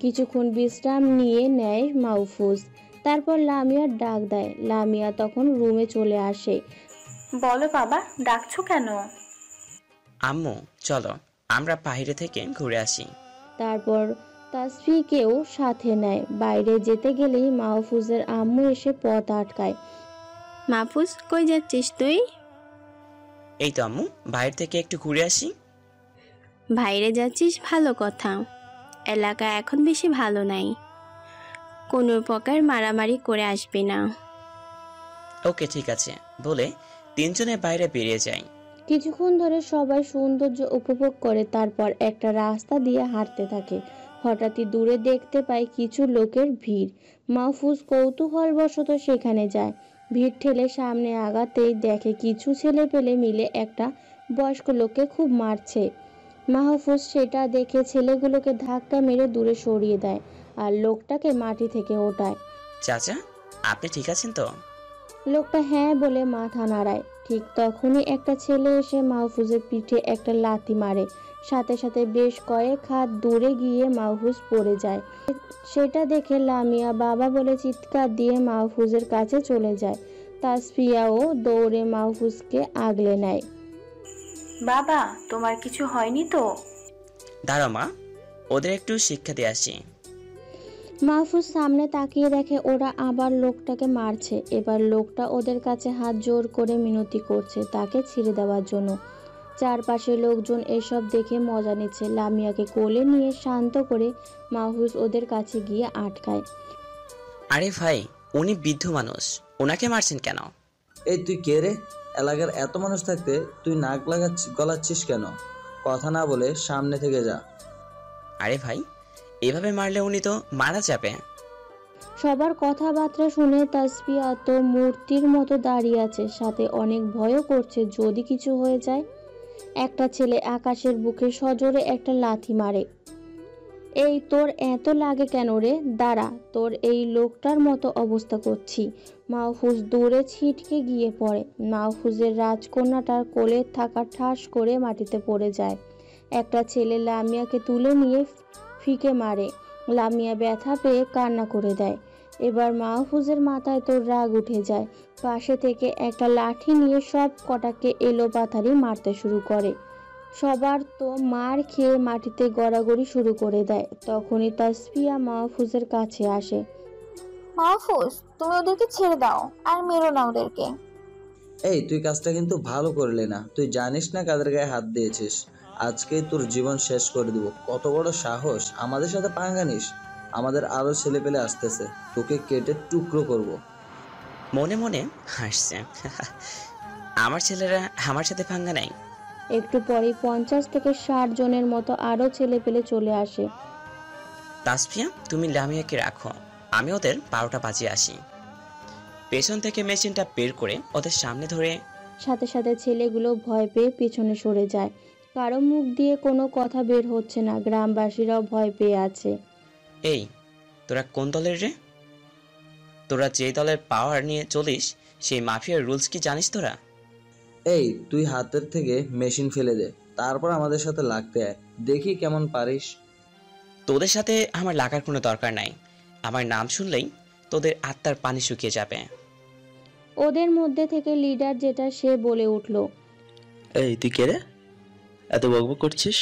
কিছুক্ষণ বিশ্রাম নিয়ে নেয় মাহফুজ। তারপর লামিয়ার ডাক দেয়। লামিয়া তখন রুমে চলে আসে। বলো বাবা, ডাকছো কেন? আম্মু চলো আমরা বাইরে থেকে ঘুরে আসি। তারপর তাসফিকেও সাথে নেয়। বাইরে যেতে গেলেই মাহফুজের আম্মু এসে পথ আটকায়। মাহফুজ, কই যাচ্ছিস তুই? এই তো আম্মু, বাইরে থেকে একটু ঘুরে আসি। বাইরে যাচ্ছিস, ভালো কথা। এলাকা এখন বেশি ভালো নাই, কোনো প্রকার মারামারি করে আসবি না। ওকে ঠিক আছে বলে তিনজনে বাইরে বেরিয়ে যায়। কিছুক্ষণ ধরে সবাই সৌন্দর্য উপভোগ করে, তারপর একটা রাস্তা দিয়ে হাঁটতে থাকে। হঠাৎই দূরে দেখতে পায় কিছু লোকের ভিড়। মাহফুজ কৌতূহলবশত সেখানে যায়। ভিড় ঠেলে সামনে আগাতেই দেখে কিছু ছেলে পেলে মিলে একটা বয়স্ক লোককে খুব মারছে। মাহফুজ সেটা দেখে ছেলেগুলোকে ধাক্কা মেরে দূরে সরিয়ে দেয় আর লোকটাকে মাটি থেকে ওঠায়। চাচা, আপনি ঠিক আছেন তো? লোকটা হ্যাঁ বলে মাথা নাড়ায়। ঠিক তখনই একটা ছেলে এসে মাহফুজের পিঠে একটা লাথি মারে। সাথে সাথে বেশ কয়েক হাত দূরে গিয়ে মাহফুজ পড়ে যায়। সেটা দেখে লামিয়া বাবা বলে চিৎকার দিয়ে মাহফুজের কাছে চলে যায়। তাসফিয়াও দৌড়ে মাহফুজকে আগলে নেয়। বাবা, তোমার কিছু হয়নি তো? দাঁড়া মা, ওদের একটু শিক্ষা দিয়ে আসি। মাহফুজ সামনে তাকিয়ে দেখে ওরা আবার লোকটাকে মারছে। এবার লোকটা ওদের কাছে হাত জোর করে মিনতি করছে তাকে ছেড়ে দেওয়ার জন্য। চারপাশের লোকজন এসব দেখে মজা নিচ্ছে। লামিয়াকে কোলে নিয়ে শান্ত করে মাহফুজ ওদের কাছে গিয়ে আটকায়। আরে ভাই, উনি বৃদ্ধ মানুষ, ওনাকে মারছেন কেন? এই তুই কে রে? এলাকার এত মানুষ থাকতে তুই নাক গলাচ্ছিস কেন? কথা না বলে সামনে থেকে যা। আরে ভাই, এভাবে মারলে উনি তো মারা যাবে। সবার কথাবার্তা শুনে তাসফিয়া তো মূর্তির মতো দাঁড়িয়ে আছে, সাথে অনেক ভয়ও করছে যদি কিছু হয়ে যায়। একটা ছেলে আকাশের বুকে সজোরে একটা লাথি মারে। এই তোর এত লাগে কেন রে? দাঁড়া, তোর এই লোকটার মতো অবস্থা করছি। মাহফুজ দূরে ছিটকে গিয়ে পড়ে। মাহফুজের রাজকন্যাটার কোলে থাকা ঠাস করে মাটিতে পড়ে যায়। একটা ছেলে লামিয়াকে তুলে নিয়ে ফিকে মারে। লামিয়া ব্যথা পেয়ে কান্না করে দেয়। এবার মাহফুজের মাথায় তো রাগ উঠে যায়। পাশে থেকে একটা লাঠি নিয়ে সব কটাকে এলোপাথারি মারতে শুরু করে। সবার তো মার খেয়ে মাটিতে গড়াগড়ি শুরু করে দেয়। তখনই তাসফিয়া মাহফুজের কাছে আসে। মাহফুজ, তুমি ওদেরকে ছেড়ে দাও আর মেরো না ওদেরকে। এই তুই কাজটা কিন্তু ভালো করলি না। তুই জানিস না কাদের গায়ে হাত দিয়েছিস। আজকেই তোর জীবন শেষ করে দিব। কত বড় সাহস, আমাদের সাথে পাঙ্গা নিস। আমাদের আরো ছেলে পেলে আসতেছে, তোকে কেটে টুকরো করব। মনে মনে হাসছে। আমার ছেলেরা আমার সাথে পাঙ্গা নাই। একটু পরে 50 থেকে 60 জনের মতো আরো ছেলে পেলে চলে আসে। তাসফিয়া, তুমি লামিয়াকে রাখো, আমি ওদের 12টা বাজিয়ে আসি। পেছন থেকে মেশিনটা বের করে ওদের সামনে ধরে সাথে সাথে ছেলেগুলো ভয় পেয়ে পিছনে সরে যায়। কারো মুখ দিয়ে কোনো কথা বের হচ্ছে না। গ্রামবাসীরাও ভয় পেয়ে আছে। এই তোরা কোন দলের রে? তোরা যে দলের পাওয়ার নিয়ে চলিস সেই মাফিয়ার রুলস কি জানিস তোরা? এই তুই হাতের থেকে মেশিন ফেলে দে, তারপর আমাদের সাথে লাগতে আয়, দেখি কেমন পারিস। তোদের সাথে আমার লাগার কোনো দরকার নাই। আমার নাম শুনলেই তোদের আত্মার পানি শুকিয়ে যাবে। ওদের মধ্যে থেকে লিডার যেটা সে বলে উঠল, এই তুই কে রে, এত বকবক করছিস?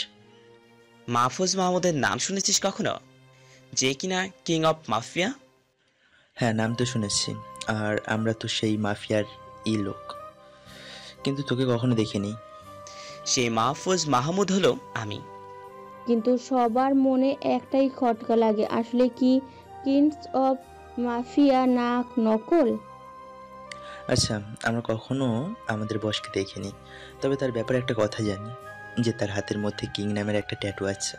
মাহফুজ মাহমুদের নাম শুনেছিস কখনো? যে কিনা কিং অফ মাফিয়া। হ্যাঁ, নাম তো শুনেছি, আর আমরা তো সেই মাফিয়ার লোক, কিন্তু তোকে কখনো দেখিনি। সেই মাহফুজ মাহমুদ হলো আমি। কিন্তু সবার মনে একটাই খটকা লাগে, আসলে কি কিংস অফ মাফিয়া না নকল? আচ্ছা, আমরা কখনো আমাদের বসকে দেখিনি, তবে তার ব্যাপারে একটা কথা জানি, যে তার হাতের মধ্যে কিং নামের একটা ট্যাটু আছে।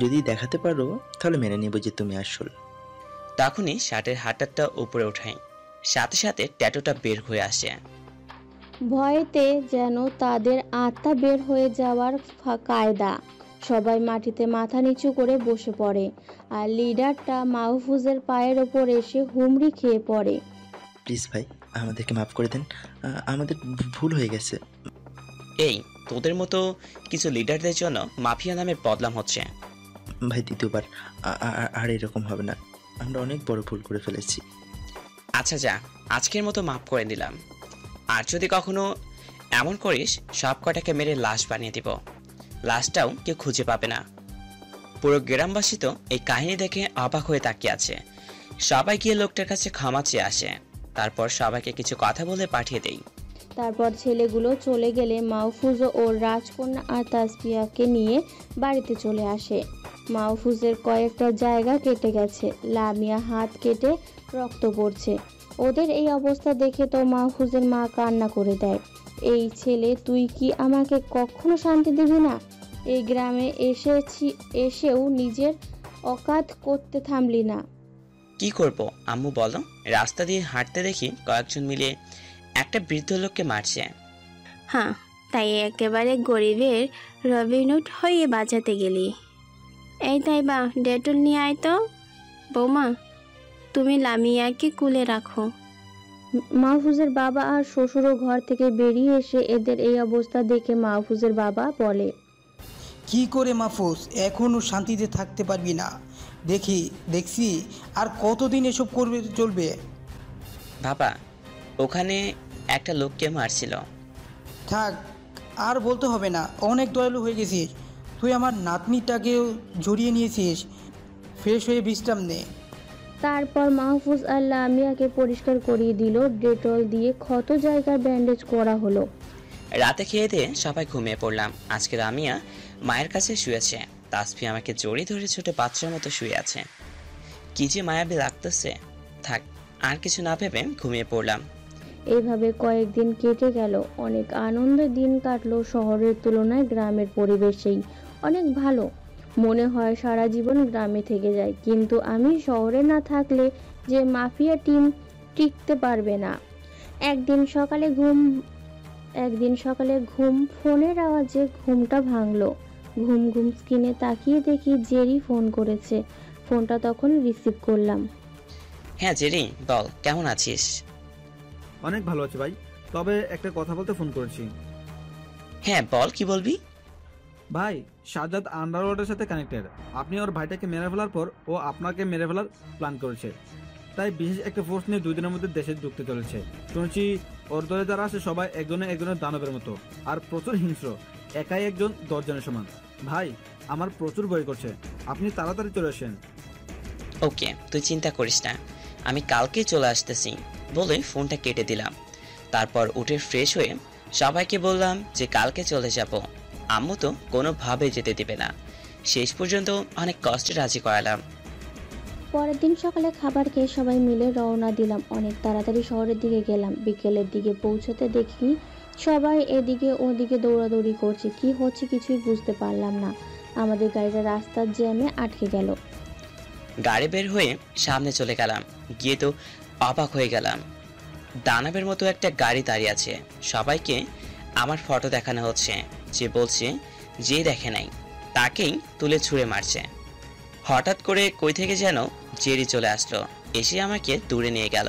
যদি দেখাতে পারো তাহলে মেনে নেব যে তুমি আসল। তখনই শার্টের হাতারটা উপরে ওঠাই, সাথে সাথে ট্যাটুটা বের হয়ে আসে। ভয়েতে যেন তাদের আত্মা বের হয়ে যাওয়ার কায়দা। সবাই মাটিতে মাথা নিচু করে বসে পড়ে, আর লিডারটা মাহফুজের পায়ের ওপর এসে হুমড়ি খেয়ে পড়ে। প্লিজ ভাই, আমাদেরকে মাফ করে দেন, আমাদের ভুল হয়ে গেছে। এই তোদের মতো কিছু লিডারদের জন্য মাফিয়া নামের বদনাম হচ্ছে। ভাই, দ্বিতীয়বার আর এরকম হবে না, আমরা অনেক বড় ভুল করে ফেলেছি। আচ্ছা যা, আজকের মতো মাফ করে দিলাম। আর যদি কখনো এমন করিস সব কটাকে মেরে লাশ বানিয়ে দিব, লাশটাও কেউ খুঁজে পাবে না। পুরো গ্রামবাসী তো এই কাহিনী দেখে অবাক হয়ে তাকিয়ে আছে। সবাই গিয়ে লোকটার কাছে ক্ষমা চেয়ে আসে, তারপর সবাইকে কিছু কথা বলে পাঠিয়ে দেই। তারপর ছেলেগুলো চলে গেলে মাহফুজ ও রাজকন্যা আর তাসফিয়াকে নিয়ে বাড়িতে চলে আসে। মাহফুজের কয়েকটা জায়গা কেটে গেছে, লামিয়া হাত কেটে রক্ত পড়ছে। ওদের এই অবস্থা দেখে তো মাহফুজের মা কান্না করে দেয়, এই ছেলে তুই কি আমাকে কখনো শান্তি দিবি না? এই গ্রামে এসেও নিজের অকাত করতে থামলি না। কি করব আম্মু বলো? রাস্তা দিয়ে হাঁটতে দেখি কয়েকজন মিলে একটা বৃদ্ধ লোককে মারছে। হ্যাঁ, তাই একেবারে গরিবের রবিনহুড হয়ে বাঁচাতে গেলি। এই তাই বা, ডেটল নিয়ে আয় তো। বৌমা, তুমি লামিয়াকে কুলে রাখো। মাহফুজের বাবা আর শ্বশুরও ঘর থেকে বেরিয়ে এসে এদের এই অবস্থা দেখে মাহফুজের বাবা বলে, কি করে মাহফুজ, এখনও শান্তিতে থাকতে পারবি না? দেখছি আর কতদিন এসব করবে চলবে? বাবা, ওখানে একটা লোককে মারছিল। থাক, আর বলতে হবে না, অনেক দয়ালু হয়ে গেছিস তুই। আমার নাতনিটাকেও জড়িয়ে নিয়েছিস, ফ্রেশ হয়ে বিশ্রাম নে। তারপর মাহফুজ আর লামিয়াকে পরিষ্কার করিয়ে দিল, ডেটল দিয়ে ক্ষত জায়গার ব্যান্ডেজ করা হলো। রাতে খেয়ে দিয়ে সবাই ঘুমিয়ে পড়লাম। আজকে লামিয়া মায়ের কাছে শুয়েছে, তাসফি আমাকে জড়িয়ে ধরে ছোট বাচ্চার মতো শুয়ে আছে। কি যে মায়াবী লাগতেছে। থাক, আর কিছু না ভেবে ঘুমিয়ে পড়লাম। এইভাবে কয়েকদিন কেটে গেল, অনেক আনন্দের দিন কাটলো। শহরের তুলনায় গ্রামের পরিবেশেই অনেক ভালো, মনে হয় সারা জীবন গ্রামে থেকে যায়। কিন্তু আমি শহরে না থাকলে যে মাফিয়া টিম টিকতে পারবে না। একদিন সকালে ঘুম ফোনের আওয়াজে ঘুমটা ভাঙলো। ঘুম স্ক্রিনে তাকিয়ে দেখি জেরি ফোন করেছে। ফোনটা তখন রিসিভ করলাম। হ্যাঁ জেরি, বল কেমন আছিস? অনেক ভালো আছি ভাই, তবে একটা কথা বলতে ফোন করেছি। হ্যাঁ বল, কি বলবি? ভাই, সাজ্জাদ আন্ডারওয়ার্ল্ডের সাথে কানেক্টেড। আপনি ওর ভাইটাকে মেরে ফেলার পর ও আপনাকে মেরে ফেলার প্ল্যান করেছে, তাই বিশেষ একটা ফোর্স নিয়ে 2 দিনের মধ্যে দেশে ঢুকতে চলেছে। শুনেছি ওর দলে যারা আছে সবাই একজনের দানবের মতো, আর প্রচুর হিংস্র, একাই একজন 10 জনের সমান। ভাই, আমার প্রচুর ভয় করছে, আপনি তাড়াতাড়ি চলে আসেন। ওকে, তুই চিন্তা করিস না, আমি কালকেই চলে আসতেছি বলে ফোনটা কেটে দিলাম। তারপর উঠে ফ্রেশ হয়ে সবাইকে বললাম যে কালকে চলে যাব। আম্মু তো কোনোভাবে যেতে দিবে না। শেষ পর্যন্ত অনেক কষ্টে রাজি করালাম। পরের দিন সকালে খাবার খেয়ে সবাই মিলে রওনা দিলাম। অনেক তাড়াতাড়ি শহরের দিকে গেলাম। বিকেলের দিকে পৌঁছতে দেখি সবাই এদিকে ওদিকে দৌড়াদৌড়ি করছে। কি হচ্ছে কিছুই বুঝতে পারলাম না। আমাদের গাড়িটা রাস্তার জ্যামে আটকে গেল। গাড়ি বের হয়ে সামনে চলে গেলাম, গিয়ে তো অবাক হয়ে গেলাম। দানবের মতো একটা গাড়ি দাঁড়িয়ে আছে, সবাইকে আমার ফটো দেখানো হচ্ছে। যে বলছে যে দেখে নাই তাকেই তুলে ছুঁড়ে মারছে। হঠাৎ করে কই থেকে যেন জেরি চলে আসলো। এসে আমাকে দূরে নিয়ে গেল।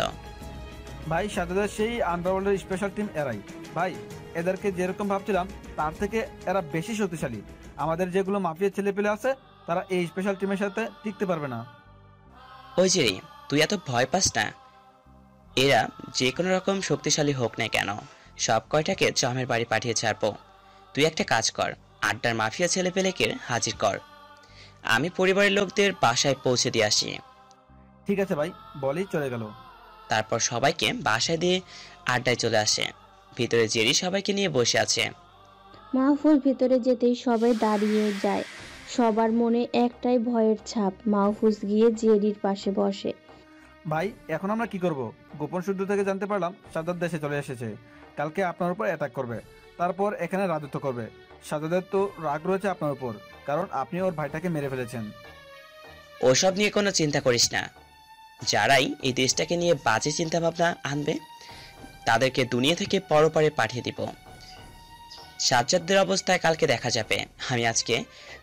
ভাই সাজাদের সেই আন্ডারওয়ার্ল্ডের স্পেশাল টিম এরাই। ভাই এদেরকে যেরকম ভাবছিলাম তার থেকে এরা বেশি শক্তিশালী। আমাদের যেগুলো মাফিয়া ছেলেপেলে আছে তারা এই স্পেশাল টিমের সাথে টিকতে পারবে না। ওই যে তুই এত ভয় পাস না, এরা যে কোনো রকম শক্তিশালী হোক না কেন সব কয়টাকে জমের বাড়ি পাঠিয়ে ছাড়বো। তুই একটা কাজ কর, আড্ডার মাফিয়া ছেলেপেলেকে হাজির কর, আমি পরিবারের লোকদের বাসায় পৌঁছে দিয়ে আসি। ঠিক আছে ভাই, বলেই চলে গেল। তারপর সবাইকে বাসায় দিয়ে আড্ডায় চলে আসে। ভিতরে জেরি সবাইকে নিয়ে বসে আছে। মাহফুজ ভিতরে যেতেই সবাই দাঁড়িয়ে যায়। সবার মনে একটাই ভয়ের ছাপ। মাহফুজ গিয়ে জেরির পাশে বসে। ভাই এখন আমরা কি করব? গোপন সূত্র থেকে জানতে পারলাম সাজাদ দেশে চলে এসেছে। কালকে আপনার উপর অ্যাটাক করবে, তারপর এখানে রাজত্ব করবে। সাজাদের তো রাগ রয়েছে আপনার উপর, কারণ আপনি ওর ভাইটাকে মেরে ফেলেছেন। ওসব নিয়ে কোনো চিন্তা করিস না। যারাই এই দেশটাকে নিয়ে বাজে চিন্তা ভাবনা আনবে তাদেরকে দুনিয়া থেকে পরপারে পাঠিয়ে দিব। সাজ্জাদদের অবস্থায় কালকে দেখা যাবে। আমি আজকে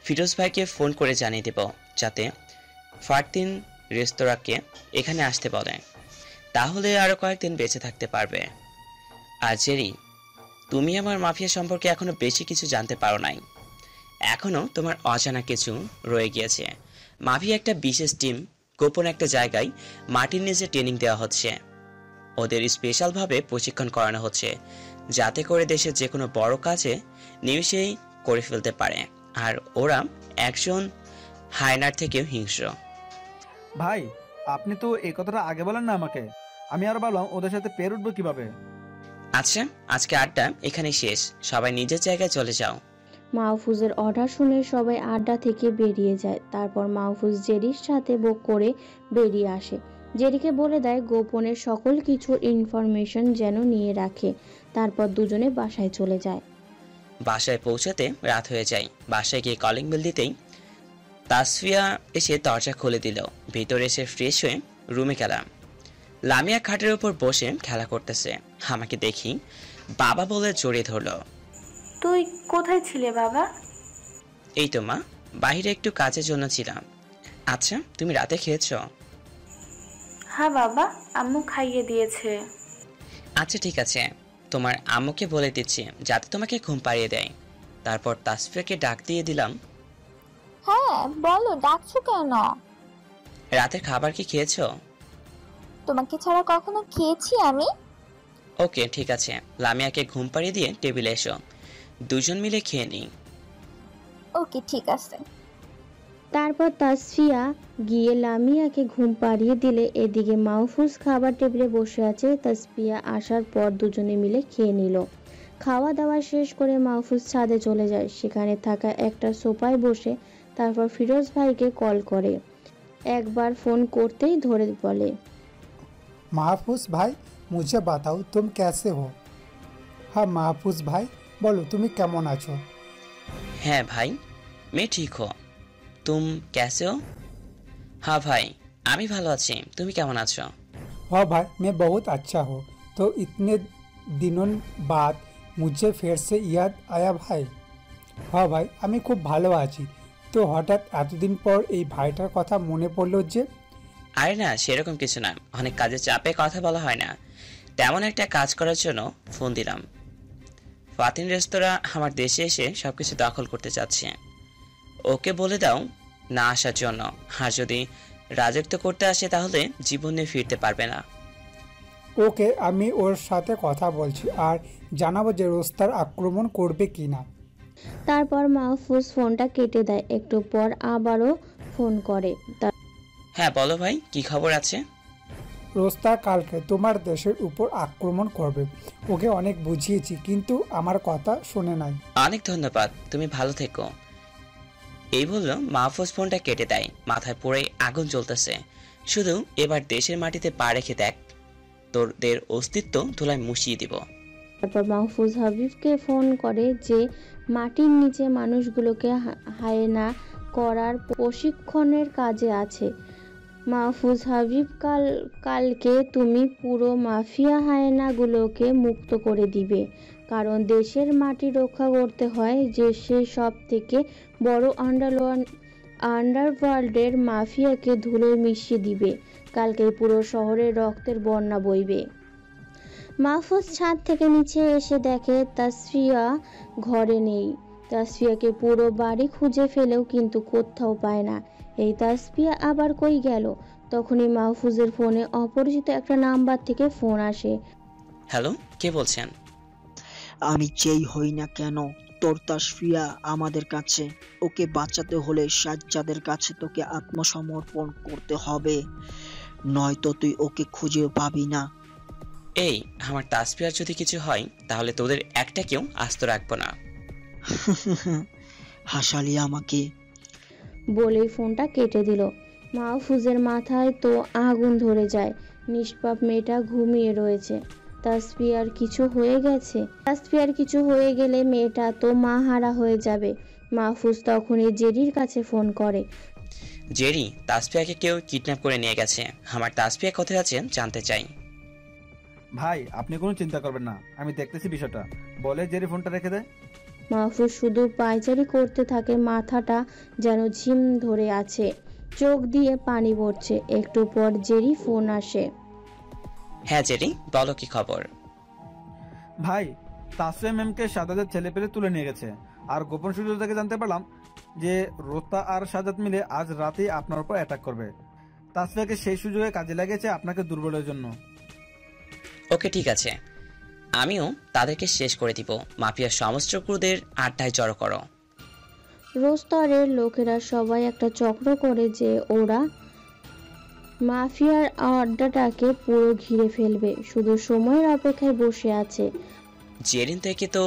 ফিরোজ ভাইকে ফোন করে জানিয়ে দেব যাতে ফারদিন রেস্তোরাঁকে এখানে আসতে বলে, তাহলে আরো কয়েকদিন বেঁচে থাকতে পারবে। আর জেরি, তুমি আমার মাফিয়া সম্পর্কে এখনো বেশি কিছু জানতে পারো নাই, এখনো তোমার অজানা কিছু রয়ে গিয়েছে। মাফিয়া একটা বিশেষ টিম, গোপন একটা জায়গায় মাটির নিচে ট্রেনিং দেওয়া হচ্ছে। ওদের স্পেশালভাবে প্রশিক্ষণ করানো হচ্ছে যাতে করে দেশের যে কোনো বড় কাজে নিমিষেই করে ফেলতে পারে। আর ওরা একজন হায়নার থেকেও হিংস্র। ভাই আপনি তো এই কথাটা আগে বলেন না আমাকে, আমি আরো ভাবলাম ওদের সাথে পেরে উঠবো কিভাবে। আচ্ছা, আজকে আড্ডা এখানেই শেষ, সবাই নিজের জায়গায় চলে যাও। মাহফুজের অর্ডার শুনে সবাই আড্ডা থেকে বেরিয়ে যায়। তারপর মাহফুজ জেরির সাথে বুক করে বেরিয়ে আসে। জেরিকে বলে দেয় গোপনের সকল কিছুর ইনফরমেশন যেন নিয়ে রাখে। তারপর দুজনে বাসায় চলে যায়। বাসায় পৌঁছাতে রাত হয়ে যায়। বাসায় গিয়ে কলিং বেল দিতেই তাসফিয়া এসে দরজা খুলে দিল। ভিতরে এসে ফ্রেশ হয়ে রুমে গেলাম। লামিয়া খাটের উপর বসে খেলা করতেছে। আমাকে দেখি বাবা বলে জড়িয়ে ধরলো। তুই কোথায় ছিলে বাবা? এই তো মা, বাইরে একটু কাজের জন্য ছিলাম। আচ্ছা, তুমি রাতে খেয়েছো? হ্যাঁ বাবা, আম্মু খাইয়ে দিয়েছে। আচ্ছা ঠিক আছে, তোমার আম্মুকে বলে দিচ্ছি যাতে তোমাকে ঘুম পাড়িয়ে দেয়। তারপর তাসফিয়াকে ডাক দিয়ে দিলাম। হ্যাঁ বলো, ডাকছো কেন? রাতের খাবার কি খেয়েছো? তোমাকে ছাড়া কখনো খেয়েছি আমি? ওকে ঠিক আছে, লামিয়াকে ঘুম পাড়িয়ে দিয়ে টেবিলে এসো, দুজন মিলে খেয়ে নিই। ওকে ঠিক আছে। তারপর তাসফিয়া গিয়ে লামিয়াকে ঘুম পাড়িয়ে দিলে। এদিকে মাহফুজ খাবার টেবিলে বসে আছে। তাসফিয়া আসার পর দুজনে মিলে খেয়ে নিল। খাওয়া দাওয়া শেষ করে মাহফুজ ছাদে চলে যায়। সেখানে থাকা একটা সোফায় বসে তারপর ফিরোজ ভাইকে কল করে। একবার ফোন করতেই ধরে বলে, महफूज भाई मुझे बताओ तुम कैसे हो? हाँ महफूज भाई बोलो तुम्हें केमन आछो? হ্যাঁ ভাই, मैं ठीक हो, तुम कैसे हो? हाँ भाई, আমি ভালো আছি, তুমি কেমন আছো? हाँ भाई मैं बहुत अच्छा हूँ। तो इतने दिनों बाद मुझे फिर से याद आया भाई? हाँ भाई আমি খুব ভালো আছি। তো হঠাৎ এতদিন পর এই ভাইটার কথা মনে পড়লো যে? আরে না, সেরকম কিছু না, অনেক কাজের চাপে কথা বলা হয় না, তেমন একটা কাজ করার জন্য ফোন দিলাম। ফাতিন রেস্তোরাঁ আমার দেশে এসে সবকিছু দখল করতে চাচ্ছে। ওকে বলে দাও না আসার জন্য, আর যদি রাজত্ব করতে আসে তাহলে জীবনে ফিরতে পারবে না। ওকে আমি ওর সাথে কথা বলছি আর জানাবো যে রোস্তার আক্রমণ করবে কি না। তারপর মাহফুজ ফোনটা কেটে দেয়। একটু পর আবারও ফোন করে। হ্যাঁ বলো ভাই, কি খবর আছে? রোস্তা কালকে তোমার দেশের উপর আক্রমণ করবে। ওকে অনেক বুঝিয়েছি কিন্তু আমার কথা শুনে নাই। অনেক ধন্যবাদ, তুমি ভালো থেকো। এই বললো মাহফুজ ফোনটা কেটে দেয়। মাথায় পুরো আগুন জ্বলতেছে। শুধু এবার দেশের মাটিতে পা রেখে দেখ, তোদের অস্তিত্ব ধুলায় মুছিয়ে দিব। তারপর মাহফুজ হাবিবকে ফোন করে যে মাটির নিচে মানুষগুলোকে হায়না করার প্রশিক্ষণের কাজে আছে। মাহফুজ হাবিব কালকে তুমি পুরো মাফিয়া হায়নাগুলোকে মুক্ত করে দিবে, কারণ দেশের মাটি রক্ষা করতে হয়। দেশের সব থেকে বড় আন্ডারওয়ার্ল্ডের মাফিয়াকে ধুলোয় মিশিয়ে দিবে। কালকে পুরো শহরে রক্তের বন্যা বইবে। মাহফুজ ছাদ থেকে নিচে এসে দেখে তাসফিয়া ঘরে নেই। তাসফিয়াকে পুরো বাড়ি খুঁজে ফেলেও কিন্তু কোথাও পায় না। এই তাসফিয়া আবার কই গেল? তখনই মাহফুজের ফোনে অপরিচিত একটা নাম্বার থেকে ফোন আসে। হ্যালো, কে বলছেন? আমি যেই হই না কেন, তোর তাসফিয়া আমাদের কাছে। ওকে বাঁচাতে হলে সাজ্জাদের কাছে তোকে আত্মসমর্পণ করতে হবে, নয়তো তুই ওকে খুঁজেও পাবি না। এই, আমার তাসফিয়ার যদি কিছু হয় তাহলে তোদের একটাকেও আস্ত রাখবো না। হাসালি আমাকে। বলেই ফোনটা কেটে দিল। মাহফুজের মাথায় তো আগুন ধরে যায়। নিষ্পাপ মেয়েটা ঘুমিয়ে রয়েছে। তাসফিয়ার কিছু হয়ে গেছে। তাসফিয়ার কিছু হয়ে গেলে মেয়েটা তো মাহারা হয়ে যাবে। মাহফুজ তখনই জেরির কাছে ফোন করে। জেরি, তাসফিয়াকে কেউ কিডন্যাপ করে নিয়ে গেছে। আমার তাসফিয়া কোথায় আছে জানতে চাই। ভাই, আপনি কোনো চিন্তা করবেন না, আমি দেখতেছি বিষয়টা, বলে জেরি ফোনটা রেখে দেয়। মাহফুজ শুধু পায়চারি করতে থাকে। মাথাটা যেন ঝিম ধরে আছে, চোখ দিয়ে পানি পড়ছে। একটু পর জেরি ফোন আসে। হ্যাঁ জেরি, বলো কি খবর? ভাই, তাসফিয়া ম্যামকে সাজাদের ছেলে পেলে তুলে নিয়ে গেছে। আর গোপন সূত্র থেকে জানতে পারলাম যে রোস্তা আর সাজাদ মিলে আজ রাতেই আপনার উপর অ্যাটাক করবে। তাসফিয়াকে সেই সুযোগে কাজে লাগিয়েছে আপনাকে দুর্বলের জন্য। ওকে, ঠিক আছে, আমিও তাদেরকে শেষ করে দিব। মাফিয়ার সমস্ত ক্রুদের আড্ডায় জড়ো করো। রোস্তরের লোকেরা সবাই একটা চক্র করে যে ওরা মাফিয়ার আড্ডাটাকে পুরো ঘিরে ফেলবে। শুধু সময়ের অপেক্ষায় বসে আছে। জেরিন থেকে তো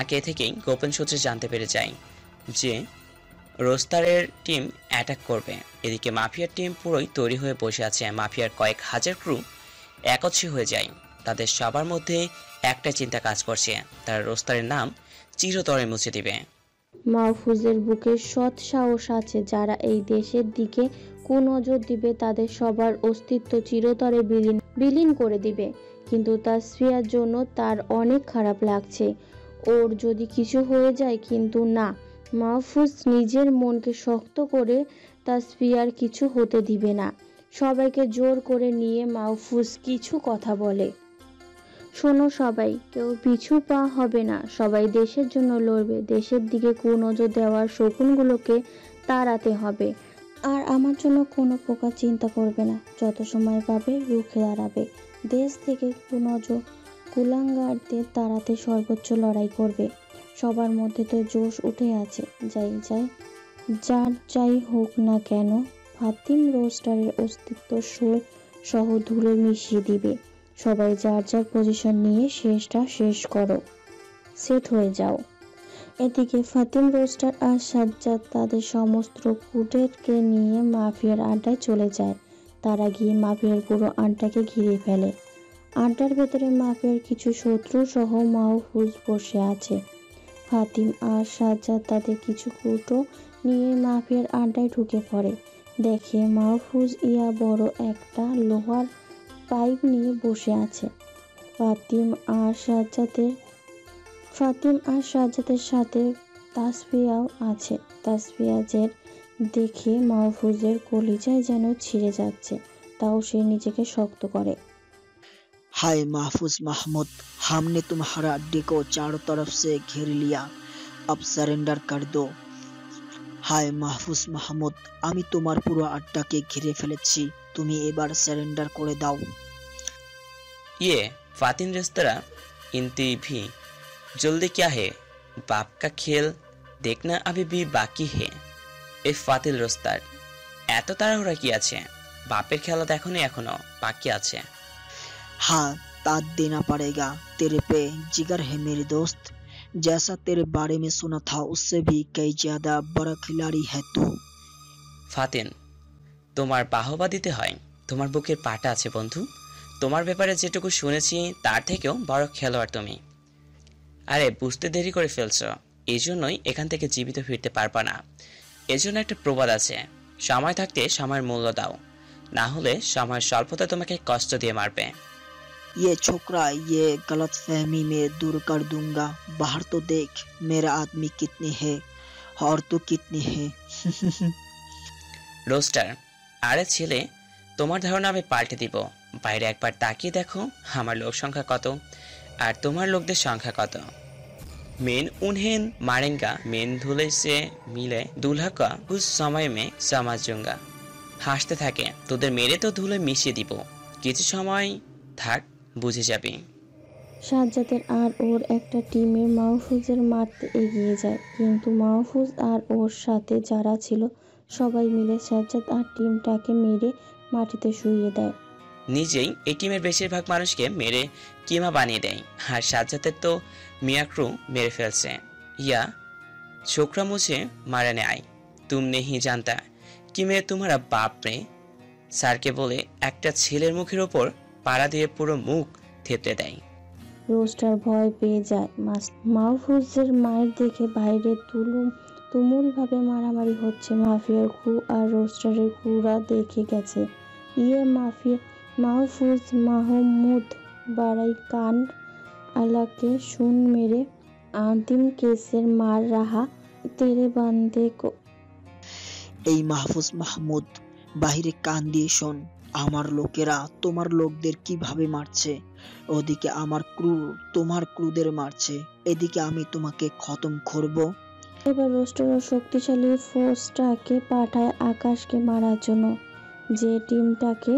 আগে থেকেই গোপন সূত্রে জানতে পেরে যায় যে রোস্তারের টিম অ্যাটাক করবে। এদিকে মাফিয়ার টিম পুরোই তৈরি হয়ে বসে আছে। মাফিয়ার কয়েক হাজার ক্রু একত্রে হয়ে যায়। তাদের সবার মধ্যে একটা চিন্তা কাজ করছে, তারা রোস্তারের নাম চিরতরে মুছে দিবে। মাহফুজের বুকে সৎ সাহস আছে। যারা এই দেশের দিকে কুনজর দিবে তাদের সবার অস্তিত্ব চিরতরে বিলীন করে দিবে। কিন্তু তাসফিয়ার জন্য তার অনেক খারাপ লাগছে। ওর যদি কিছু হয়ে যায়, কিন্তু না, মাহফুজ নিজের মনকে শক্ত করে তাসফিয়ার কিছু হতে দিবে না। সবাইকে জোর করে নিয়ে মাহফুজ কিছু কথা বলে। শোনো সবাই, কেউ পিছু পা হবে না। সবাই দেশের জন্য লড়বে। দেশের দিকে কুনজর দেওয়ার শকুনগুলোকে তাড়াতে হবে। আর আমার জন্য কোনো প্রকার চিন্তা করবে না। যত সময় পাবে রুখে দাঁড়াবে। দেশ থেকে কুলাঙ্গারদের তাড়াতে সর্বোচ্চ লড়াই করবে। সবার মধ্যে তো জোশ উঠে আছে। যার যাই হোক না কেন, ফাতিম রোস্টারের অস্তিত্ব সহ ধুলো মিশিয়ে দিবে। সবাই যার যার পজিশন নিয়ে শেষটা শেষ করো, সেট হয়ে যাও। এদিকে ফাতিম রোস্টার আর সাজ্জাদ তাদের সমস্ত কুটেরকে নিয়ে মাফিয়ার আড্ডায় চলে যায়। তারা গিয়ে মাফিয়ার পুরো আড্ডাকে ঘিরে ফেলে। আড্ডার ভেতরে মাফিয়ার কিছু শত্রু সহ মাহফুজ বসে আছে। ফাতিম আর সাজ্জাদ তাদের কিছু কুটো নিয়ে মাফিয়ার আড্ডায় ঢুকে পড়ে। দেখে মাহফুজ বড় একটা লোহার পাইপ নিয়ে বসে আছে। ফাতিম আর সাজ্জাদের সাথে তাসফিয়াও আছে। তাসফিয়াজের দেখে মাহফুজের কলিজায় যেন ছিঁড়ে যাচ্ছে। তাও সে নিজেকে শক্ত করে। हाय महफूज महमूद, हमने तुम्हारा अड्डे को चारों तरफ से घेर लिया, अब सरेंडर कर दो। हाय महफूज महमूद, আমি তোমার পুরো আড্ডাকে ঘিরে ফেলেছি, তুমি এবার সারেন্ডার করে দাও। ये फातिम रेस्तरा इंती भी जल्दी क्या है? बाप का खेल देखना अभी भी बाकी है। ए फातिल रोस्तार, এত তাড়াহুড়া কি আছে? বাপের খেলা দেখোনি, এখনো বাকি আছে। हाँ, दाद देना पड़ेगा। तेरे पे जिगर है मेरे दोस्त। जैसा तेरे बारे में सुना था उससे भी कई ज्यादा बड़ा खिलाड़ी है तू। ফাতিন, তোমার বাহবা দিতে হয়। তোমার বুকের পাটা আছে বন্ধু। তোমার ব্যাপারে যেটুকু শুনেছি তার থেকেও বড় খেলোয়াড় তুমি। আরে বুঝতে দেরি করে ফেলছো, এই জন্যই এখান থেকে জীবিত ফিরতে পারবা না। এজন্য একটা প্রবাদ আছে, সময় থাকতে সময়ের মূল্য দাও, না হলে সময়ের স্বল্পতা তোমাকে কষ্ট দিয়ে মারবে। ये छोकरा, ये गलत फहमी में दूर कर दूंगा। बाहर तो देख मेरा आदमी कितने हैं और तू कितनी है। রোস্টার, আরে ছেলে, তোমার ধারণা আমি পাল্টে দিব। বাইরে একবার তাকিয়ে দেখো আমার লোক সংখ্যা কত আর তোমার লোকদের সংখ্যা কত। मेन उन्हें मारेंगा, मेन धूले से मिले दूल्हा का उस समय में समझ जाऊंगा। হাসতে থাকে, তোদের মেরে তো ধুলে মিশিয়ে দিব, কিছু সময় থাক বুঝে যাবি। সাজ্জাদের আর ওর একটা টিমের মাহফুজের মারতে এগিয়ে যায়, কিন্তু মাহফুজ আর ওর সাথে যারা ছিল সবাই মিলে সাজ্জাদ আর টিমটাকে মেরে মাটিতে শুইয়ে দেয়। নিজেই এই টিমের বেশিরভাগ মানুষকে মেরে কিমা বানিয়ে দেয়, আর সাজ্জাদের তো মিয়াক্রু মেরে ফেলছে। ইয়া छोकरा मुझे मारने आई, तुम नहीं जानता कि मैं तुम्हारा बाप रे। স্যারকে বলে একটা ছেলের মুখের ওপর পাড়া দিয়ে পুরো মুখ থেতলে দেয়। রোস্টার ভয় পেয়ে যায়। মাহফুজের মায়ের দেখে বাইরে তুমুলভাবে মারামারি হচ্ছে। মাফিয়ার ক্রু আর রোস্টারের ক্রুরা দেখে গেছে। মাহফুজ মাহমুদ বাড়াই কান আলাকে सुन मेरे आदिम केसर मार रहा तेरे बंदे को। এই মাহফুজ মাহমুদ, বাহিরে কান দিয়ে শোন, আমার লোকেরা তোমার লোকদের কিভাবে মারছে। ওদিকে আমার ক্রু তোমার ক্রুদের মারছে, এদিকে আমি তোমাকে খতম করব। এবার রোস্টার শক্তিশালী ফোর্সটাকে পাঠায় আকাশকে মারার জন্য, যে টিমটাকে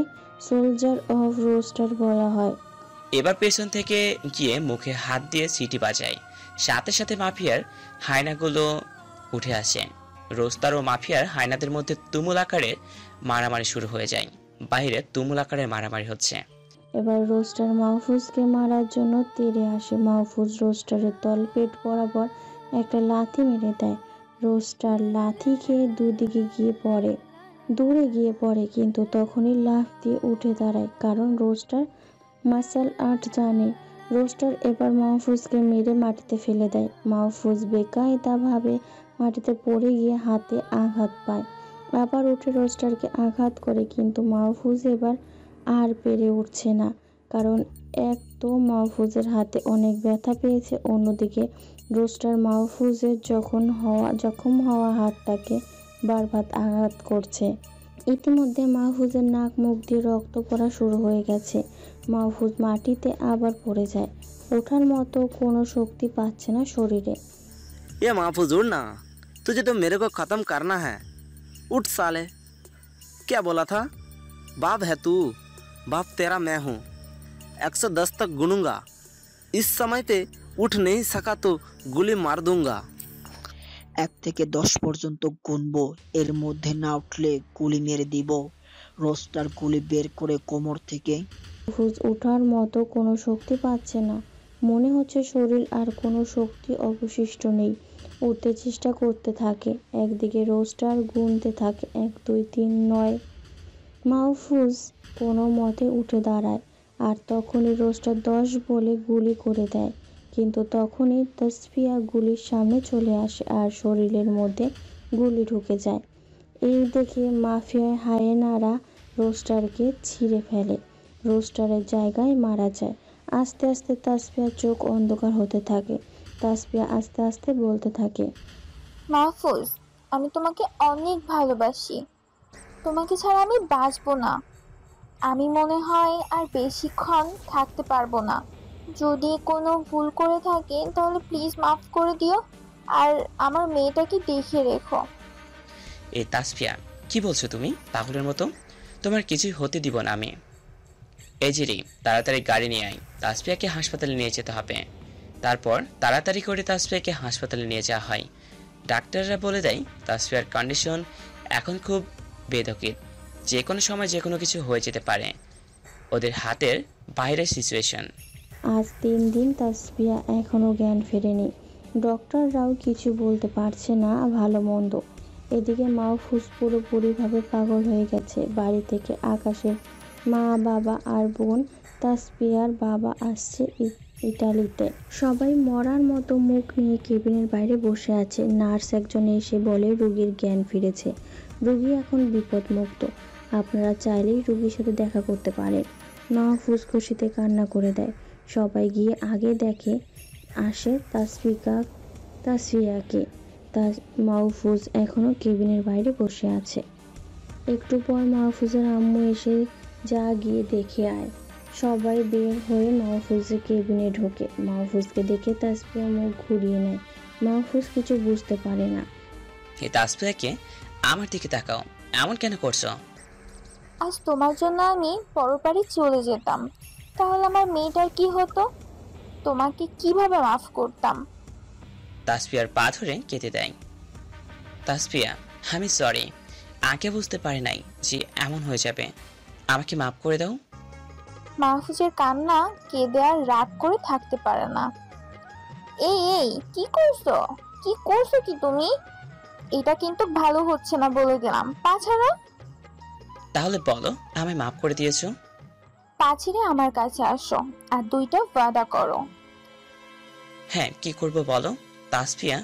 সোলজার অফ রোস্টার বলা হয়। এবার পেছন থেকে গিয়ে মুখে হাত দিয়ে সিটি বাজায়, সাথে সাথে মাফিয়ার হায়নাগুলো উঠে আসে। রোস্টার ও মাফিয়ার হায়নাদের মধ্যে তুমুল আকারের মারামারি শুরু হয়ে যায়। বাইরে তুমুল আকারের মারামারি হচ্ছে। এবার রোস্টার মাহফুজকে মারার জন্য তেড়ে আসে। মাহফুজ রোস্টারের তলপেট বরাবর একটা লাথি মেরে দেয়। রোস্টার লাথি খেয়ে দূরে গিয়ে পড়ে, কিন্তু তখনই লাফ দিয়ে উঠে দাঁড়ায়, কারণ রোস্টার মার্শাল আর্ট জানে। রোস্টার এবার মাহফুজকে মেরে মাটিতে ফেলে দেয়। মাহফুজ বেকায়দাভাবে মাটিতে পড়ে গিয়ে হাতে আঘাত পায়, আবার উঠে রোস্টারকে আঘাত করে, কিন্তু মাহফুজ এবার আর পেরে উঠছে না, কারণ এক তো মাহফুজের হাতে অনেক ব্যথা পেয়েছে, অন্যদিকে রোস্টার মাহফুজের জখম হওয়া হাতটাকে বারবার আঘাত করছে। ইতিমধ্যে মাহফুজের নাক মুখ দিয়ে রক্ত পড়া শুরু হয়ে গেছে। মাহফুজ মাটিতে আবার পড়ে যায়, ওঠার মতো কোনো শক্তি পাচ্ছে না শরীরে। ये महफूज उड़ ना, तुझे तो मेरे को ख़त्म करना है, उठ साले। क्या बोला था? बाप है तू, बाप तेरा मैं हूँ। 110 तक गुनूंगा, इस समय पे उठ नहीं सका तो गुली मार दूंगा। 1 থেকে 10 পর্যন্ত গুনবো, এর মধ্যে না উঠলে গুলি মেরে দিব। রোস্টার গুলি বের করে কোমর থেকে। মাহফুজ ওঠার মতো কোনো শক্তি পাচ্ছে না, মনে হচ্ছে শরীর আর কোনো শক্তি অবশিষ্ট নেই। উঠতে চেষ্টা করতে থাকে, একদিকে রোস্টার গুনতে থাকে 1 2 3 9। মাহফুজ কোনো মতে উঠে দাঁড়ায়, আর তখনই রোস্টার 10 বলে গুলি করে দেয়, কিন্তু তখনই তাসফিয়া গুলির সামনে চলে আসে আর শরীরের মধ্যে গুলি ঢুকে যায়। এই দেখে মাফিয়া হায়েনারা রোস্টারকে ছিঁড়ে ফেলে, রোস্টারের জায়গায় মারা যায়। আস্তে আস্তে তাসফিয়ার চোখ অন্ধকার হতে থাকে। তাসফিয়া আস্তে আস্তে বলতে থাকে, মাহফুজ, আমি তোমাকে অনেক ভালোবাসি, তোমাকে ছাড়া আমি বাঁচবো না। আমি মনে হয় আর বেশিক্ষণ থাকতে পারবো না। যদি কোনো ভুল করে থাকি তাহলে প্লিজ মাফ করে দিও, আর আমার মেয়েটাকে দেখে রেখো। এই তাসফিয়া, কি বলছো তুমি পাগলের মতো? তোমার কিছুই হতে দিব না আমি। এই যে রে, তাড়াতাড়ি গাড়ি নিয়ে আয়, তাসফিয়াকে হাসপাতালে নিয়ে যেতে হবে। তারপর তাড়াতাড়ি করে তাসফিয়াকে হাসপাতালে নিয়ে যাওয়া হয়। ডাক্তাররা বলে দেয় তাসফিয়ার কন্ডিশন এখন খুব বেদকিত, যে কোনো সময় যে কোনো কিছু হয়ে যেতে পারে, ওদের হাতের বাইরের সিচুয়েশন। আজ 3 দিন তাসফিয়া এখনও জ্ঞান ফেরেনি। ডক্টররাও কিছু বলতে পারছে না ভালো মন্দ। এদিকে মাহফুজ পুরোপুরিভাবে পাগল হয়ে গেছে। বাড়ি থেকে আকাশের মা, বাবা আর বোন, তাসফিয়ার বাবা আসছে ইটালিতে। সবাই মরার মতো মুখ নিয়ে কেবিনের বাইরে বসে আছে। নার্স একজন এসে বলে রোগীর জ্ঞান ফিরেছে, রোগী এখন বিপদমুক্ত, আপনারা চাইলেই রোগীর সাথে দেখা করতে পারেন। মাহফুজ খুশিতে কান্না করে দেয়। সবাই গিয়ে আগে দেখে আসে তাসফিয়াকে। মাহফুজ এখনও কেবিনের বাইরে বসে আছে। একটু পর মাহফুজের আম্মু এসে যা গিয়ে দেখে আয়। সবাই বের হয়ে মাহফুজের কেবিনে ঢোকে। মাহফুজকে দেখে তাসফিয়া মুখ ঘুরিয়ে নেয়। মাহফুজ কিছু বুঝতে পারে না। এই তাসফিয়াকে আমার দিকে তাকাও, এমন কেন করছো? আজ তোমার জন্য আমি পরপারে চলে যেতাম, তাহলে আমার মেয়েটার কি হতো? তোমাকে কিভাবে মাফ করতাম? তাসফিয়ার পা ধরে কেটে দেয়। তাসফিয়া, আমি সরি, আগে বুঝতে পারি নাই যে এমন হয়ে যাবে, আমাকে মাফ করে দাও। মাহফুজের কান্না কেঁদে আর রাগ করে থাকতে পারে না। এই এই কি করছো? কি করছো কি তুমি? এটা কিন্তু ভালো হচ্ছে না বলে দিলাম। পাছাড়া তাহলে বলো আমায় মাফ করে দিয়েছো? পাছিরে আমার কাছে আসো আর 2টা ওয়াদা করো। হ্যাঁ, কি করব বলো? তাসফিয়া,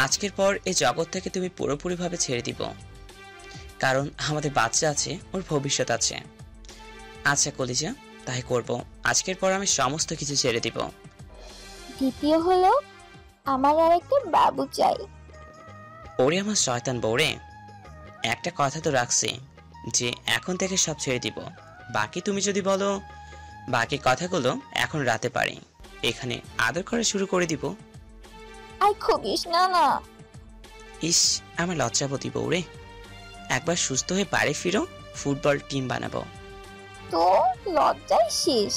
আজকের পর এই জগৎ থেকে তুমি পুরোপুরিভাবে ছেড়ে দিব, কারণ আমাদের বাচ্চা আছে, ওর ভবিষ্যৎ আছে। আচ্ছা কলিজা, তাই করব। আজকের পর আমি সমস্ত কিছু ছেড়ে দিব। দ্বিতীয় হলো আমার আর একটা বাবু চাই। ওরে আমার শয়তান বউরে, একটা কথা তো রাখছি যে এখন থেকে সব ছেড়ে দিব। বাকি তুমি যদি বলো, বাকি কথাগুলো এখন রাতে পারি, এখানে আদর করা শুরু করে দিব। আই খুবিস না না। ইস, আমার লজ্জাবতী বউরে, একবার সুস্থ হয়ে বাড়ি ফিরো, ফুটবল টিম বানাবো। তো লজ্জায় শেষ।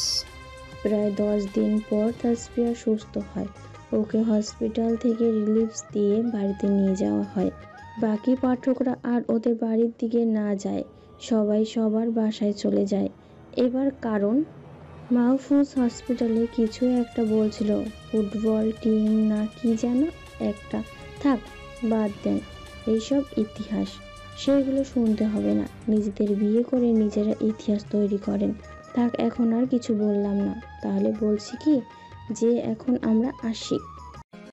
প্রায় 10 দিন পর তাসফিয়া সুস্থ হয়। ওকে হসপিটাল থেকে রিলিফ দিয়ে বাড়িতে নিয়ে যাওয়া হয়। বাকি পাঠকরা আর ওদের বাড়ির দিকে না যায়, সবাই সবার বাসায় চলে যায়। এবার কারণ মাহফুজ হসপিটালে কিছু একটা বলছিল, ফুটবল টিম না কি যেন একটা। থাক, বাদ দেন এইসব ইতিহাস, সেগুলো শুনতে হবে না। নিজেদের বিয়ে করে নিজেরা ইতিহাস তৈরি করেন। থাক, এখন আর কিছু বললাম না। তাহলে বলছি কি যে এখন আমরা আসি।